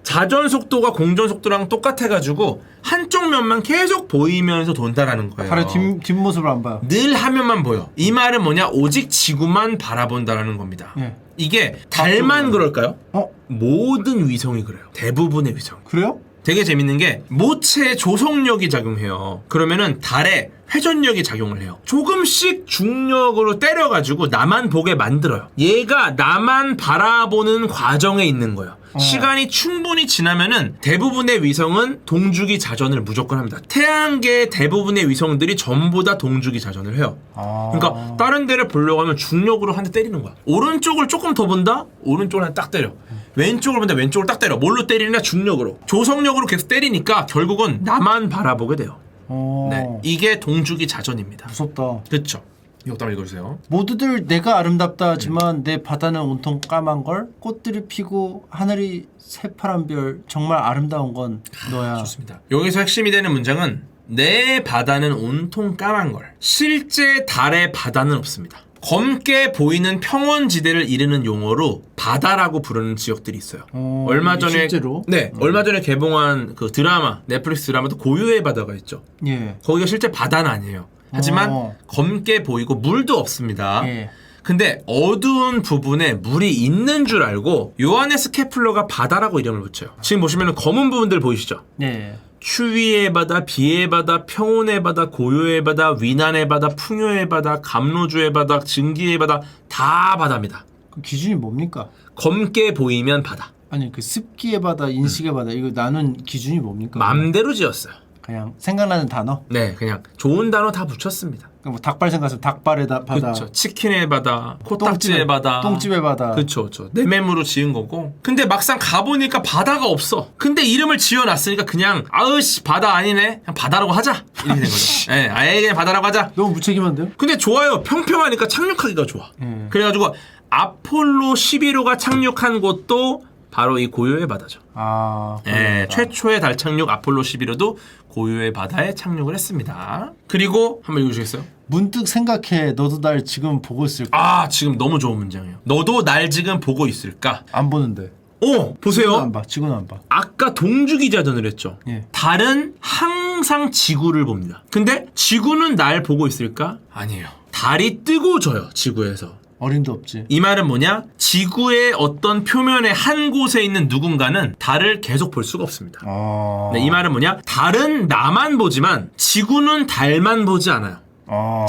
자전 속도가 공전 속도랑 똑같아가지고 한쪽 면만 계속 보이면서 돈다라는 거예요. 달의 뒷모습을 안 봐요. 늘 화면만 보여. 이 말은 뭐냐? 오직 지구만 바라본다라는 겁니다. 예. 이게 달만 그럴까요? 어? 모든 위성이 그래요. 대부분의 위성. 그래요? 되게 재밌는 게 모체에 조성력이 작용해요. 그러면은 달에 회전력이 작용을 해요. 조금씩 중력으로 때려가지고 나만 보게 만들어요. 얘가 나만 바라보는 과정에 있는 거예요. 시간이 충분히 지나면은 대부분의 위성은 동주기 자전을 무조건 합니다. 태양계의 대부분의 위성들이 전부 다 동주기 자전을 해요. 그러니까 다른 데를 보려고 하면 중력으로 한 대 때리는 거야. 오른쪽을 조금 더 본다? 오른쪽을 한 대 딱 때려. 왼쪽을 본다? 왼쪽을 딱 때려. 뭘로 때리냐? 중력으로. 조성력으로 계속 때리니까 결국은 나만 바라보게 돼요. 네, 이게 동주기 자전입니다. 무섭다. 그렇죠. 이것도 한번 읽어주세요. 모두들 내가 아름답다 하지만 내 바다는 온통 까만 걸. 꽃들이 피고 하늘이 새파란 별. 정말 아름다운 건 너야. 좋습니다. 여기서 핵심이 되는 문장은 내 바다는 온통 까만 걸. 실제 달의 바다는 없습니다. 검게 보이는 평원지대를 이르는 용어로 바다라고 부르는 지역들이 있어요. 얼마 전에 실제로? 네, 얼마 전에 개봉한 그 드라마, 넷플릭스 드라마도 고유의 바다가 있죠. 예. 거기가 실제 바다는 아니에요. 하지만 검게 보이고 물도 없습니다. 예. 근데 어두운 부분에 물이 있는 줄 알고 요하네스 케플러가 바다라고 이름을 붙여요. 지금 보시면 검은 부분들 보이시죠? 네. 추위의 바다, 비의 바다, 평온의 바다, 고요의 바다, 위난의 바다, 풍요의 바다, 감로주의 바다, 증기의 바다 다 바다입니다. 그 기준이 뭡니까? 검게 보이면 바다. 아니 그 습기의 바다, 인식의 바다 이거 나눈 기준이 뭡니까? 맘대로 지었어요. 그냥 생각나는 단어. 네, 그냥 좋은 단어 다 붙였습니다. 그러니까 뭐 닭발 생각하면 닭발의 바다. 그렇죠. 치킨의 바다, 코딱지의 바다, 똥집의 바다. 그렇죠, 그렇죠. 내mem으로 지은 거고. 근데 막상 가보니까 바다가 없어. 근데 이름을 지어놨으니까 그냥 아으씨 바다 아니네. 그냥 바다라고 하자. 이렇게 된 거죠. 예, 아예 그냥 바다라고 하자. 너무 무책임한데요? 근데 좋아요. 평평하니까 착륙하기가 좋아. 그래가지고 아폴로 11호가 착륙한 곳도 바로 이 고요의 바다죠. 아. 예, 최초의 달 착륙 아폴로 11호도 고요의 바다에 착륙을 했습니다. 그리고 한번 읽으시겠어요? 문득 생각해. 너도 날 지금 보고 있을까? 아, 지금 너무 좋은 문장이에요. 너도 날 지금 보고 있을까? 안 보는데. 오, 지구는 보세요. 안 봐. 지구는 안 봐. 아까 동주기자전을 했죠. 예. 달은 항상 지구를 봅니다. 근데 지구는 날 보고 있을까? 아니에요. 달이 뜨고 져요, 지구에서. 어림도 없지. 이 말은 뭐냐? 지구의 어떤 표면의 한 곳에 있는 누군가는 달을 계속 볼 수가 없습니다. 아. 네, 이 말은 뭐냐? 달은 나만 보지만 지구는 달만 보지 않아요.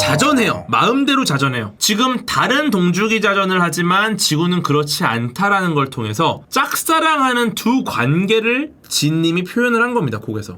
자전해요. 마음대로 자전해요. 지금 다른 동주기 자전을 하지만 지구는 그렇지 않다라는 걸 통해서 짝사랑하는 두 관계를 진님이 표현을 한 겁니다. 곡에서.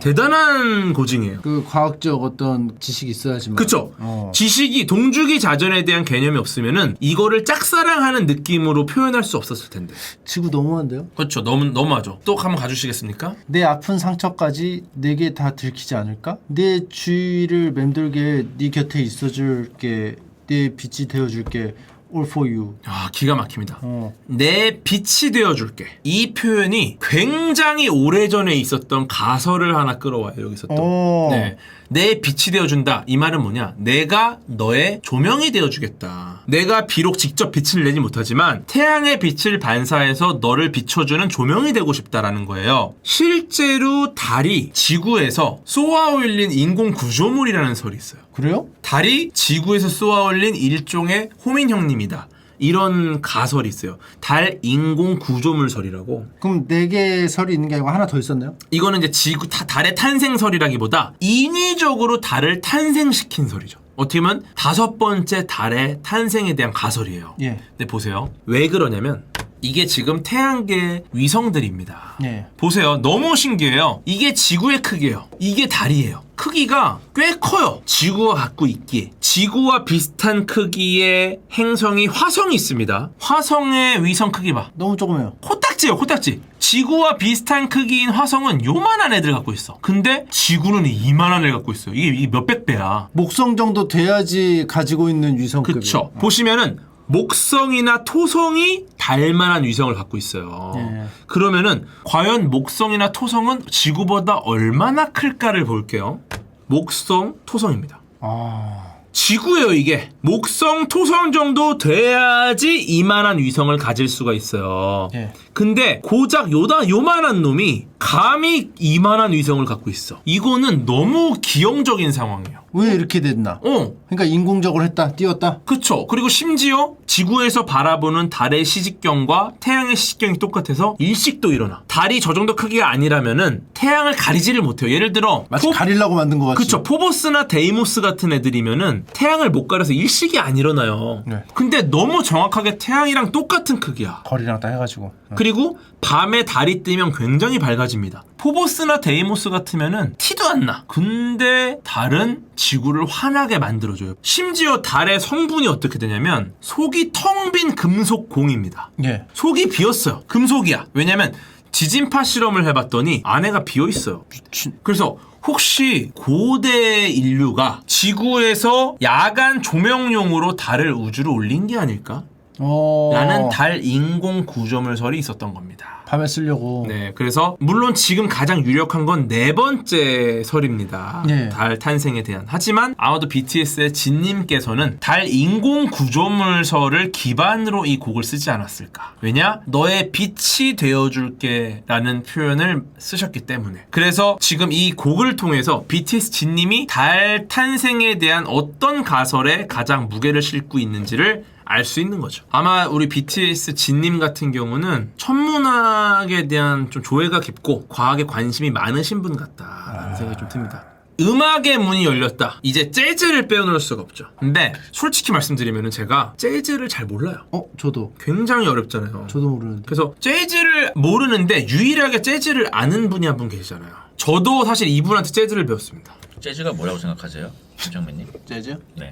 대단한 고증이에요. 그 과학적 어떤 지식이 있어야지만. 그쵸? 지식이 동주기 자전에 대한 개념이 없으면은 이거를 짝사랑하는 느낌으로 표현할 수 없었을 텐데. 지구 너무한데요? 그렇죠. 너무하죠. 또 한번 가주시겠습니까? 내 아픈 상처까지 내게 다 들키지 않을까? 내 주위를 맴돌게 네 곁에 있어줄게. 내 빛이 되어줄게. All for you. 아, 기가 막힙니다. 내 빛이 되어줄게. 이 표현이 굉장히 오래전에 있었던 가설을 하나 끌어와요. 여기서 또. 네. 내 빛이 되어준다. 이 말은 뭐냐? 내가 너의 조명이 되어주겠다. 내가 비록 직접 빛을 내지 못하지만 태양의 빛을 반사해서 너를 비춰주는 조명이 되고 싶다라는 거예요. 실제로 달이 지구에서 쏘아올린 인공 구조물이라는 설이 있어요. 그래요? 달이 지구에서 쏘아올린 일종의 호민형님이다. 이런 가설이 있어요. 달 인공 구조물설이라고. 그럼 4개의 설이 있는 게 아니고 하나 더 있었나요? 이거는 이제 달의 탄생설이라기보다 인위적으로 달을 탄생시킨 설이죠. 어떻게 보면 5번째 달의 탄생에 대한 가설이에요. 예. 근데 보세요. 왜 그러냐면 이게 지금 태양계 위성들입니다. 예. 보세요. 너무 신기해요. 이게 지구의 크기예요. 이게 달이에요. 크기가 꽤 커요. 지구와 갖고 있기에. 지구와 비슷한 크기의 행성이 화성이 있습니다. 화성의 위성 크기 봐. 너무 조그매요. 코딱지예요, 코딱지. 지구와 비슷한 크기인 화성은 요만한 애들 갖고 있어. 근데 지구는 이만한 애를 갖고 있어요. 이게 몇백 배야. 목성 정도 돼야지 가지고 있는 위성급이에요. 그쵸. 보시면은 목성이나 토성이 달만한 위성을 갖고 있어요. 예. 그러면은 과연 목성이나 토성은 지구보다 얼마나 클까를 볼게요. 목성, 토성입니다. 아. 지구예요, 이게. 목성, 토성 정도 돼야지 이만한 위성을 가질 수가 있어요. 예. 근데 고작 요만한 놈이 감히 이만한 위성을 갖고 있어. 이거는 너무 기형적인 상황이에요. 왜 이렇게 됐나? 그러니까 인공적으로 했다, 띄웠다. 그쵸. 그리고 심지어 지구에서 바라보는 달의 시직경과 태양의 시직경이 똑같아서 일식도 일어나. 달이 저 정도 크기가 아니라면은 태양을 가리지를 못해요. 예를 들어 마치 가리려고 만든 것 같이. 그쵸. 포보스나 데이모스 같은 애들이면은 태양을 못 가려서 일식이 안 일어나요. 네. 근데 너무 정확하게 태양이랑 똑같은 크기야. 거리랑 딱 해가지고. 그리고 밤에 달이 뜨면 굉장히 밝아집니다. 포보스나 데이모스 같으면은 티도 안 나. 근데 달은 지구를 환하게 만들어줘요. 심지어 달의 성분이 어떻게 되냐면 속이 텅 빈 금속 공입니다. 예. 속이 비었어요. 금속이야. 왜냐면 지진파 실험을 해봤더니 안에가 비어있어요. 미친. 그래서 혹시 고대 인류가 지구에서 야간 조명용으로 달을 우주로 올린 게 아닐까? 라는 달 인공 구조물설이 있었던 겁니다. 밤에 쓰려고. 네, 그래서 물론 지금 가장 유력한 건 네 번째 설입니다. 네. 달 탄생에 대한. 하지만 아마도 BTS의 진님께서는 달 인공 구조물설을 기반으로 이 곡을 쓰지 않았을까. 왜냐? 너의 빛이 되어줄게 라는 표현을 쓰셨기 때문에. 그래서 지금 이 곡을 통해서 BTS 진님이 달 탄생에 대한 어떤 가설에 가장 무게를 싣고 있는지를 알 수 있는 거죠. 아마 우리 BTS 진님 같은 경우는 천문학에 대한 좀 조예가 깊고 과학에 관심이 많으신 분 같다라는 생각이 좀 듭니다. 음악의 문이 열렸다. 이제 재즈를 빼놓을 수가 없죠. 근데 솔직히 말씀드리면 제가 재즈를 잘 몰라요. 저도. 굉장히 어렵잖아요. 저도 모르는데. 그래서 재즈를 모르는데 유일하게 재즈를 아는 분이 한 분 계시잖아요. 저도 사실 이분한테 재즈를 배웠습니다. 재즈가 뭐라고 생각하세요? 김정민님? 재즈? 네.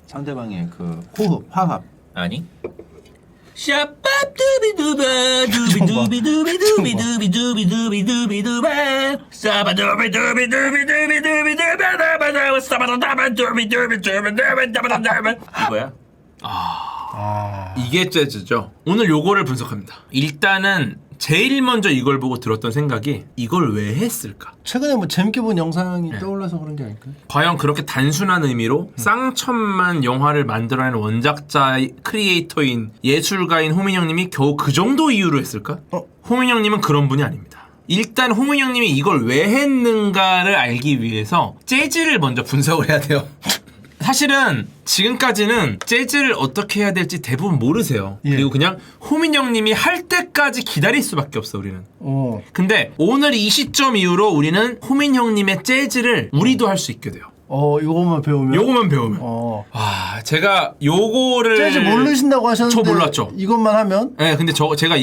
상대방의 그 호흡, 화합. 아니? 이거야? 이게 재즈죠. 오늘 요거를 분석합니다. 일단은 제일 먼저 이걸 보고 들었던 생각이 이걸 왜 했을까? 최근에 뭐 재밌게 본 영상이 떠올라서 그런 게 아닐까요? 과연 그렇게 단순한 의미로 쌍천만 영화를 만들어낸 원작자 크리에이터인 예술가인 호민영님이 겨우 그 정도 이유로 했을까? 호민영님은 그런 분이 아닙니다. 일단 호민영님이 이걸 왜 했는가를 알기 위해서 재즈를 먼저 분석을 해야 돼요. 사실은 지금까지는 재즈를 어떻게 해야 될지 대부분 모르세요. 예. 그리고 그냥 호민영님이 할 때까지 기다릴 수밖에 없어 우리는. 근데 오늘 이 시점 이후로 우리는 호민형님의 재즈를 우리도 할 수 있게 돼요. 요것만 배우면. 요거만 배우면. 와, 제가 요거를 재즈 모르신다고 하셨는데. 저 몰랐죠. 이것만 하면. 네, 근데 제가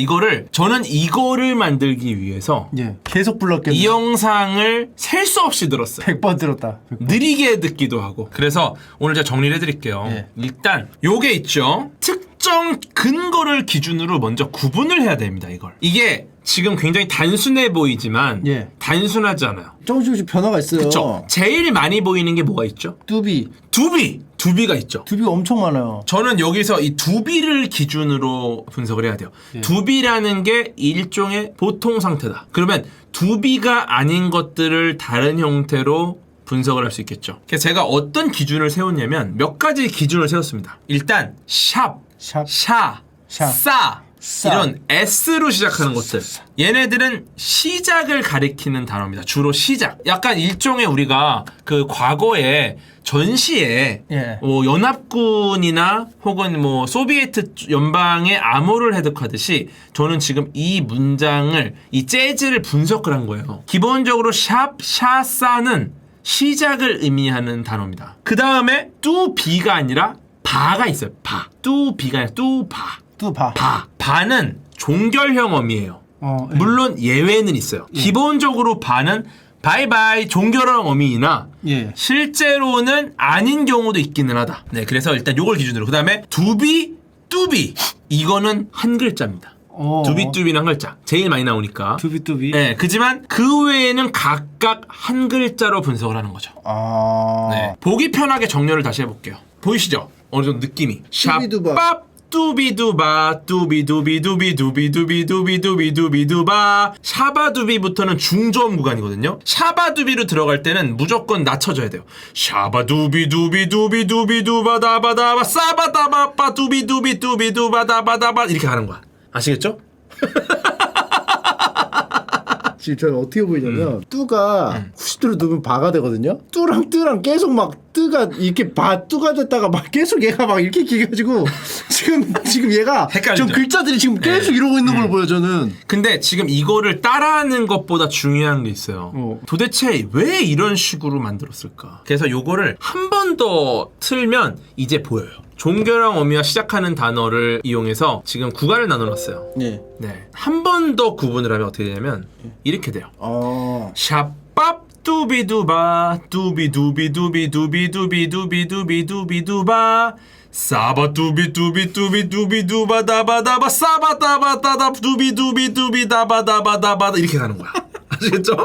저는 이거를 만들기 위해서 예. 계속 불렀겠네. 이 영상을 셀 수 없이 들었어요. 100번 들었다. 100번. 느리게 듣기도 하고. 그래서 오늘 제가 정리를 해드릴게요. 예. 일단 요게 있죠. 특정 근거를 기준으로 먼저 구분을 해야 됩니다. 이걸. 이게 지금 굉장히 단순해 보이지만 예. 단순하지 않아요. 조금씩 변화가 있어요. 그쵸? 제일 많이 보이는 게 뭐가 있죠? 뚜비. 두비가 있죠. 뚜비가 엄청 많아요. 저는 여기서 이 두비를 기준으로 분석을 해야 돼요. 두비라는 게 일종의 보통 상태다. 그러면 두비가 아닌 것들을 다른 형태로 분석을 할 수 있겠죠. 그래서 제가 어떤 기준을 세웠냐면 몇 가지 기준을 세웠습니다. 일단 샵, 샤, 싸 이런 S로 시작하는 것들. 얘네들은 시작을 가리키는 단어입니다. 주로 시작. 약간 일종의 우리가 그 과거에 전시에 예. 연합군이나 혹은 뭐 소비에트 연방의 암호를 해석하듯이 저는 지금 이 문장을 이 재즈를 분석을 한 거예요. 기본적으로 샵, 샤, 싸는 시작을 의미하는 단어입니다. 그 다음에 뚜비가 아니라 바가 있어요. 바. 뚜비가 아니라 뚜바. 뚜바. 바는 종결형 어미예요. 예. 물론 예외는 있어요. 기본적으로 바는 바이바이 종결형 어미이나 예. 실제로는 아닌 경우도 있기는 하다. 네, 그래서 일단 요걸 기준으로. 그 다음에 두비, 뚜비. 이거는 한 글자입니다. 두비뚜비는 한 글자. 제일 많이 나오니까. 두비뚜비. 네, 그지만 그 외에는 각각 한 글자로 분석을 하는 거죠. 아. 네. 보기 편하게 정렬을 다시 해볼게요. 보이시죠? 어느 정도 느낌이. 뚜비두바. 샵밥 뚜비두바 뚜비두비두비두비두비두비두비두바. 샤바두비부터는 중저음 구간이거든요. 샤바두비로 들어갈 때는 무조건 낮춰져야 돼요. 샤바두비두비두비두비두바다바다바 싸바다바빠 두비두비두비두바다바다바 이렇게 가는 거야. 아시겠죠? 지금 저는 어떻게 보이냐면 뚜가 90도로 누르면 바가 되거든요. 뚜랑 뜨랑 계속 막 뜨가 이렇게 뚜가 됐다가 막 계속 얘가 막 이렇게 기가지고 지금 얘가 헷갈리죠? 좀 글자들이 지금 계속 이러고 있는 걸 보여 저는. 근데 지금 이거를 따라하는 것보다 중요한 게 있어요. 도대체 왜 이런 식으로 만들었을까? 그래서 요거를 한 번 더 틀면 이제 보여요. 종결형 어미와 시작하는 단어를 이용해서 지금 구간을 나눠놨어요. 네. 네. 한 번 더 구분을 하면 어떻게 되냐면 이렇게 돼요. 샵밥 뚜비두바 뚜비두비두비두비두비두비두비두비두바 사바 뚜비뚜비뚜비뚜비두비두바다바다바 사바다바다다 뚜비두비두비다바다바다바다 이렇게 가는 거야. 아시겠죠?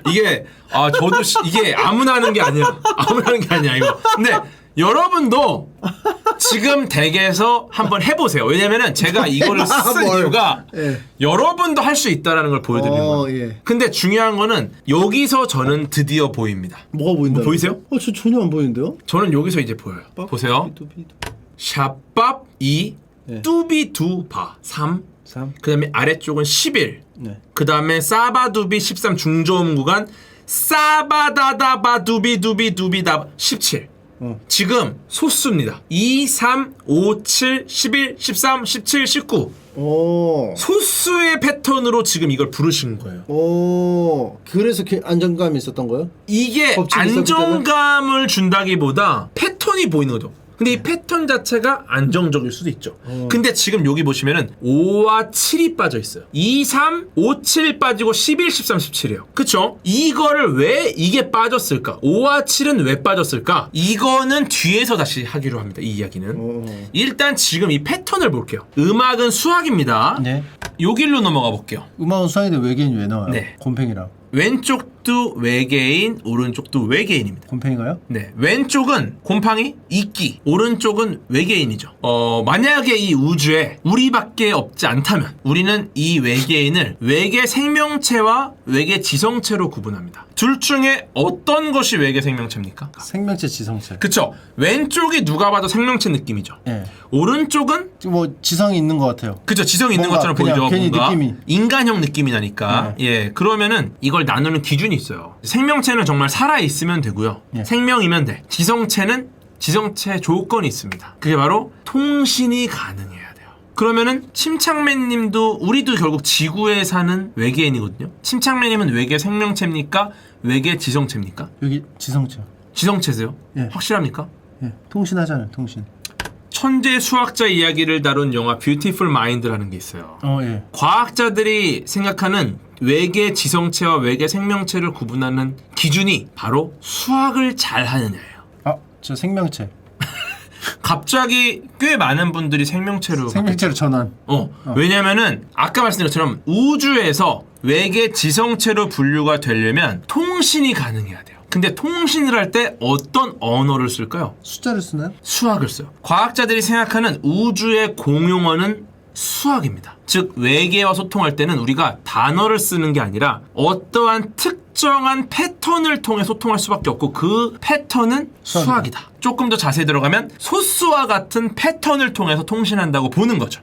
이게 저도 이게 아무나 하는 게 아니야. 아무나 하는 게 아니야 이거. 근데 여러분도 지금 댁에서 한번 해보세요. 왜냐면은 제가 이거를 쓴 이유가 예. 여러분도 할 수 있다라는 걸 보여드리는 거예요. 예. 근데 중요한 거는 여기서 저는 드디어 보입니다. 뭐가 보인다? 보이세요? 저 전혀 안 보이는데요? 저는 여기서 이제 보여요. 보세요. 샵밥 2 네. 뚜비두바 3 3. 그 다음에 아래쪽은 11 네. 그 다음에 사바두비 13 중저음 구간 사바다다바두비두비두비다 17 지금 소수입니다. 2, 3, 5, 7, 11, 13, 17, 19 소수의 패턴으로 지금 이걸 부르신 거예요. 그래서 안정감이 있었던 거예요? 이게 안정감을 준다기보다 패턴이 보이는 거죠. 근데 이 패턴 자체가 안정적일 수도 있죠. 근데 지금 여기 보시면은 5와 7이 빠져 있어요. 2, 3, 5, 7 빠지고 11, 13, 17이에요. 그쵸? 이거를 왜 이게 빠졌을까? 5와 7은 왜 빠졌을까? 이거는 뒤에서 다시 하기로 합니다. 이 이야기는. 일단 지금 이 패턴을 볼게요. 음악은 수학입니다. 네. 요 길로 넘어가 볼게요. 음악은 수학인데 외계인 왜 나와요? 네. 곰팽이랑. 왼쪽도 외계인, 오른쪽도 외계인입니다. 곰팽이가요? 네, 왼쪽은 곰팡이, 이끼, 오른쪽은 외계인이죠. 만약에 이 우주에 우리밖에 없지 않다면 우리는 이 외계인을 외계 생명체와 외계 지성체로 구분합니다. 둘 중에 어떤 것이 외계 생명체입니까? 생명체 지성체. 그쵸? 왼쪽이 누가 봐도 생명체 느낌이죠. 예. 오른쪽은 뭐 지성이 있는 것 같아요. 그죠, 지성이 있는 뭔가 것처럼 그냥 보이죠. 괜히 뭔가 느낌이. 인간형 느낌이 나니까. 예, 그러면은 이걸 나누는 기준이 있어요. 생명체는 정말 살아 있으면 되고요. 예. 생명이면 돼. 지성체는 지성체 조건이 있습니다. 그게 바로 통신이 가능해야 돼요. 그러면은 침착맨님도 우리도 결국 지구에 사는 외계인이거든요. 침착맨님은 외계 생명체입니까? 외계 지성체입니까? 여기 지성체. 지성체세요? 예. 확실합니까? 예. 통신하잖아요. 통신. 천재 수학자 이야기를 다룬 영화 뷰티풀 마인드라는 게 있어요. 예. 과학자들이 생각하는 외계 지성체와 외계 생명체를 구분하는 기준이 바로 수학을 잘 하느냐예요. 저 생명체. 갑자기 꽤 많은 분들이 생명체로 생명체로 전환. 왜냐면은 아까 말씀드린 것처럼 우주에서 외계 지성체로 분류가 되려면 통신이 가능해야 돼요. 근데 통신을 할 때 어떤 언어를 쓸까요? 숫자를 쓰나요? 수학을 써요. 과학자들이 생각하는 우주의 공용어는 수학입니다. 즉 외계와 소통할 때는 우리가 단어를 쓰는 게 아니라 어떠한 특정한 패턴을 통해 소통할 수밖에 없고 그 패턴은 수학이다. 조금 더 자세히 들어가면 소스와 같은 패턴을 통해서 통신한다고 보는 거죠.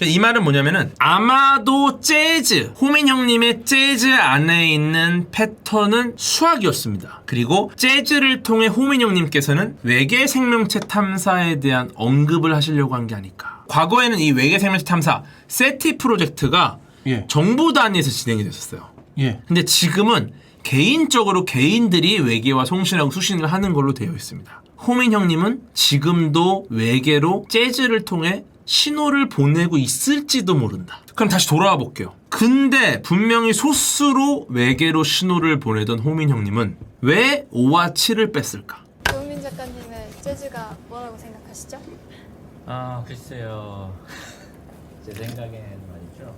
이 말은 뭐냐면은 아마도 재즈, 호민 형님의 재즈 안에 있는 패턴은 수학이었습니다. 그리고 재즈를 통해 호민 형님께서는 외계 생명체 탐사에 대한 언급을 하시려고 한 게 아닐까. 과거에는 이 외계 생명체 탐사 세티 프로젝트가 정부 단위에서 진행이 됐었어요. 근데 지금은 개인적으로 개인들이 외계와 송신하고 수신을 하는 걸로 되어 있습니다. 호민 형님은 지금도 외계로 재즈를 통해 신호를 보내고 있을지도 모른다. 그럼 다시 돌아와 볼게요. 근데 분명히 소스로 외계로 신호를 보내던 호민 형님은 왜 5와 7을 뺐을까? 조은민 작가님의 재즈가 뭐라고 생각하시죠? 아 글쎄요. 제 생각엔 말이죠.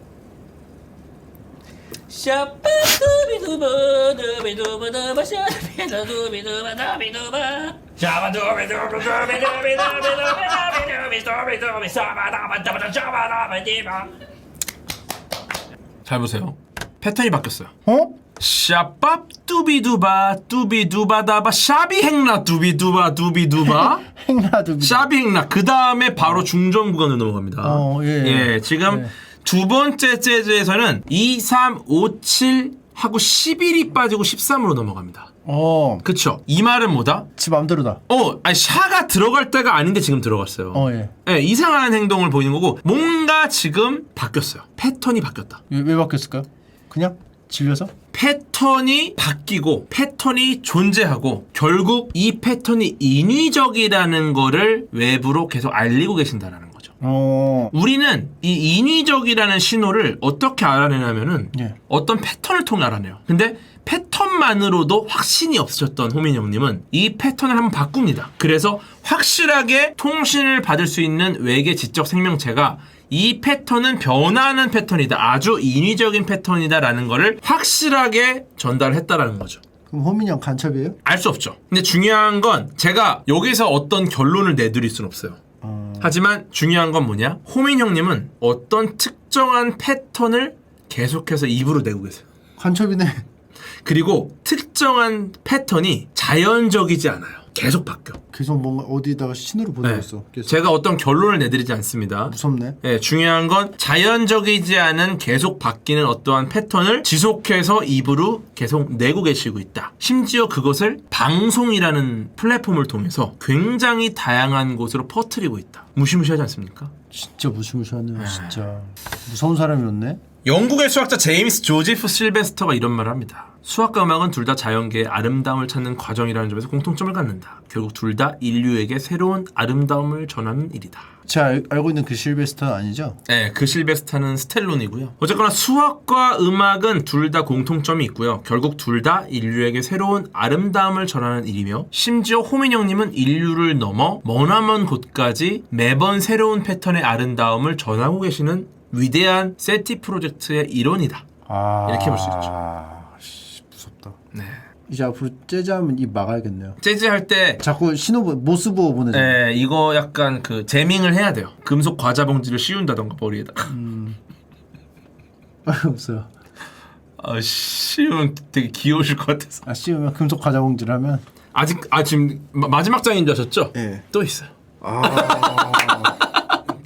샤빠두비두바 두비두바두바 샤비두비두바 두비두바 샤바두비두바두비두바두비두비두비두비두비두비 샤바다바다바다 샤바다바디바. 잘 보세요. 패턴이 바뀌었어요. 어? 샤밥 뚜비두바 뚜비두바다바 샤비행라 뚜비두바 뚜비두바 행라도 샤비행라. 그 다음에 바로 중점 구간으로 넘어갑니다. 예. 지금 예. 두 번째 재즈에서는 2, 3, 5, 7 하고 11이 빠지고 13으로 넘어갑니다. 그쵸? 이 말은 뭐다? 지 맘대로다. 아니 샤가 들어갈 때가 아닌데 지금 들어갔어요. 예. 예, 이상한 행동을 보이는 거고 뭔가 지금 바뀌었어요. 패턴이 바뀌었다. 왜 바뀌었을까요? 그냥 질려서? 패턴이 바뀌고 패턴이 존재하고 결국 이 패턴이 인위적이라는 거를 외부로 계속 알리고 계신다라는 거죠. 우리는 이 인위적이라는 신호를 어떻게 알아내냐면은 예. 어떤 패턴을 통해 알아내요. 근데 패턴만으로도 확신이 없으셨던 호민 형님은 이 패턴을 한번 바꿉니다. 그래서 확실하게 통신을 받을 수 있는 외계 지적 생명체가 이 패턴은 변화하는 패턴이다. 아주 인위적인 패턴이다라는 거를 확실하게 전달했다라는 거죠. 그럼 호민이 형 간첩이에요? 알 수 없죠. 근데 중요한 건 제가 여기서 어떤 결론을 내드릴 수는 없어요. 하지만 중요한 건 뭐냐? 호민 형님은 어떤 특정한 패턴을 계속해서 입으로 내고 계세요. 간첩이네. 그리고 특정한 패턴이 자연적이지 않아요. 계속 바뀌어. 계속 뭔가 어디다가 신호를 보내고 네. 있어. 계속. 제가 어떤 결론을 내드리지 않습니다. 무섭네. 네, 중요한 건 자연적이지 않은 계속 바뀌는 어떠한 패턴을 지속해서 입으로 계속 내고 계시고 있다. 심지어 그것을 방송이라는 플랫폼을 통해서 굉장히 다양한 곳으로 퍼뜨리고 있다. 무시무시하지 않습니까? 진짜 무시무시하네요. 진짜 무서운 사람이었네. 영국의 수학자 제임스 조지프 실베스터가 이런 말을 합니다. 수학과 음악은 둘 다 자연계의 아름다움을 찾는 과정이라는 점에서 공통점을 갖는다. 결국 둘 다 인류에게 새로운 아름다움을 전하는 일이다. 제가 알고 있는 그 실베스터 아니죠? 네, 그 실베스타는 스텔론이고요. 어쨌거나 수학과 음악은 둘 다 공통점이 있고요. 결국 둘 다 인류에게 새로운 아름다움을 전하는 일이며 심지어 호민 형님은 인류를 넘어 머나먼 곳까지 매번 새로운 패턴의 아름다움을 전하고 계시는 위대한 세티 프로젝트의 일원이다. 이렇게 볼 수 있죠. 무섭다. 네. 이제 앞으로 재즈하면 입 막아야겠네요. 재즈 할 때 자꾸 신호 모스보 보내잖아요. 네, 이거 약간 그 제밍을 해야 돼요. 금속 과자 봉지를 씌운다던가 머리에다가. 없어요. 씌우면 되게 귀여우실 것 같아서. 씌우면 금속 과자 봉지를 하면 지금 마지막 장인 줄 아셨죠? 네. 또 있어요.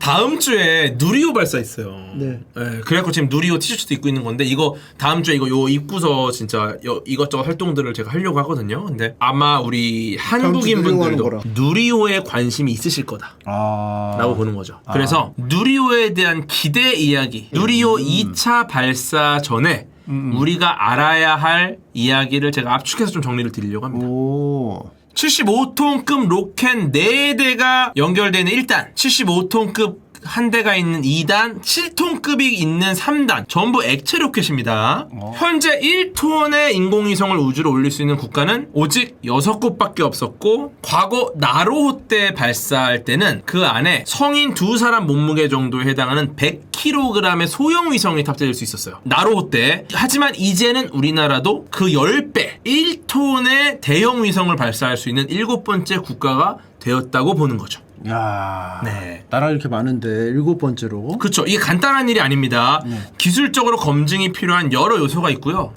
다음 주에 누리호 발사 있어요. 네. 그래갖고 지금 누리호 티셔츠도 입고 있는 건데 이거 다음 주에 이거 요 입고서 진짜 이것저것 활동들을 제가 하려고 하거든요. 근데 아마 우리 한국인 누리호 하는 분들도 거라. 누리호에 관심이 있으실 거다. 라고 보는 거죠. 그래서 누리호에 대한 기대 이야기, 누리호 2차 발사 전에 우리가 알아야 할 이야기를 제가 압축해서 좀 정리를 드리려고 합니다. 75톤급 로켓 4대가 연결되는 1단, 75톤급 한 대가 있는 2단, 7톤급이 있는 3단, 전부 액체 로켓입니다. 현재 1톤의 인공위성을 우주로 올릴 수 있는 국가는 오직 6곳밖에 없었고, 과거 나로호 때 발사할 때는 그 안에 성인 2사람 몸무게 정도에 해당하는 100kg의 소형 위성이 탑재될 수 있었어요. 나로호 때. 하지만 이제는 우리나라도 그 10배, 1톤의 대형 위성을 발사할 수 있는 7번째 국가가 되었다고 보는 거죠. 야, 네. 나라 이렇게 많은데 7번째로. 그렇죠. 이게 간단한 일이 아닙니다. 기술적으로 검증이 필요한 여러 요소가 있고요.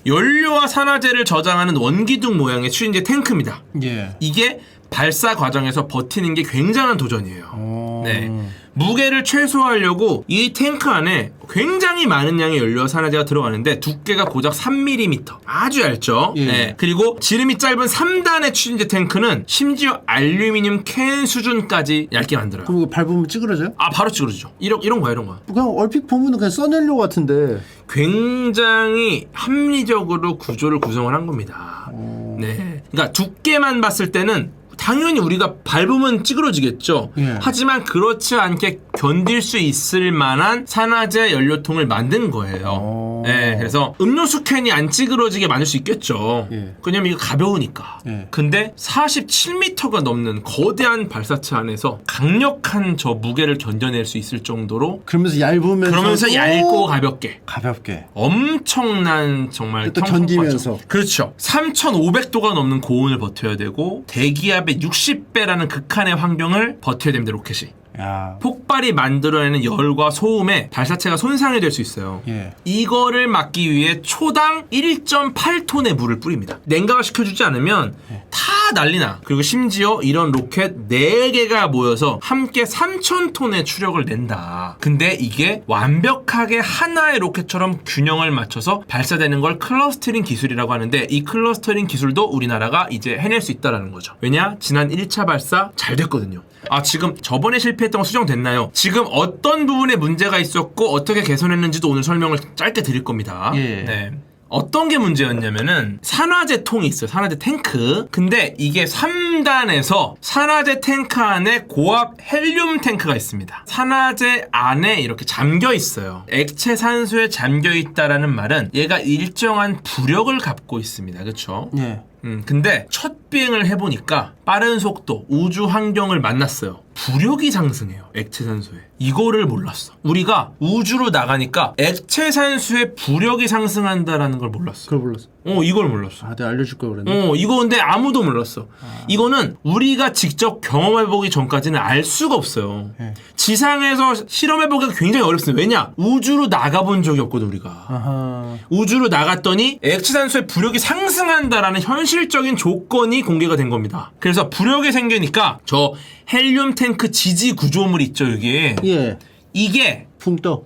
연료와 산화제를 저장하는 원기둥 모양의 추진제 탱크입니다. 예. 이게 발사 과정에서 버티는 게 굉장한 도전이에요. 네. 무게를 최소화하려고 이 탱크 안에 굉장히 많은 양의 연료와 산화제가 들어가는데 두께가 고작 3mm. 아주 얇죠. 예. 네. 그리고 지름이 짧은 3단의 추진제 탱크는 심지어 알루미늄 캔 수준까지 얇게 만들어요. 그럼 이거 밟으면 찌그러져요? 바로 찌그러지죠. 이런 거야. 그냥 얼핏 보면 그냥 써내려고 같은데. 굉장히 합리적으로 구조를 구성을 한 겁니다. 네. 그러니까 두께만 봤을 때는 당연히 우리가 밟으면 찌그러지겠죠. 예. 하지만 그렇지 않게 견딜 수 있을 만한 산화제 연료통을 만든 거예요. 네, 그래서 음료수 캔이 안 찌그러지게 만들 수 있겠죠. 예. 왜냐면 이거 가벼우니까. 예. 근데 47m가 넘는 거대한 발사체 안에서 강력한 저 무게를 견뎌낼 수 있을 정도로 그러면서 얇으면서 얇고 가볍게 엄청난 정말 또 평평 견디면서. 과정. 그렇죠. 3,500도가 넘는 고온을 버텨야 되고 대기압의 60배라는 극한의 환경을 버텨야 됩니다. 로켓이. 야. 폭발이 만들어내는 열과 소음에 발사체가 손상이 될 수 있어요. 예. 이거를 막기 위해 초당 1.8톤의 물을 뿌립니다. 냉각을 시켜주지 않으면 다 난리나. 그리고 심지어 이런 로켓 4개가 모여서 함께 3,000톤의 추력을 낸다. 근데 이게 완벽하게 하나의 로켓처럼 균형을 맞춰서 발사되는 걸 클러스터링 기술이라고 하는데 이 클러스터링 기술도 우리나라가 이제 해낼 수 있다는 거죠. 왜냐? 지난 1차 발사 잘 됐거든요. 아, 지금 저번에 실패했던 거 수정됐나요? 지금 어떤 부분에 문제가 있었고 어떻게 개선했는지도 오늘 설명을 짧게 드릴 겁니다. 예. 네. 어떤 게 문제였냐면은 산화제 통이 있어요. 산화제 탱크. 근데 이게 3단에서 산화제 탱크 안에 고압 헬륨 탱크가 있습니다. 산화제 안에 이렇게 잠겨 있어요. 액체 산소에 잠겨 있다라는 말은 얘가 일정한 부력을 갖고 있습니다. 그렇죠? 예. 근데 첫 비행을 해보니까 빠른 속도, 우주 환경을 만났어요. 부력이 상승해요. 액체 산소에. 이거를 몰랐어. 우리가 우주로 나가니까 액체 산소의 부력이 상승한다라는 걸 몰랐어. 그걸 몰랐어. 이걸 몰랐어. 아, 내가 알려줄 걸 그랬네. 이거 근데 아무도 몰랐어. 이거는 우리가 직접 경험해보기 전까지는 알 수가 없어요. 예. 지상에서 실험해보기가 굉장히 어렵습니다. 왜냐? 우주로 나가본 적이 없거든, 우리가. 아하. 우주로 나갔더니 액체산소의 부력이 상승한다라는 현실적인 조건이 공개가 된 겁니다. 그래서 부력이 생기니까 저 헬륨 탱크 지지 구조물 있죠, 여기. 예. 이게 붕 떠.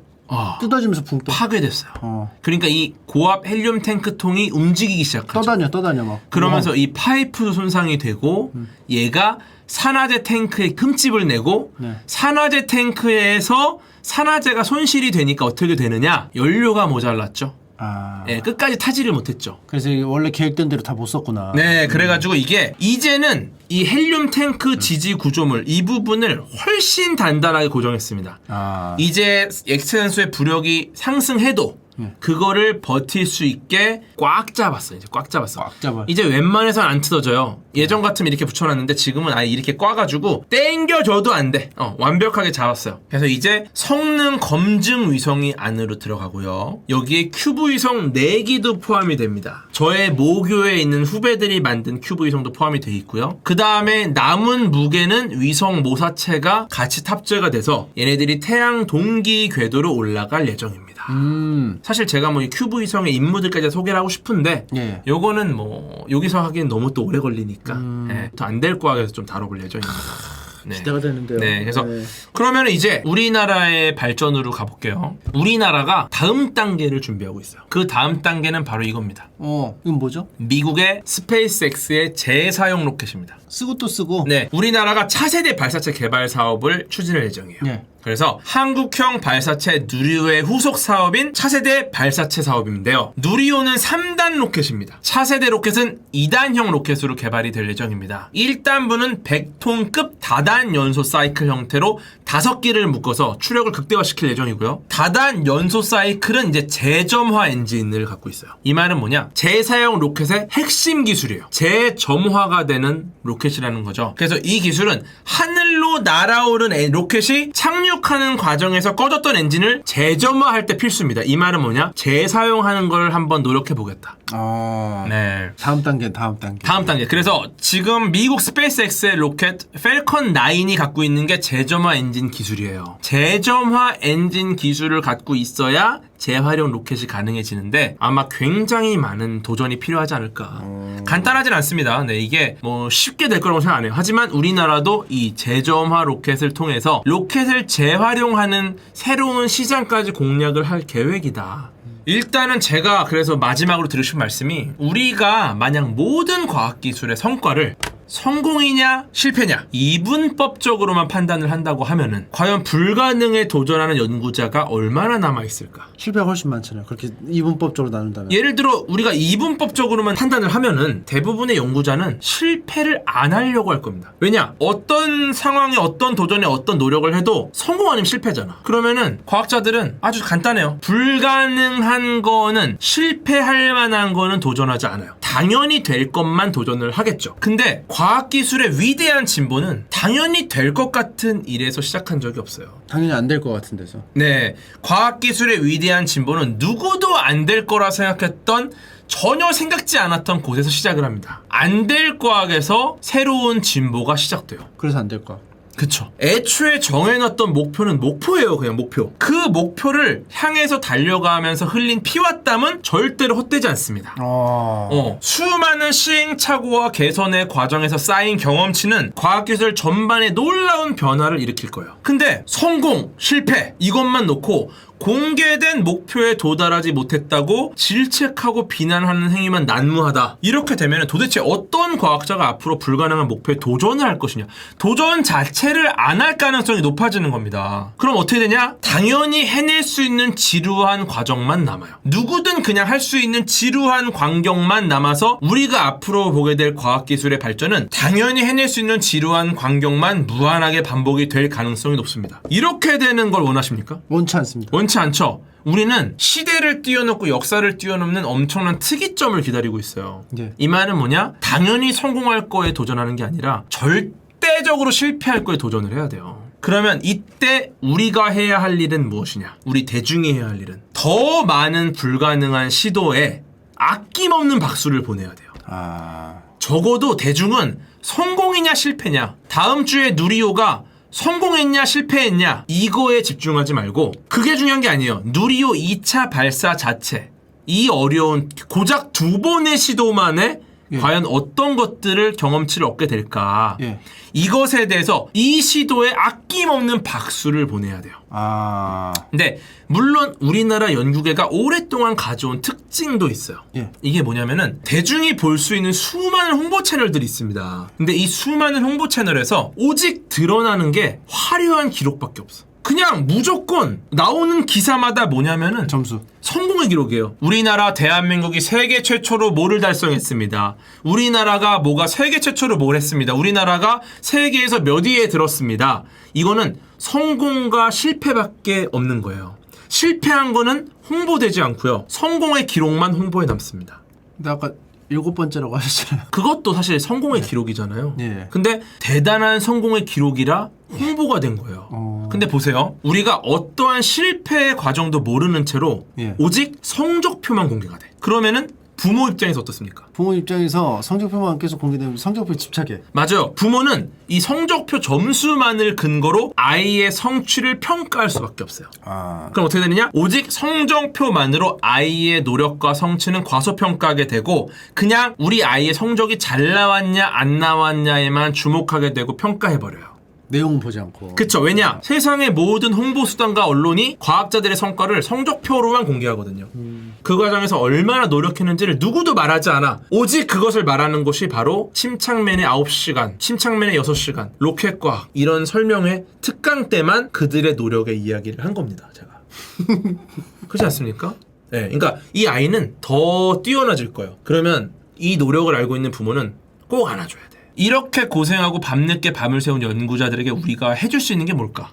뜯어지면서 붕 떠. 파괴됐어요. 그러니까 이 고압 헬륨 탱크통이 움직이기 시작하죠. 떠다녀 막. 그러면서 이 파이프도 손상이 되고 얘가 산화제 탱크에 흠집을 내고 네. 산화제 탱크에서 산화제가 손실이 되니까 어떻게 되느냐? 연료가 모자랐죠. 아. 예, 끝까지 타지를 못했죠. 그래서 이게 원래 계획된 대로 다 못 썼구나. 네, 그래가지고 이게 이제는 이 헬륨 탱크 지지 구조물 이 부분을 훨씬 단단하게 고정했습니다. 아. 이제 액체산소의 부력이 상승해도 그거를 버틸 수 있게 꽉 잡았어. 이제 꽉 잡았어. 꽉 잡아요. 이제 웬만해서는 안 뜯어져요. 예전 같으면 이렇게 붙여놨는데 지금은 아예 이렇게 꽉가지고 땡겨줘도 안 돼. 완벽하게 잡았어요. 그래서 이제 성능 검증 위성이 안으로 들어가고요. 여기에 큐브 위성 4기도 포함이 됩니다. 저의 모교에 있는 후배들이 만든 큐브 위성도 포함이 돼 있고요. 그 다음에 남은 무게는 위성 모사체가 같이 탑재가 돼서 얘네들이 태양 동기 궤도로 올라갈 예정입니다. 사실 제가 뭐 이 큐브 위성의 임무들까지 소개를 하고 싶은데 예. 요거는 뭐 여기서 하기엔 너무 또 오래 걸리니까 더 안 될 거에서 좀 다뤄볼 예정입니다. 네. 기대가 되는데요. 네, 그래서 네. 그러면 이제 우리나라의 발전으로 가볼게요. 우리나라가 다음 단계를 준비하고 있어요. 그 다음 단계는 바로 이겁니다. 이건 뭐죠? 미국의 스페이스X의 재사용 로켓입니다. 쓰고 또 쓰고. 네, 우리나라가 차세대 발사체 개발 사업을 추진할 예정이에요. 예. 그래서 한국형 발사체 누리호의 후속 사업인 차세대 발사체 사업인데요. 누리호는 3단 로켓입니다. 차세대 로켓은 2단형 로켓으로 개발이 될 예정입니다. 1단부는 100톤급 다단 연소 사이클 형태로 5기를 묶어서 추력을 극대화시킬 예정이고요. 다단 연소 사이클은 이제 재점화 엔진을 갖고 있어요. 이 말은 뭐냐? 재사용 로켓의 핵심 기술이에요. 재점화가 되는 로켓이라는 거죠. 그래서 이 기술은 하늘로 날아오른 로켓이 착륙하는 과정에서 꺼졌던 엔진을 재점화할 때 필수입니다. 이 말은 뭐냐? 재사용하는 걸 한번 노력해 보겠다. 네. 다음 단계. 다음 단계. 그래서 지금 미국 스페이스X의 로켓 펠컨 9이 갖고 있는 게 재점화 엔진 기술이에요. 재점화 엔진 기술을 갖고 있어야 재활용 로켓이 가능해지는데 아마 굉장히 많은 도전이 필요하지 않을까. 간단하진 않습니다. 네, 이게 뭐 쉽게 될 거라고 생각 안 해요. 하지만 우리나라도 이 재점화 로켓을 통해서 로켓을 재활용하는 새로운 시장까지 공략을 할 계획이다. 일단은 제가 그래서 마지막으로 드리고 싶은 말씀이 우리가 만약 모든 과학기술의 성과를 성공이냐 실패냐 이분법적으로만 판단을 한다고 하면은 과연 불가능에 도전하는 연구자가 얼마나 남아있을까? 실패가 훨씬 많잖아요. 그렇게 이분법적으로 나눈다면. 예를 들어 우리가 이분법적으로만 판단을 하면은 대부분의 연구자는 실패를 안 하려고 할 겁니다. 왜냐? 어떤 상황에 어떤 도전에 어떤 노력을 해도 성공 아니면 실패잖아. 그러면은 과학자들은 아주 간단해요. 불가능한 거는 실패할 만한 거는 도전하지 않아요. 당연히 될 것만 도전을 하겠죠. 근데 과학기술의 위대한 진보는 당연히 될 것 같은 일에서 시작한 적이 없어요. 당연히 안 될 것 같은 데서. 네, 과학기술의 위대한 진보는 누구도 안 될 거라 생각했던 전혀 생각지 않았던 곳에서 시작을 합니다. 안 될 과학에서 새로운 진보가 시작돼요. 그래서 안 될 거야. 그쵸. 애초에 정해놨던 목표는 목표예요. 그냥 목표. 그 목표를 향해서 달려가면서 흘린 피와 땀은 절대로 헛되지 않습니다. 수많은 시행착오와 개선의 과정에서 쌓인 경험치는 과학기술 전반에 놀라운 변화를 일으킬 거예요. 근데 성공, 실패 이것만 놓고 공개된 목표에 도달하지 못했다고 질책하고 비난하는 행위만 난무하다. 이렇게 되면 도대체 어떤 과학자가 앞으로 불가능한 목표에 도전을 할 것이냐. 도전 자체를 안 할 가능성이 높아지는 겁니다. 그럼 어떻게 되냐? 당연히 해낼 수 있는 지루한 과정만 남아요. 누구든 그냥 할 수 있는 지루한 광경만 남아서 우리가 앞으로 보게 될 과학기술의 발전은 당연히 해낼 수 있는 지루한 광경만 무한하게 반복이 될 가능성이 높습니다. 이렇게 되는 걸 원하십니까? 원치 않습니다. 원치 않죠. 우리는 시대를 뛰어넘고 역사를 뛰어넘는 엄청난 특이점을 기다리고 있어요. 예. 이 말은 뭐냐? 당연히 성공할 거에 도전하는 게 아니라 절대적으로 실패할 거에 도전을 해야 돼요. 그러면 이때 우리가 해야 할 일은 무엇이냐? 우리 대중이 해야 할 일은 더 많은 불가능한 시도에 아낌없는 박수를 보내야 돼요. 적어도 대중은 성공이냐 실패냐, 다음 주에 누리호가 성공했냐 실패했냐 이거에 집중하지 말고, 그게 중요한 게 아니에요. 누리호 2차 발사 자체, 이 어려운 고작 2번의 시도만에 과연 어떤 것들을 경험치를 얻게 될까, 이것에 대해서 이 시도에 아낌없는 박수를 보내야 돼요. 근데 물론 우리나라 연구계가 오랫동안 가져온 특징도 있어요. 이게 뭐냐면은 대중이 볼 수 있는 수많은 홍보 채널들이 있습니다. 근데 이 수많은 홍보 채널에서 오직 드러나는 게 화려한 기록밖에 없어. 그냥 무조건 나오는 기사마다 뭐냐면은 점수. 성공의 기록이에요. 우리나라 대한민국이 세계 최초로 뭐를 달성했습니다. 우리나라가 뭐가 세계 최초로 뭘 했습니다. 우리나라가 세계에서 몇 위에 들었습니다. 이거는 성공과 실패밖에 없는 거예요. 실패한 거는 홍보되지 않고요. 성공의 기록만 홍보에 남습니다. 근데 아까 7번째라고 하셨잖아요. 그것도 사실 성공의 기록이잖아요. 근데 대단한 성공의 기록이라 홍보가 된 거예요. 근데 보세요. 우리가 어떠한 실패의 과정도 모르는 채로 오직 성적표만 공개가 돼. 그러면은 부모 입장에서 어떻습니까? 부모 입장에서 성적표만 계속 공개되면 성적표에 집착해. 맞아요. 부모는 이 성적표 점수만을 근거로 아이의 성취를 평가할 수밖에 없어요. 그럼 어떻게 되느냐? 오직 성적표만으로 아이의 노력과 성취는 과소평가하게 되고, 그냥 우리 아이의 성적이 잘 나왔냐 안 나왔냐에만 주목하게 되고 평가해버려요. 내용은 보지 않고. 그쵸. 왜냐? 세상의 모든 홍보수단과 언론이 과학자들의 성과를 성적표로만 공개하거든요. 그 과정에서 얼마나 노력했는지를 누구도 말하지 않아. 오직 그것을 말하는 것이 바로 침착맨의 9시간, 침착맨의 6시간, 로켓과학, 이런 설명회 특강 때만 그들의 노력의 이야기를 한 겁니다. 제가. 그렇지 않습니까? 네, 그러니까 이 아이는 더 뛰어나질 거예요. 그러면 이 노력을 알고 있는 부모는 꼭 안아줘야 돼. 이렇게 고생하고 밤늦게 밤을 새운 연구자들에게 우리가 해줄 수 있는 게 뭘까?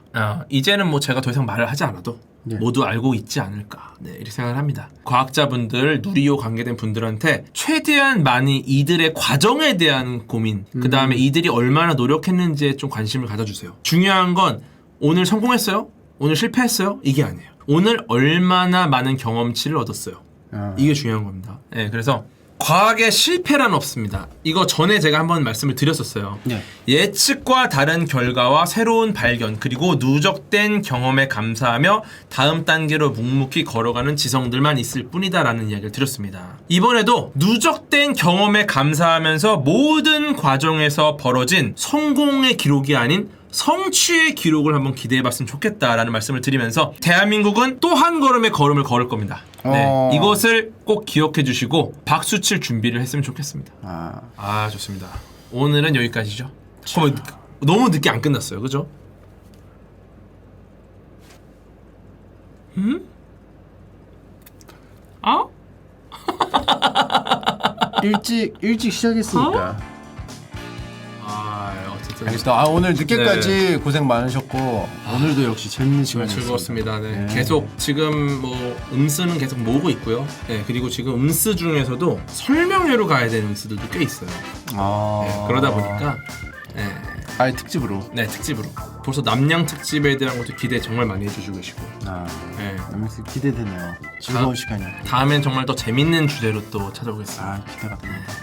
이제는 뭐 제가 더 이상 말을 하지 않아도 모두 알고 있지 않을까, 이렇게 생각을 합니다. 과학자분들, 누리호 관계된 분들한테 최대한 많이 이들의 과정에 대한 고민, 그 다음에 이들이 얼마나 노력했는지에 좀 관심을 가져주세요. 중요한 건 오늘 성공했어요? 오늘 실패했어요? 이게 아니에요. 오늘 얼마나 많은 경험치를 얻었어요? 이게 중요한 겁니다. 네, 그래서 과학의 실패란 없습니다. 이거 전에 제가 한번 말씀을 드렸었어요. 예측과 다른 결과와 새로운 발견, 그리고 누적된 경험에 감사하며 다음 단계로 묵묵히 걸어가는 지성들만 있을 뿐이다 라는 이야기를 드렸습니다. 이번에도 누적된 경험에 감사하면서 모든 과정에서 벌어진 성공의 기록이 아닌 성취의 기록을 한번 기대해봤으면 좋겠다라는 말씀을 드리면서, 대한민국은 또 한 걸음의 걸음을 걸을 겁니다. 네, 이것을 꼭 기억해 주시고 박수칠 준비를 했으면 좋겠습니다. 좋습니다. 오늘은 여기까지죠. 거의 너무 늦게 안 끝났어요, 그죠? 어? 일찍 시작했으니까. 어쨌든 알겠습니다. 오늘 늦게까지 고생 많으셨고 오늘도 역시 재밌는 시간이었습니다. 즐거웠습니다. 네. 네. 계속 지금 뭐 음스는 계속 모으고 있고요. 네, 그리고 지금 음스 중에서도 설명회로 가야 되는 음스들도 꽤 있어요. 네, 그러다 보니까 아예 특집으로. 네, 특집으로 벌써 남양 특집에 대한 것도 기대 정말 많이 해주시고 계시고 네. 기대되네요. 즐거운 시간이요. 다음엔 정말 더 재밌는 주제로 또 찾아오겠습니다. 기대가 됩니다.